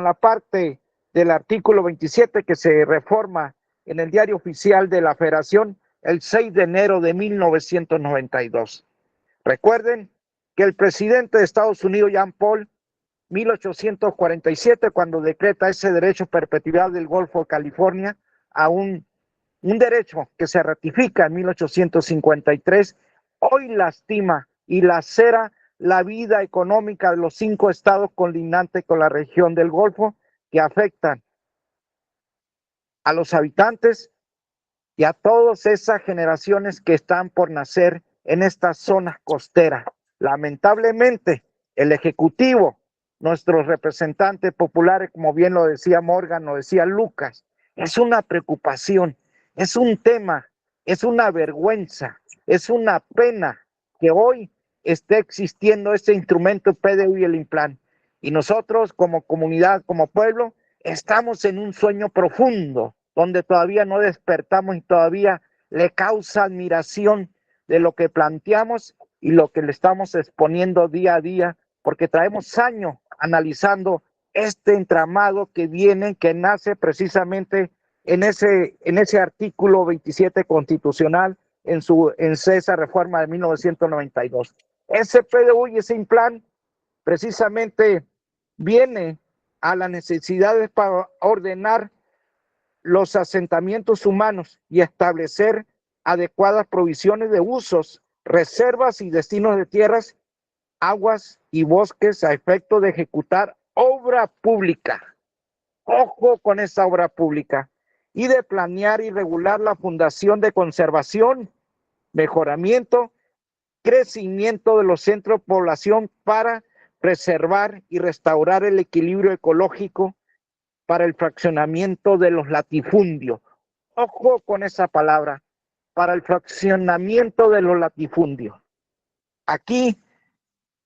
la parte del artículo 27 que se reforma en el Diario Oficial de la Federación el 6 de enero de 1992. Recuerden que el presidente de Estados Unidos, Jean Paul, 1847, cuando decreta ese derecho a perpetuidad del Golfo de California, a un derecho que se ratifica en 1853, hoy lastima y lacera la vida económica de los 5 estados colindantes con la región del Golfo, que afectan a los habitantes y a todas esas generaciones que están por nacer en estas zonas costeras. Lamentablemente, el Ejecutivo, nuestros representantes populares, como bien lo decía Morgan, lo decía Lucas, es una preocupación, es un tema, es una vergüenza, es una pena que hoy esté existiendo este instrumento PDU y el Implan. Y nosotros como comunidad, como pueblo, estamos en un sueño profundo, donde todavía no despertamos y todavía le causa admiración de lo que planteamos y lo que le estamos exponiendo día a día, porque traemos años analizando este entramado que viene, que nace precisamente en ese artículo 27 constitucional, en esa reforma de 1992. Ese PDU y ese Implan precisamente viene a las necesidades para ordenar los asentamientos humanos y establecer adecuadas provisiones de usos, reservas y destinos de tierras, aguas y bosques a efecto de ejecutar obra pública. Ojo con esa obra pública. Y de planear y regular la fundación de conservación, mejoramiento, crecimiento de los centros de población para preservar y restaurar el equilibrio ecológico para el fraccionamiento de los latifundios. Ojo con esa palabra, para el fraccionamiento de los latifundios. Aquí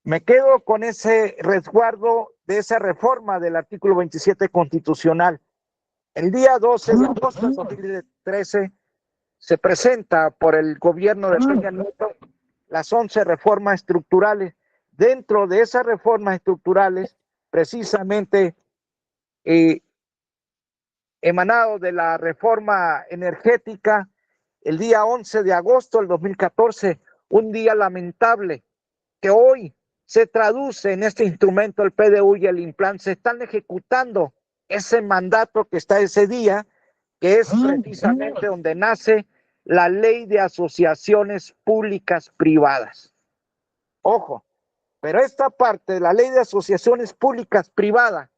me quedo con ese resguardo de esa reforma del artículo 27 constitucional. El día 12 de agosto de 2013 se presenta por el gobierno de Peña Nieto las 11 reformas estructurales. Dentro de esas reformas estructurales, precisamente emanado de la reforma energética, el día 11 de agosto del 2014, un día lamentable que hoy se traduce en este instrumento, el PDU y el Implan. Se están ejecutando ese mandato que está ese día, que es precisamente donde nace la ley de asociaciones públicas privadas. Ojo, pero esta parte de la ley de asociaciones públicas privadas,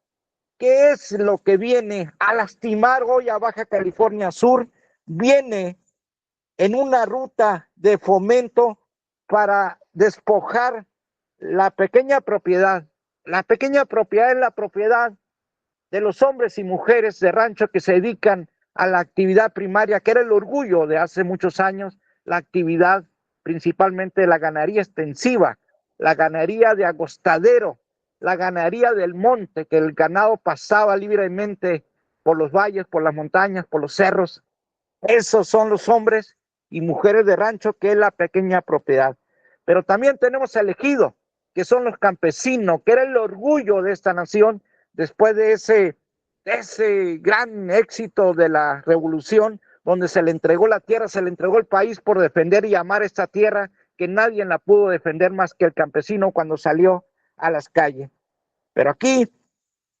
¿qué es lo que viene a lastimar hoy a Baja California Sur? Viene en una ruta de fomento para despojar la pequeña propiedad. La pequeña propiedad es la propiedad de los hombres y mujeres de rancho que se dedican a la actividad primaria, que era el orgullo de hace muchos años, la actividad principalmente de la ganadería extensiva, la ganadería de agostadero, la ganadería del monte, que el ganado pasaba libremente por los valles, por las montañas, por los cerros. Esos son los hombres y mujeres de rancho, que es la pequeña propiedad. Pero también tenemos el ejido, que son los campesinos, que era el orgullo de esta nación después de ese gran éxito de la revolución, donde se le entregó la tierra, se le entregó el país por defender y amar esta tierra, que nadie la pudo defender más que el campesino cuando salió a las calles. Pero aquí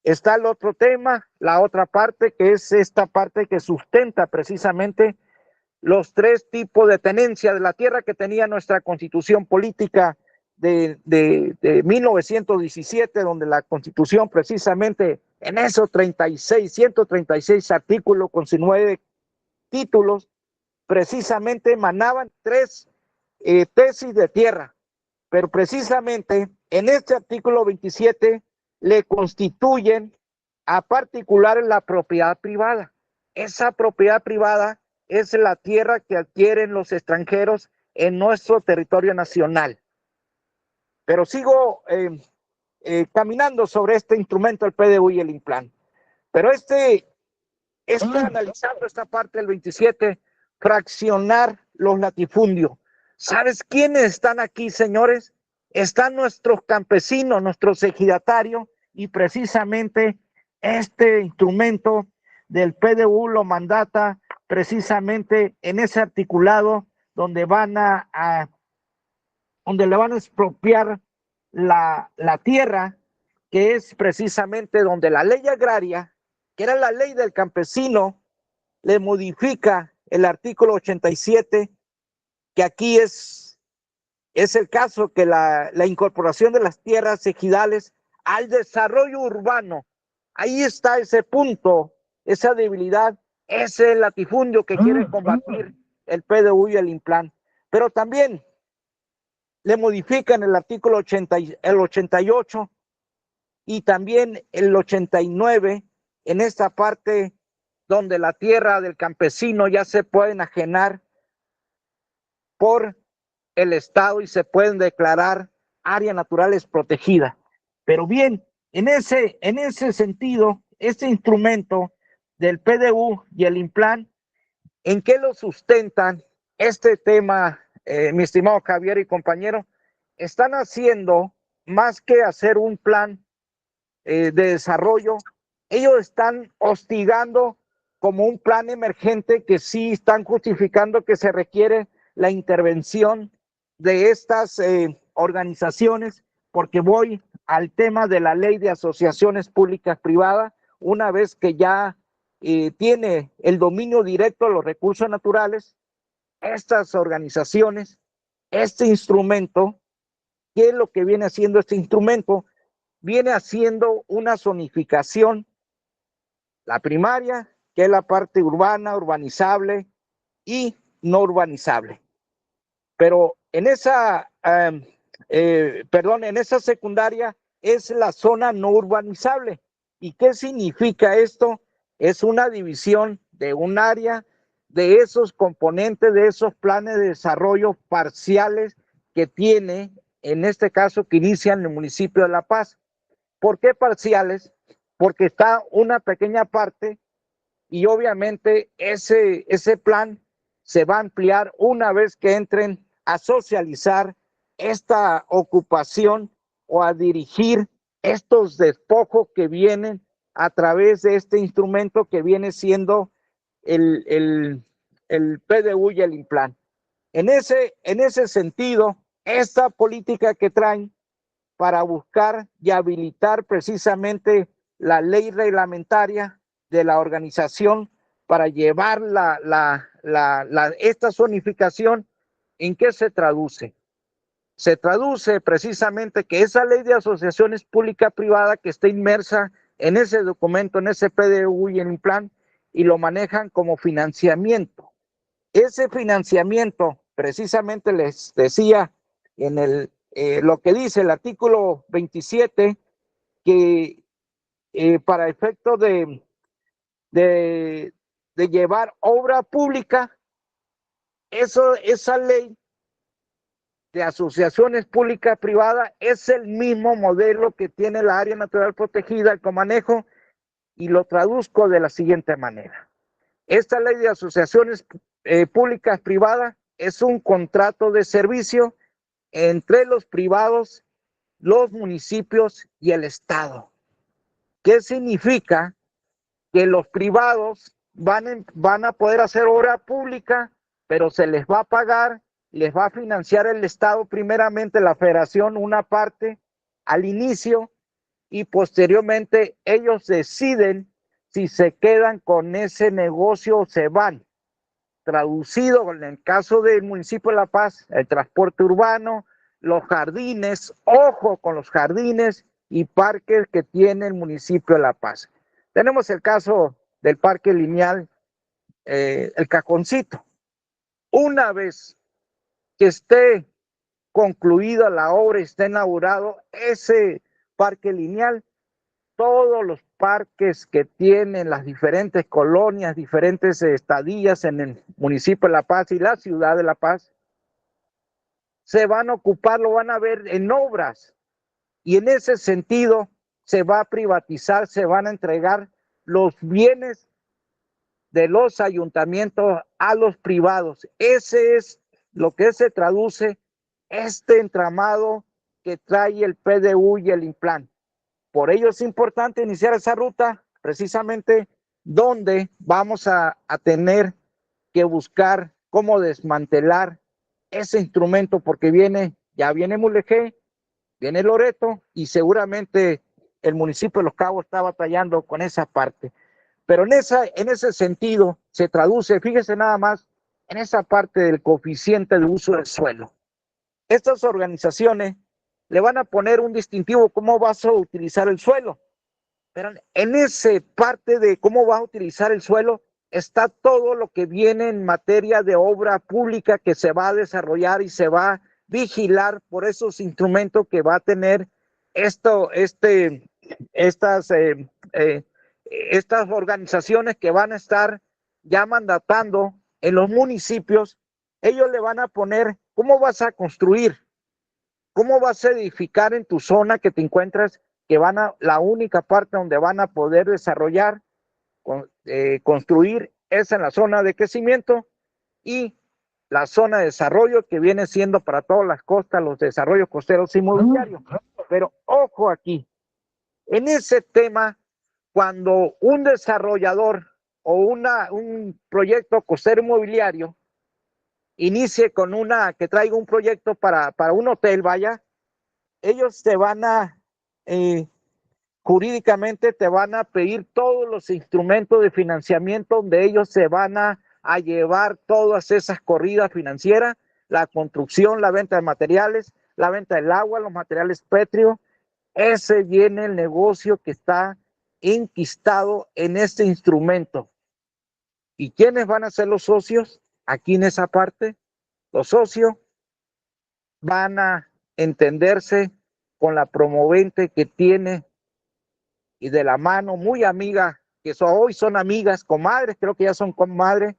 está el otro tema, la otra parte, que es esta parte que sustenta precisamente los 3 tipos de tenencia de la tierra que tenía nuestra constitución política de 1917, donde la constitución precisamente en esos 136 artículos con sus 9 títulos, precisamente emanaban 3 tesis de tierra, pero precisamente en este artículo 27 le constituyen a particulares la propiedad privada. Esa propiedad privada es la tierra que adquieren los extranjeros en nuestro territorio nacional. Pero sigo caminando sobre este instrumento, el PDU y el INPLAN. Pero analizando esta parte del 27, fraccionar los latifundios. ¿Sabes quiénes están aquí, señores? Están nuestros campesinos, nuestros ejidatarios, y precisamente este instrumento del PDU lo mandata precisamente en ese articulado donde le van a expropiar la tierra, que es precisamente donde la ley agraria, que era la ley del campesino, le modifica el artículo 87, que aquí es el caso que la incorporación de las tierras ejidales al desarrollo urbano. Ahí está ese punto, esa debilidad, ese latifundio que quiere combatir el PDU y el INPLAN. Pero también le modifican el artículo 88 y también el 89 en esta parte donde la tierra del campesino ya se puede enajenar por el Estado y se pueden declarar áreas naturales protegidas. Pero bien, en ese sentido, este instrumento del PDU y el INPLAN, ¿en qué lo sustentan? Este tema, mi estimado Javier y compañero, están haciendo más que hacer un plan de desarrollo, ellos están hostigando como un plan emergente, que sí están justificando que se requiere la intervención de estas organizaciones, porque voy al tema de la ley de asociaciones públicas privadas. Una vez que ya tiene el dominio directo de los recursos naturales, estas organizaciones, este instrumento, ¿qué es lo que viene haciendo este instrumento? Viene haciendo una zonificación, la primaria, que es la parte urbana, urbanizable y no urbanizable. Pero en esa, en esa secundaria es la zona no urbanizable. ¿Y qué significa esto? Es una división de un área de esos componentes, de esos planes de desarrollo parciales que tiene, en este caso, que inician en el municipio de La Paz. ¿Por qué parciales? Porque está una pequeña parte y obviamente ese plan se va a ampliar una vez que entren a socializar esta ocupación o a dirigir estos despojos que vienen a través de este instrumento que viene siendo el PDU y el INPLAN. En ese sentido, esta política que traen para buscar y habilitar precisamente la ley reglamentaria de la organización para llevar esta zonificación, ¿en qué se traduce? Se traduce precisamente que esa ley de asociaciones pública-privada que está inmersa en ese documento, en ese PDU y en el plan, y lo manejan como financiamiento. Ese financiamiento, precisamente les decía en lo que dice el artículo 27, que para efecto de llevar obra pública, esa ley de asociaciones públicas privadas es el mismo modelo que tiene la área natural protegida, el comanejo, y lo traduzco de la siguiente manera. Esta ley de asociaciones públicas privadas es un contrato de servicio entre los privados, los municipios y el Estado. ¿Qué significa? Que los privados van a poder hacer obra pública, pero se les va a pagar, les va a financiar el Estado, primeramente la Federación, una parte al inicio, y posteriormente ellos deciden si se quedan con ese negocio o se van. traducido en el caso del municipio de La Paz, el transporte urbano, los jardines, ojo con los jardines y parques que tiene el municipio de La Paz. Tenemos el caso del parque lineal, el Cajoncito. Una vez que esté concluida la obra, esté inaugurado ese parque lineal, todos los parques que tienen las diferentes colonias, diferentes estadías en el municipio de La Paz y la ciudad de La Paz, se van a ocupar, lo van a ver en obras. Y en ese sentido se va a privatizar, se van a entregar los bienes de los ayuntamientos a los privados. Ese es lo que se traduce este entramado que trae el PDU y el Implan. Por ello es importante iniciar esa ruta precisamente donde vamos a tener que buscar cómo desmantelar ese instrumento, porque ya viene Mulegé, viene Loreto y seguramente el municipio de Los Cabos está batallando con esa parte. Pero en ese sentido se traduce, fíjese nada más, en esa parte del coeficiente de uso del suelo. Estas organizaciones le van a poner un distintivo, cómo vas a utilizar el suelo. Pero en esa parte de cómo vas a utilizar el suelo está todo lo que viene en materia de obra pública que se va a desarrollar y se va a vigilar por esos instrumentos que va a tener estas organizaciones que van a estar ya mandatando en los municipios. Ellos le van a poner cómo vas a construir, cómo vas a edificar en tu zona que te encuentras, que la única parte donde van a poder desarrollar, construir es en la zona de crecimiento y la zona de desarrollo que viene siendo para todas las costas, los desarrollos costeros inmobiliarios. Pero ojo aquí, en ese tema, cuando un desarrollador o un proyecto costero inmobiliario inicie con que traiga un proyecto para un hotel, vaya, ellos te van a, jurídicamente te van a pedir todos los instrumentos de financiamiento donde ellos se van a llevar todas esas corridas financieras, la construcción, la venta de materiales, la venta del agua, los materiales pétreos. Ese viene el negocio que está enquistado en este instrumento. ¿Y quiénes van a ser los socios? Aquí en esa parte, los socios van a entenderse con la promovente que tiene y de la mano, muy amiga, que hoy son amigas, comadres, creo que ya son comadres,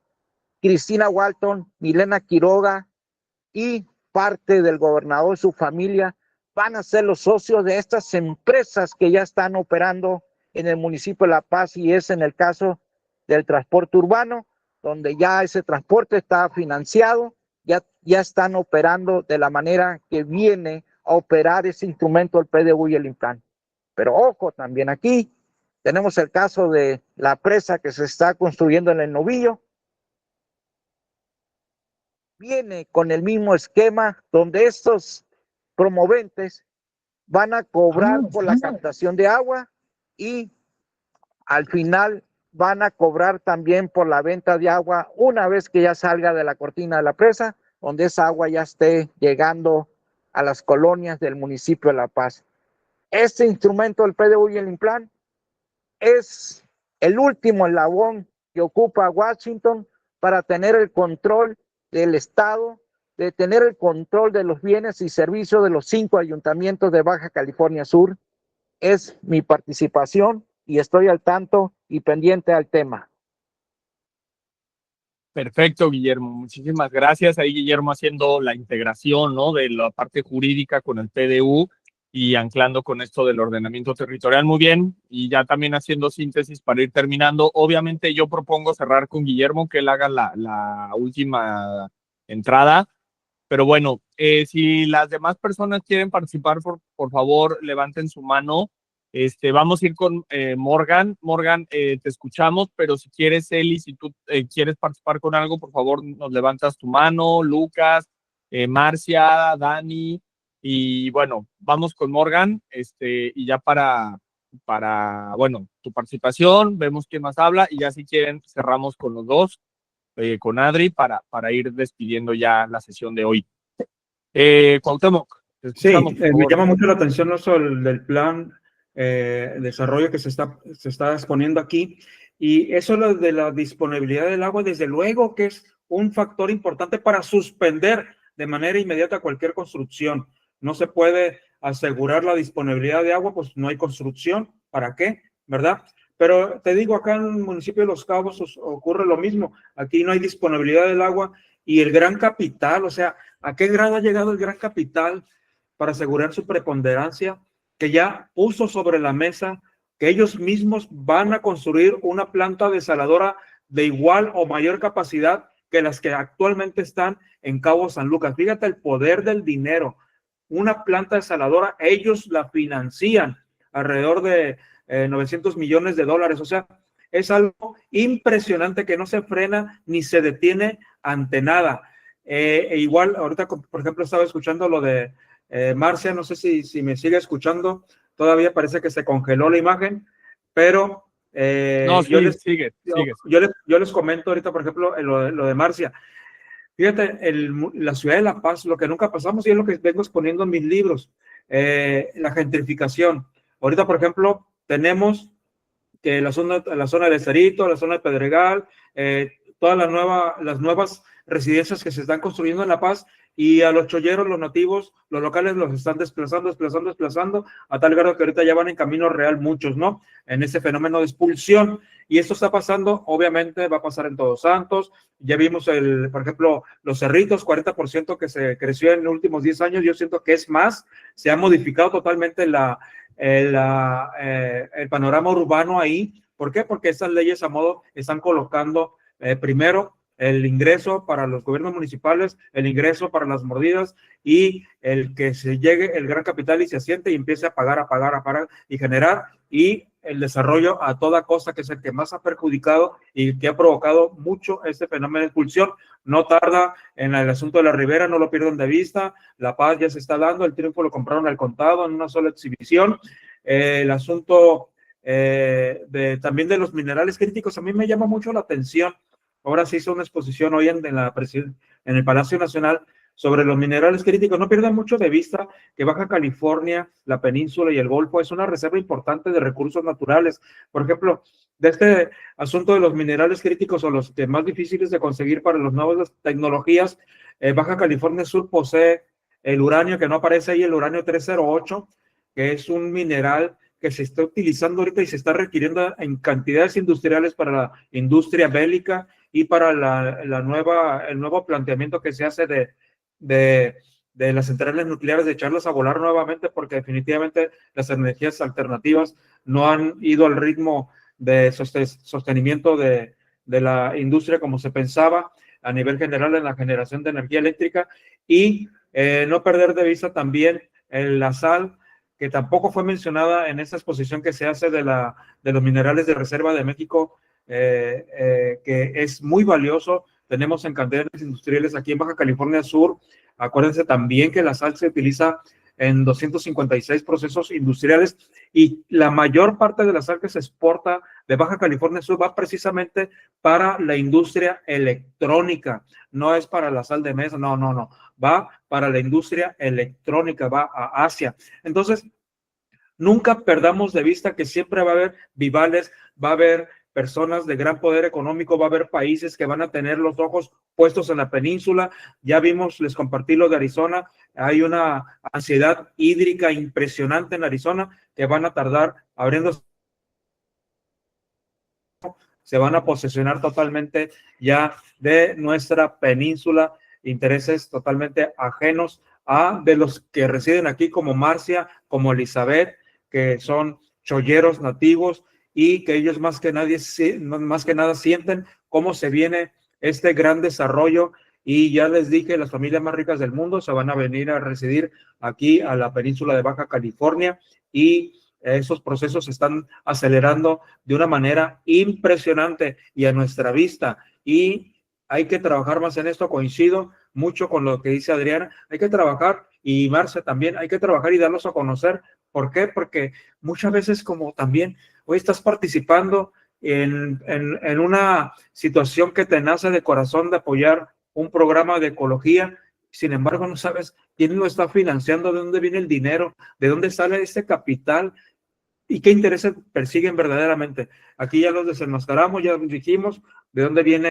Cristina Walton, Milena Quiroga y parte del gobernador y su familia van a ser los socios de estas empresas que ya están operando en el municipio de La Paz, y es en el caso del transporte urbano, donde ya ese transporte está financiado, ya están operando de la manera que viene a operar ese instrumento del PDU y el Implan. Pero ojo, también aquí tenemos el caso de la presa que se está construyendo en el Novillo. Viene con el mismo esquema donde estos promoventes van a cobrar por la captación de agua y al final van a cobrar también por la venta de agua una vez que ya salga de la cortina de la presa, donde esa agua ya esté llegando a las colonias del municipio de La Paz. Este instrumento del PDU y el Implan es el último eslabón que ocupa Washington para tener el control del Estado, de tener el control de los bienes y servicios de los 5 ayuntamientos de Baja California Sur. Es mi participación y estoy al tanto y pendiente al tema. Perfecto, Guillermo. Muchísimas gracias. Ahí Guillermo haciendo la integración, ¿no?, de la parte jurídica con el PDU y anclando con esto del ordenamiento territorial. Muy bien. Y ya también haciendo síntesis para ir terminando. Obviamente yo propongo cerrar con Guillermo, que él haga la última entrada. Pero bueno, si las demás personas quieren participar, por favor, levanten su mano. Vamos a ir con Morgan. Morgan, te escuchamos, pero si quieres, Eli, si tú quieres participar con algo, por favor, nos levantas tu mano. Lucas, Marcia, Dani, y bueno, vamos con Morgan, y ya para, bueno, tu participación, vemos quién más habla, y ya si quieren, cerramos con los dos. con Adri para ir despidiendo ya la sesión de hoy. Cuauhtémoc, te Sí, escuchamos, por me favor. llama mucho la atención eso del plan de desarrollo que se está exponiendo aquí. Y eso lo de la disponibilidad del agua, desde luego que es un factor importante para suspender de manera inmediata cualquier construcción. No se puede asegurar la disponibilidad de agua, pues no hay construcción. ¿Para qué? ¿Verdad? Pero te digo, acá en el municipio de Los Cabos ocurre lo mismo. Aquí no hay disponibilidad del agua y el gran capital, o sea, ¿a qué grado ha llegado el gran capital para asegurar su preponderancia? Que ya puso sobre la mesa que ellos mismos van a construir una planta desaladora de igual o mayor capacidad que las que actualmente están en Cabo San Lucas. Fíjate el poder del dinero. Una planta desaladora, ellos la financian alrededor de 900 millones de dólares. O sea, es algo impresionante que no se frena ni se detiene ante nada. Igual, ahorita, por ejemplo, estaba escuchando lo de Marcia, no sé si me sigue escuchando, todavía parece que se congeló la imagen, pero No, sí, sigue. Yo les comento ahorita, por ejemplo, lo de Marcia. Fíjate, la ciudad de La Paz, lo que nunca pasamos y es lo que vengo exponiendo en mis libros, la gentrificación. Ahorita, por ejemplo, tenemos que la zona de Cerrito, la zona de Pedregal, todas las nuevas residencias que se están construyendo en La Paz, y a los cholleros, los nativos, los locales los están desplazando, a tal grado que ahorita ya van en camino real muchos, ¿no? En ese fenómeno de expulsión. Y esto está pasando, obviamente va a pasar en Todos Santos. Ya vimos, por ejemplo, los Cerritos, 40% que se creció en los últimos 10 años. Yo siento que es más, se ha modificado totalmente el panorama urbano ahí. ¿Por qué? Porque estas leyes a modo están colocando primero el ingreso para los gobiernos municipales, el ingreso para las mordidas y el que se llegue el gran capital y se asiente y empiece a pagar y generar, y el desarrollo a toda costa, que es el que más ha perjudicado y que ha provocado mucho este fenómeno de expulsión. No tarda en el asunto de la Ribera, no lo pierdan de vista. La Paz ya se está dando, el Triunfo lo compraron al contado en una sola exhibición. El asunto también de los minerales críticos, a mí me llama mucho la atención. Ahora se hizo una exposición hoy en el Palacio Nacional sobre los minerales críticos. No pierdan mucho de vista que Baja California, la península y el Golfo es una reserva importante de recursos naturales. Por ejemplo, de este asunto de los minerales críticos o los más difíciles de conseguir para las nuevas tecnologías, Baja California Sur posee el uranio, que no aparece ahí, el uranio 308, que es un mineral que se está utilizando ahorita y se está requiriendo en cantidades industriales para la industria bélica y para el nuevo planteamiento que se hace de las centrales nucleares, de echarlas a volar nuevamente, porque definitivamente las energías alternativas no han ido al ritmo de sostenimiento de la industria como se pensaba a nivel general en la generación de energía eléctrica. Y no perder de vista también la sal, que tampoco fue mencionada en esta exposición que se hace de los minerales de reserva de México, que es muy valioso. Tenemos en canteras industriales aquí en Baja California Sur. Acuérdense también que la sal se utiliza en 256 procesos industriales y la mayor parte de la sal que se exporta de Baja California Sur va precisamente para la industria electrónica. No es para la sal de mesa, no. Va para la industria electrónica, va a Asia. Entonces, nunca perdamos de vista que siempre va a haber vivales, va a haber personas de gran poder económico, va a haber países que van a tener los ojos puestos en la península. Ya vimos, les compartí lo de Arizona, hay una ansiedad hídrica impresionante en Arizona, que van a tardar abriendo, se van a posesionar totalmente ya de nuestra península, intereses totalmente ajenos a de los que residen aquí, como Marcia, como Elizabeth, que son cholleros nativos, y que ellos más que nada sienten cómo se viene este gran desarrollo. Y ya les dije, las familias más ricas del mundo se van a venir a residir aquí a la península de Baja California, y esos procesos se están acelerando de una manera impresionante y a nuestra vista, y hay que trabajar más en esto. Coincido mucho con lo que dice Adriana, hay que trabajar, y Marcia también, hay que trabajar y darlos a conocer. ¿Por qué? Porque muchas veces, como también hoy estás participando en una situación que te nace de corazón de apoyar un programa de ecología. Sin embargo, no sabes quién lo está financiando, de dónde viene el dinero, de dónde sale ese capital y qué intereses persiguen verdaderamente. Aquí ya los desenmascaramos, ya dijimos de dónde viene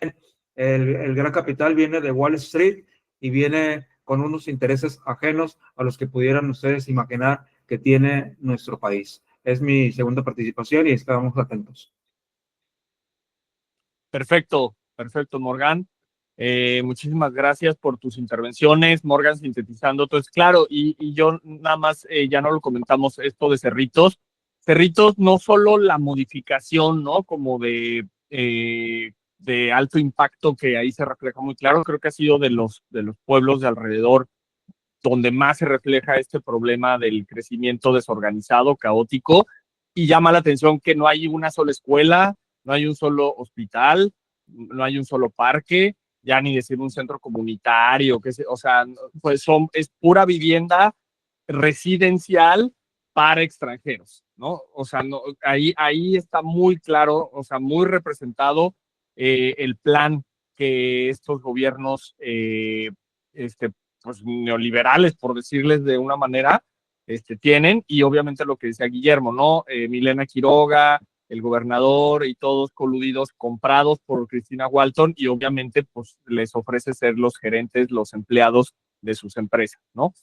el gran capital, viene de Wall Street y viene con unos intereses ajenos a los que pudieran ustedes imaginar que tiene nuestro país. Es mi segunda participación y estamos atentos. Perfecto, perfecto, Morgan. Muchísimas gracias por tus intervenciones, Morgan, sintetizando. Entonces, claro, y yo nada más, ya no lo comentamos, esto de Cerritos. Cerritos, no solo la modificación, ¿no? Como de alto impacto que ahí se refleja muy claro, creo que ha sido de los pueblos de alrededor donde más se refleja este problema del crecimiento desorganizado, caótico, y llama la atención que no hay una sola escuela, no hay un solo hospital, no hay un solo parque, ya ni decir un centro comunitario, o sea, pues es pura vivienda residencial para extranjeros, ¿no? O sea, no, ahí está muy claro, o sea, muy representado el plan que estos gobiernos pues, neoliberales, por decirles de una manera, tienen, y obviamente lo que decía Guillermo, ¿no? Milena Quiroga, el gobernador y todos coludidos, comprados por Cristina Walton, y obviamente pues les ofrece ser los gerentes, los empleados de sus empresas, ¿no?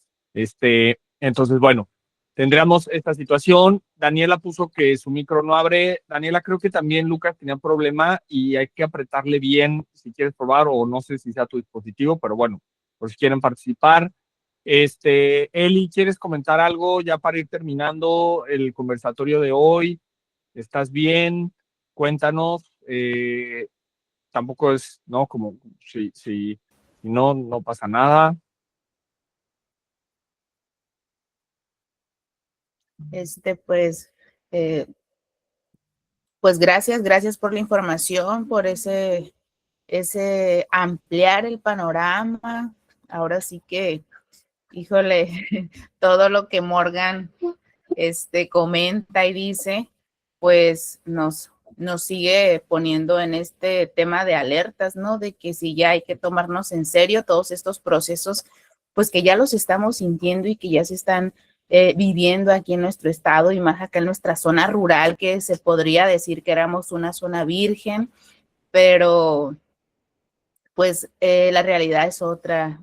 Entonces, bueno, tendríamos esta situación. Daniela puso que su micro no abre. Daniela, creo que también Lucas tenía un problema y hay que apretarle bien si quieres probar, o no sé si sea tu dispositivo, pero bueno, por si quieren participar. Eli, ¿quieres comentar algo ya para ir terminando el conversatorio de hoy? ¿Estás bien? Cuéntanos. Tampoco es, ¿no? Como si no, no pasa nada. Pues, pues gracias por la información, por ese ampliar el panorama. Ahora sí que, híjole, todo lo que Morgan comenta y dice, pues nos sigue poniendo en este tema de alertas, ¿no? De que si ya hay que tomarnos en serio todos estos procesos, pues que ya los estamos sintiendo y que ya se están viviendo aquí en nuestro estado y más acá en nuestra zona rural, que se podría decir que éramos una zona virgen, pero pues la realidad es otra.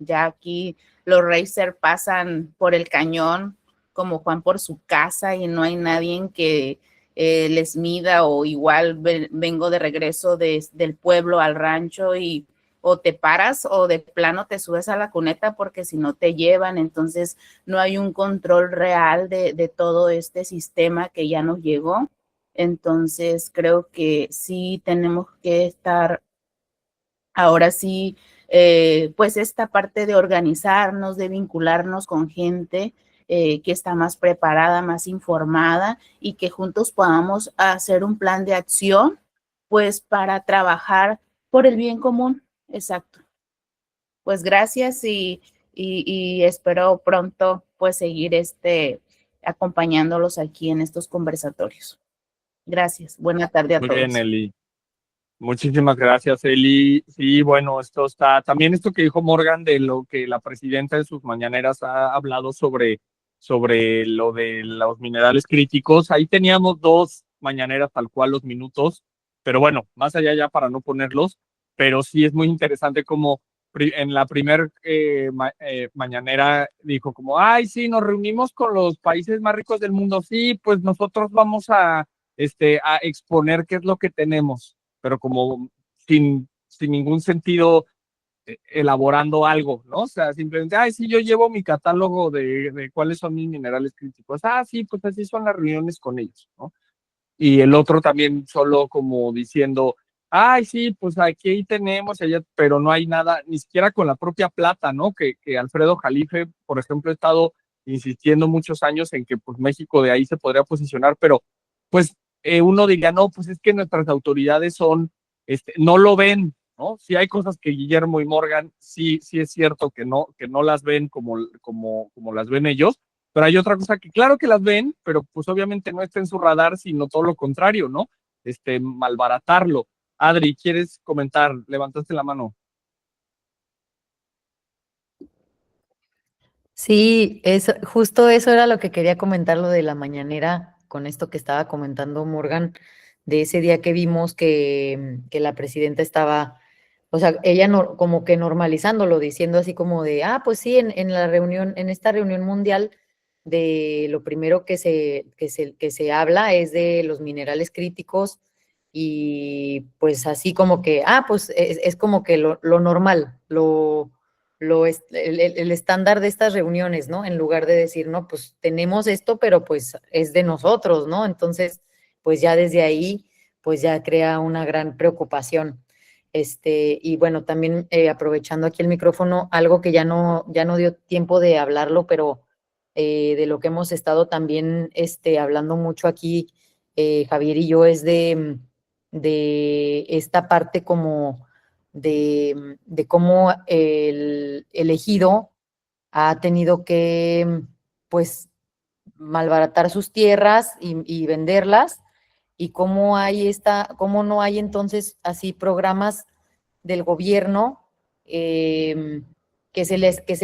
Ya aquí los racers pasan por el cañón como Juan por su casa y no hay nadie que les mida, o igual vengo de regreso del pueblo al rancho y o te paras o de plano te subes a la cuneta porque si no te llevan. Entonces no hay un control real de todo este sistema que ya nos llegó. Entonces creo que sí tenemos que estar ahora sí, pues esta parte de organizarnos, de vincularnos con gente que está más preparada, más informada, y que juntos podamos hacer un plan de acción, pues para trabajar por el bien común. Exacto. Pues gracias y espero pronto pues seguir acompañándolos aquí en estos conversatorios. Gracias. Buena tarde a Muy todos. bien, Eli. Muchísimas gracias, Eli. Sí, bueno, esto está, también esto que dijo Morgan de lo que la presidenta en sus mañaneras ha hablado sobre lo de los minerales críticos. Ahí teníamos 2 mañaneras tal cual los minutos, pero bueno, más allá ya para no ponerlos, pero sí es muy interesante como en la primer mañanera dijo como, ay, sí, nos reunimos con los países más ricos del mundo, sí, pues nosotros vamos a exponer qué es lo que tenemos, pero como sin ningún sentido elaborando algo, ¿no? O sea, simplemente, ay, sí, yo llevo mi catálogo de cuáles son mis minerales críticos. Ah, sí, pues así son las reuniones con ellos, ¿no? Y el otro también solo como diciendo, ay, sí, pues aquí tenemos, allá, pero no hay nada, ni siquiera con la propia plata, ¿no? Que Alfredo Jalife, por ejemplo, ha estado insistiendo muchos años en que pues México de ahí se podría posicionar, pero pues uno diría, no, pues es que nuestras autoridades no lo ven, ¿no? Sí hay cosas que Guillermo y Morgan, sí es cierto que no las ven como las ven ellos, pero hay otra cosa que claro que las ven, pero pues obviamente no está en su radar, sino todo lo contrario, ¿no? malbaratarlo. Adri, ¿quieres comentar? Levantaste la mano. Sí, justo eso era lo que quería comentar, lo de la mañanera, con esto que estaba comentando Morgan, de ese día que vimos que la presidenta estaba, o sea, ella como que normalizándolo, diciendo así como de, pues sí, en la reunión, en esta reunión mundial, de lo primero que se habla es de los minerales críticos y pues así como que, pues es como que lo normal, el estándar de estas reuniones, ¿no? En lugar de decir, no, pues tenemos esto, pero pues es de nosotros, ¿no? Entonces, pues ya desde ahí, pues ya crea una gran preocupación. Y bueno, también aprovechando aquí el micrófono, algo que ya no dio tiempo de hablarlo, pero de lo que hemos estado también hablando mucho aquí, Javier y yo, es de esta parte como de cómo el ejido ha tenido que, pues, malbaratar sus tierras y venderlas, y cómo no hay entonces así programas del gobierno que se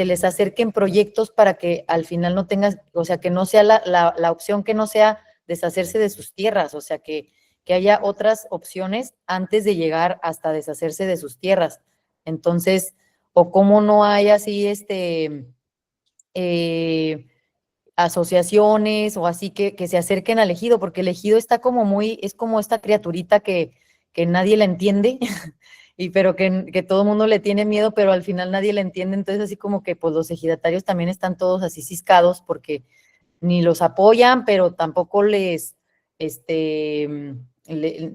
les acerquen proyectos para que al final no tengas, o sea, que no sea la opción, que no sea deshacerse de sus tierras, o sea, que haya otras opciones antes de llegar hasta deshacerse de sus tierras. Entonces, o cómo no hay así asociaciones o así que se acerquen al ejido, porque el ejido está como es como esta criaturita que nadie la entiende, pero que todo el mundo le tiene miedo, pero al final nadie la entiende. Entonces así como que pues los ejidatarios también están todos así ciscados porque ni los apoyan, pero tampoco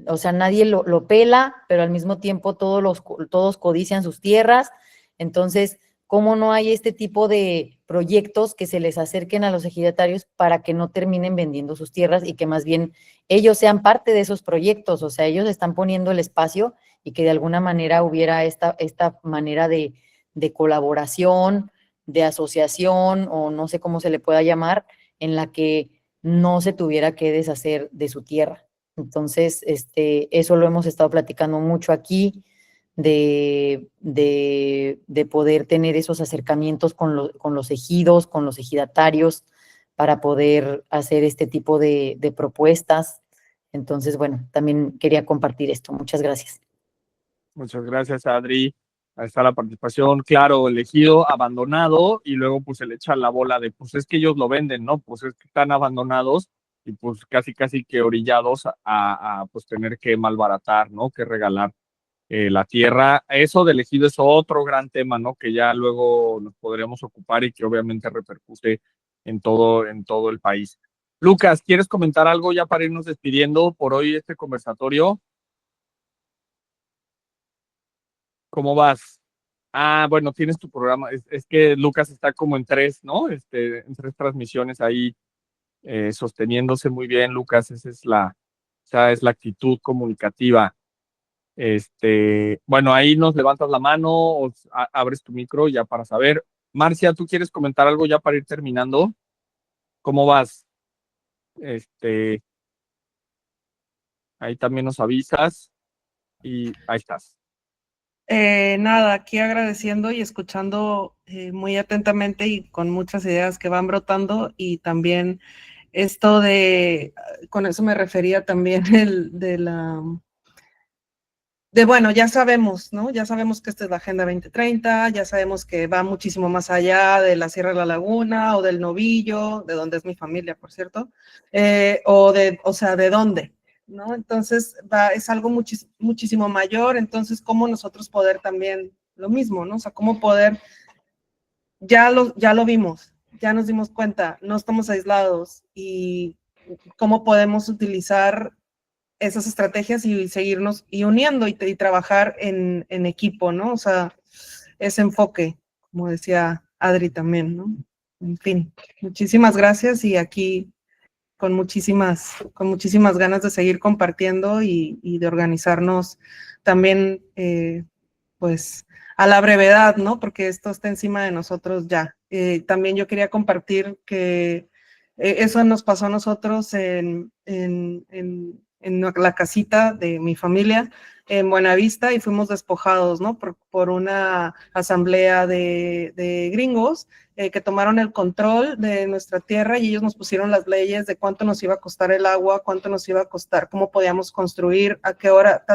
o sea, nadie lo pela, pero al mismo tiempo todos codician sus tierras. Entonces, ¿cómo no hay este tipo de proyectos que se les acerquen a los ejidatarios para que no terminen vendiendo sus tierras y que más bien ellos sean parte de esos proyectos? O sea, ellos están poniendo el espacio y que de alguna manera hubiera esta manera de colaboración, de asociación, o no sé cómo se le pueda llamar, en la que no se tuviera que deshacer de su tierra. Entonces, eso lo hemos estado platicando mucho aquí, de poder tener esos acercamientos con los ejidos, con los ejidatarios, para poder hacer este tipo de propuestas. Entonces, bueno, también quería compartir esto. Muchas gracias. Muchas gracias, Adri. Ahí está la participación. Claro, elegido, abandonado, y luego pues se le echa la bola de, pues es que ellos lo venden, ¿no? Pues es que están abandonados y pues casi que orillados a pues tener que malbaratar, ¿no? Que regalar la tierra. Eso del ejido es otro gran tema, ¿no? Que ya luego nos podremos ocupar y que obviamente repercute en todo el país. Lucas, ¿quieres comentar algo ya para irnos despidiendo por hoy este conversatorio? ¿Cómo vas? Bueno, tienes tu programa. Es que Lucas está como en 3, ¿no? En 3 transmisiones ahí, sosteniéndose muy bien, Lucas. Esa es la actitud comunicativa. Bueno, ahí nos levantas la mano o abres tu micro ya para saber. Marcia, ¿tú quieres comentar algo ya para ir terminando? ¿Cómo vas? Ahí también nos avisas y ahí estás. Nada, aquí agradeciendo y escuchando muy atentamente y con muchas ideas que van brotando, y también esto con eso me refería también bueno, ya sabemos, ¿no? Ya sabemos que esta es la Agenda 2030, ya sabemos que va muchísimo más allá de la Sierra de la Laguna o del Novillo, de donde es mi familia, por cierto, o sea, ¿de dónde? ¿No? Entonces, es algo muchísimo mayor. Entonces, ¿cómo nosotros poder también lo mismo, ¿no? O sea, ¿cómo poder, ya lo vimos, ya nos dimos cuenta, no estamos aislados, y cómo podemos utilizar esas estrategias y seguirnos y uniendo y trabajar en equipo, ¿no? O sea, ese enfoque, como decía Adri también, ¿no? En fin, muchísimas gracias, y aquí con muchísimas ganas de seguir compartiendo y de organizarnos también, pues, a la brevedad, ¿no? Porque esto está encima de nosotros ya. También yo quería compartir que eso nos pasó a nosotros en en la casita de mi familia en Buenavista y fuimos despojados, ¿no? Por una asamblea de gringos que tomaron el control de nuestra tierra y ellos nos pusieron las leyes de cuánto nos iba a costar el agua, cuánto nos iba a costar, cómo podíamos construir, a qué hora,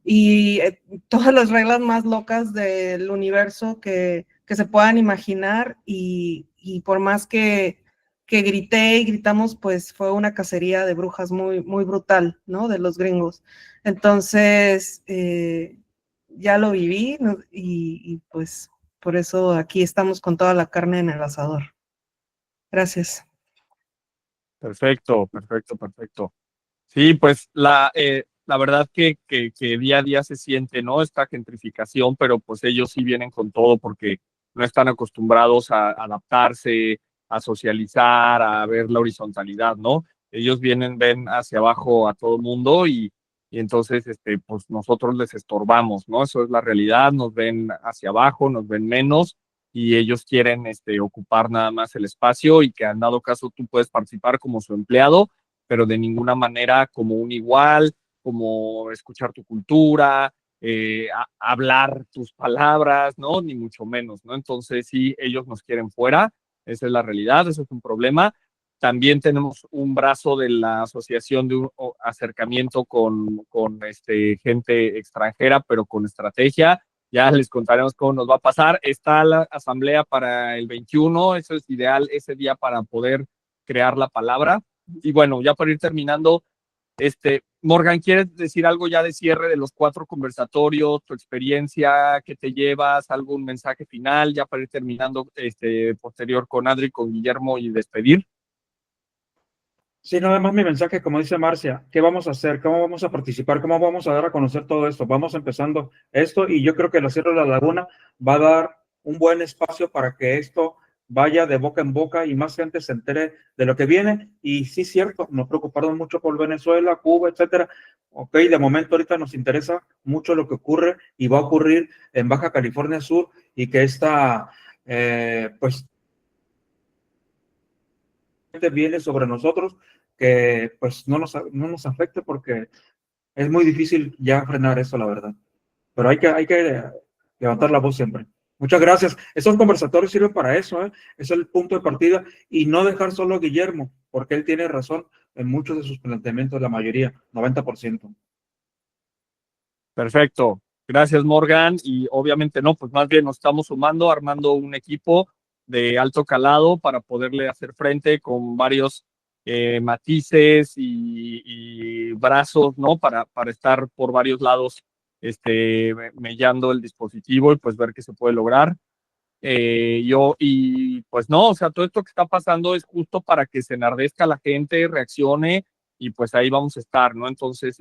y todas las reglas más locas del universo que se puedan imaginar y por más que grité y gritamos, pues fue una cacería de brujas muy, muy brutal, ¿no? De los gringos. Entonces, ya lo viví, ¿no? Y pues por eso aquí estamos con toda la carne en el asador. Gracias. Perfecto, perfecto, perfecto. Sí, pues la verdad que día a día se siente, ¿no? Esta gentrificación, pero pues ellos sí vienen con todo porque no están acostumbrados a adaptarse, a socializar, a ver la horizontalidad, ¿no? Ellos vienen, ven hacia abajo a todo el mundo y entonces, pues nosotros les estorbamos, ¿no? Eso es la realidad, nos ven hacia abajo, nos ven menos y ellos quieren, ocupar nada más el espacio y que en dado caso tú puedes participar como su empleado, pero de ninguna manera como un igual, como escuchar tu cultura, hablar tus palabras, ¿no? Ni mucho menos, ¿no? Entonces, sí, ellos nos quieren fuera, esa es la realidad, eso es un problema. También tenemos un brazo de la asociación de un acercamiento con gente extranjera, pero con estrategia. Ya les contaremos cómo nos va a pasar. Está la asamblea para el 21, eso es ideal ese día para poder crear la palabra. Y bueno, ya para ir terminando, Morgan, ¿quieres decir algo ya de cierre de los 4 conversatorios, tu experiencia, qué te llevas, algún mensaje final, ya para ir terminando, posterior con Adri, con Guillermo y despedir? Sí, nada más mi mensaje, como dice Marcia, ¿qué vamos a hacer? ¿Cómo vamos a participar? ¿Cómo vamos a dar a conocer todo esto? Vamos empezando esto y yo creo que la Sierra de la Laguna va a dar un buen espacio para que esto vaya de boca en boca y más gente se entere de lo que viene. Y sí, cierto, nos preocupamos mucho por Venezuela, Cuba, etcétera. Ok, de momento ahorita nos interesa mucho lo que ocurre y va a ocurrir en Baja California Sur y que esta, pues, viene sobre nosotros, que pues no nos afecte porque es muy difícil ya frenar eso, la verdad. Pero hay que levantar la voz siempre. Muchas gracias. Esos conversatorios sirven para eso, ¿eh? Es el punto de partida y no dejar solo a Guillermo, porque él tiene razón en muchos de sus planteamientos, la mayoría, 90%. Perfecto. Gracias, Morgan. Y obviamente no, pues más bien nos estamos sumando, armando un equipo de alto calado para poderle hacer frente con varios matices y brazos, ¿no? Para estar por varios lados, mellando el dispositivo y pues ver qué se puede lograr. Y pues no, o sea, todo esto que está pasando es justo para que se enardezca la gente, reaccione y pues ahí vamos a estar, ¿no? Entonces,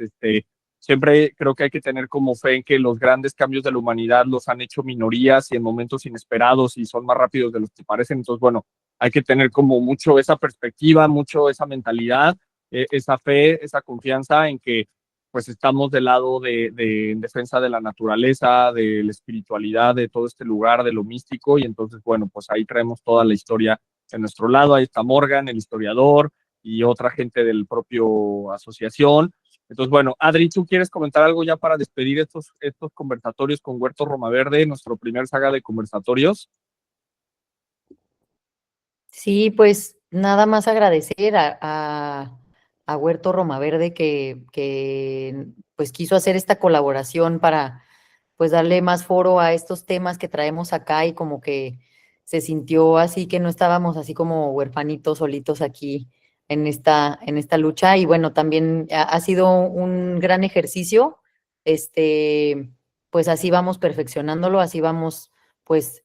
siempre creo que hay que tener como fe en que los grandes cambios de la humanidad los han hecho minorías y en momentos inesperados y son más rápidos de los que parecen. Entonces, bueno, hay que tener como mucho esa perspectiva, mucho esa mentalidad, esa fe, esa confianza en que pues estamos del lado en defensa de la naturaleza, de la espiritualidad, de todo este lugar, de lo místico, y entonces, bueno, pues ahí traemos toda la historia en nuestro lado, ahí está Morgan, el historiador, y otra gente del propio asociación. Entonces, bueno, Adri, ¿tú quieres comentar algo ya para despedir estos conversatorios con Huerto Romaverde, nuestro primer saga de conversatorios? Sí, pues nada más agradecer a Huerto Romaverde que pues quiso hacer esta colaboración para pues darle más foro a estos temas que traemos acá y como que se sintió así que no estábamos así como huerfanitos solitos aquí en esta lucha. Y bueno, también ha sido un gran ejercicio, pues así vamos perfeccionándolo, así vamos pues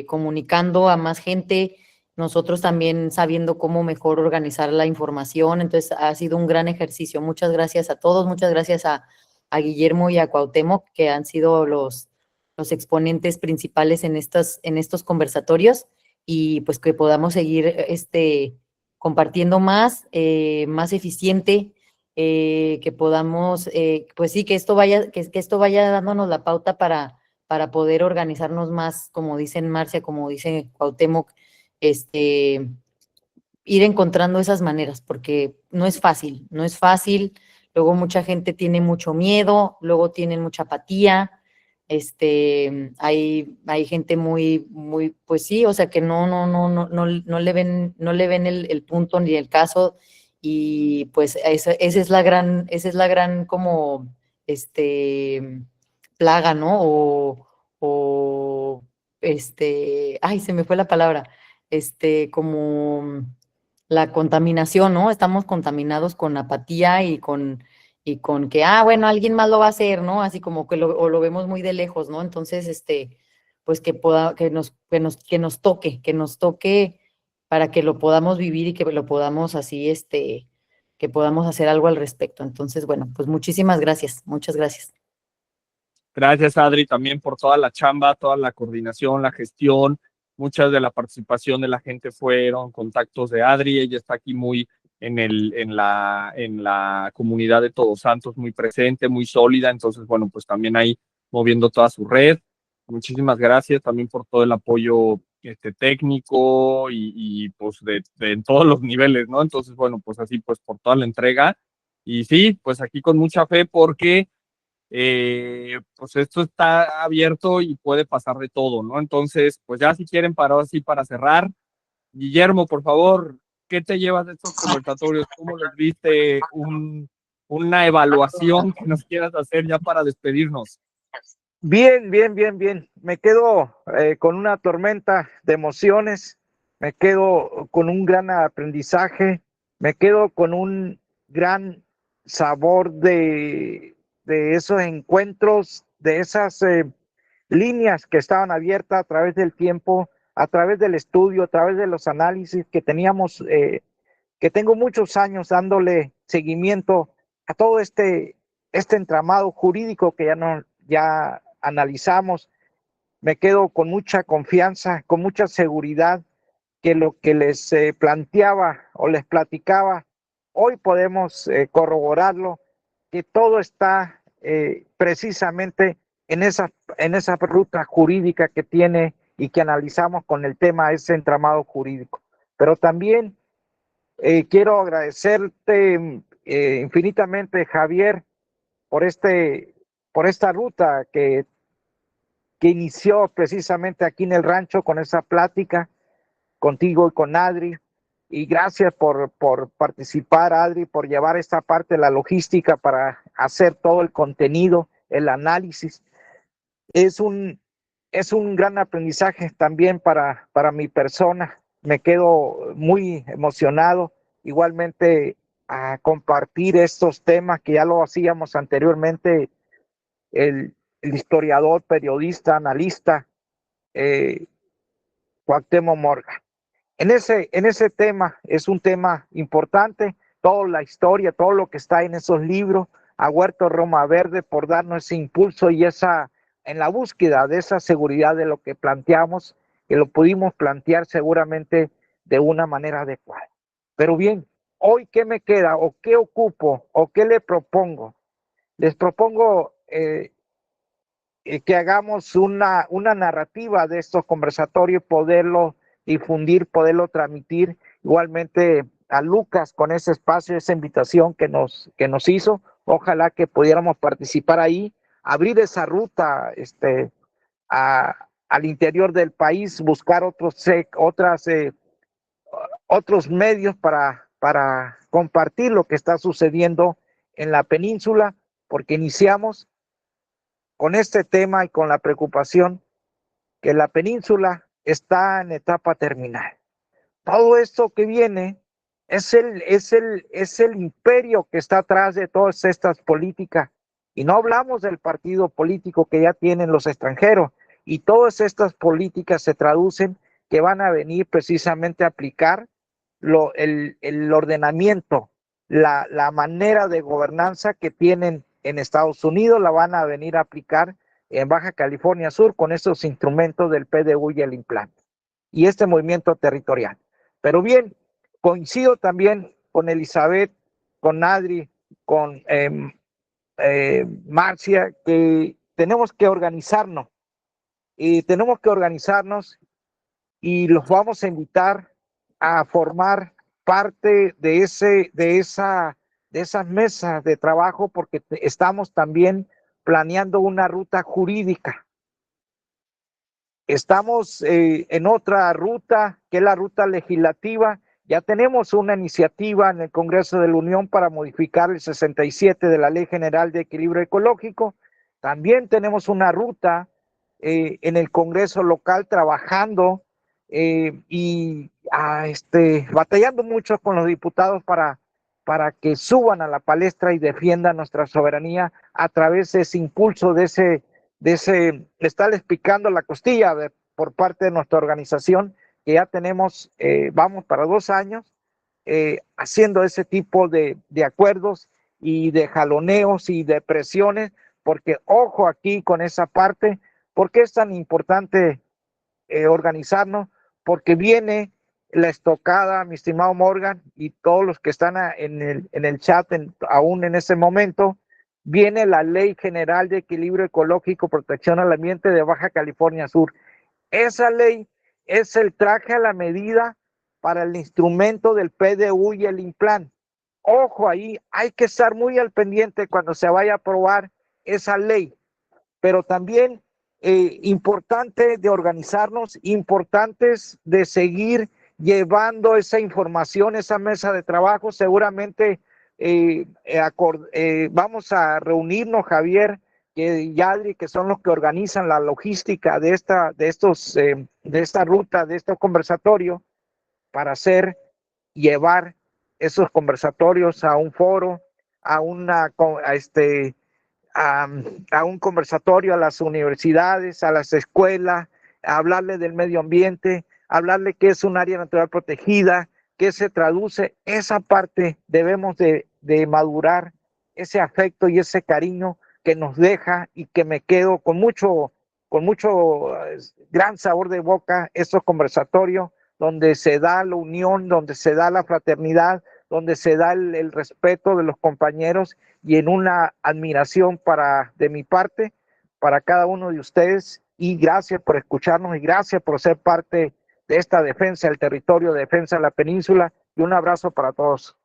comunicando a más gente, nosotros también sabiendo cómo mejor organizar la información. Entonces ha sido un gran ejercicio. Muchas gracias a todos, muchas gracias a Guillermo y a Cuauhtémoc, que han sido los exponentes principales en estos conversatorios, y pues que podamos seguir compartiendo más eficiente, que podamos, pues sí, que esto vaya dándonos la pauta para poder organizarnos más, como dicen Marcia, como dice Cuauhtémoc, ir encontrando esas maneras, porque no es fácil, no es fácil. Luego mucha gente tiene mucho miedo, luego tienen mucha apatía. Hay gente muy, pues sí, o sea, que no le ven el punto ni el caso, y pues esa es la gran como, plaga, ¿no? Ay, se me fue la palabra, como la contaminación, ¿no? Estamos contaminados con apatía y con que, bueno, alguien más lo va a hacer, ¿no? Así como que o lo vemos muy de lejos, ¿no? Entonces, pues que nos toque para que lo podamos vivir y que lo podamos así, que podamos hacer algo al respecto. Entonces, bueno, pues muchísimas gracias, muchas gracias. Gracias, Adri, también por toda la chamba, toda la coordinación, la gestión. Muchas de la participación de la gente fueron contactos de Adri. Ella está aquí muy en la comunidad de Todos Santos, muy presente, muy sólida. Entonces, bueno, pues también ahí moviendo toda su red. Muchísimas gracias también por todo el apoyo técnico y pues en todos los niveles, ¿no? Entonces, bueno, pues así, pues por toda la entrega. Y sí, pues aquí con mucha fe porque pues esto está abierto y puede pasar de todo, ¿no? Entonces, pues ya si quieren para así para cerrar, Guillermo, por favor, ¿qué te llevas de estos conversatorios? ¿Cómo les viste una evaluación que nos quieras hacer ya para despedirnos? Bien, bien, bien, bien. Me quedo con una tormenta de emociones, me quedo con un gran aprendizaje, me quedo con un gran sabor de esos encuentros, de esas líneas que estaban abiertas a través del tiempo, a través del estudio, a través de los análisis que teníamos, que tengo muchos años dándole seguimiento a todo este entramado jurídico que ya analizamos. Me quedo con mucha confianza, con mucha seguridad que lo que les planteaba o les platicaba, hoy podemos corroborarlo, que todo está precisamente en esa ruta jurídica que tiene y que analizamos con el tema ese entramado jurídico. Pero también quiero agradecerte infinitamente, Javier, por por esta ruta que inició precisamente aquí en el rancho con esa plática contigo y con Adri. Y gracias por participar, Adri, por llevar esta parte de la logística para hacer todo el contenido, el análisis. Es es un gran aprendizaje también para mi persona. Me quedo muy emocionado. Igualmente a compartir estos temas que ya lo hacíamos anteriormente, el historiador, periodista, analista, Cuauhtémoc Morgan. En ese tema es un tema importante, toda la historia, todo lo que está en esos libros, a Huerto Roma Verde por darnos ese impulso y en la búsqueda de esa seguridad de lo que planteamos, que lo pudimos plantear seguramente de una manera adecuada. Pero bien, hoy ¿qué me queda o qué ocupo o qué le propongo? Les propongo que hagamos una narrativa de estos conversatorios, poderlo difundir, poderlo transmitir, igualmente a Lucas con ese espacio, esa invitación que nos hizo, ojalá que pudiéramos participar ahí, abrir esa ruta al interior del país, buscar otros medios para compartir lo que está sucediendo en la península, porque iniciamos con este tema y con la preocupación que la península está en etapa terminal. Todo esto que viene es el imperio que está atrás de todas estas políticas. Y no hablamos del partido político que ya tienen los extranjeros. Y todas estas políticas se traducen que van a venir precisamente a aplicar el ordenamiento, la manera de gobernanza que tienen en Estados Unidos, la van a venir a aplicar en Baja California Sur con esos instrumentos del PDU y el implante y este movimiento territorial. Pero bien, coincido también con Elizabeth, con Adri, con Marcia, que tenemos que organizarnos y los vamos a invitar a formar parte de esas mesas de trabajo, porque estamos también planeando una ruta jurídica. Estamos en otra ruta, que es la ruta legislativa. Ya tenemos una iniciativa en el Congreso de la Unión para modificar el 67 de la Ley General de Equilibrio Ecológico. También tenemos una ruta en el Congreso local trabajando y batallando mucho con los diputados para que suban a la palestra y defiendan nuestra soberanía a través de ese impulso, de estarles picando la costilla por parte de nuestra organización, que ya tenemos, vamos para 2 años, haciendo ese tipo de acuerdos y de jaloneos y de presiones, porque ojo aquí con esa parte. ¿Por qué es tan importante organizarnos? Porque viene la estocada, mi estimado Morgan, y todos los que están en el chat aún en ese momento, viene la Ley General de Equilibrio Ecológico, Protección al Ambiente de Baja California Sur. Esa ley es el traje a la medida para el instrumento del PDU y el INPLAN. Ojo ahí, hay que estar muy al pendiente cuando se vaya a aprobar esa ley, pero también importante de organizarnos, importantes de seguir llevando esa información, esa mesa de trabajo. Seguramente vamos a reunirnos, Javier y Adri, que son los que organizan la logística de esta ruta, de estos conversatorios, para llevar esos conversatorios a un foro, a un conversatorio a las universidades, a las escuelas, a hablarle del medio ambiente, hablarle qué es un área natural protegida, qué se traduce. Esa parte debemos de madurar, ese afecto y ese cariño que nos deja, y que me quedo con mucho gran sabor de boca, esos conversatorios donde se da la unión, donde se da la fraternidad, donde se da el respeto de los compañeros, y en una admiración de mi parte para cada uno de ustedes. Y gracias por escucharnos y gracias por ser parte de esta defensa del territorio, defensa de la península, y un abrazo para todos.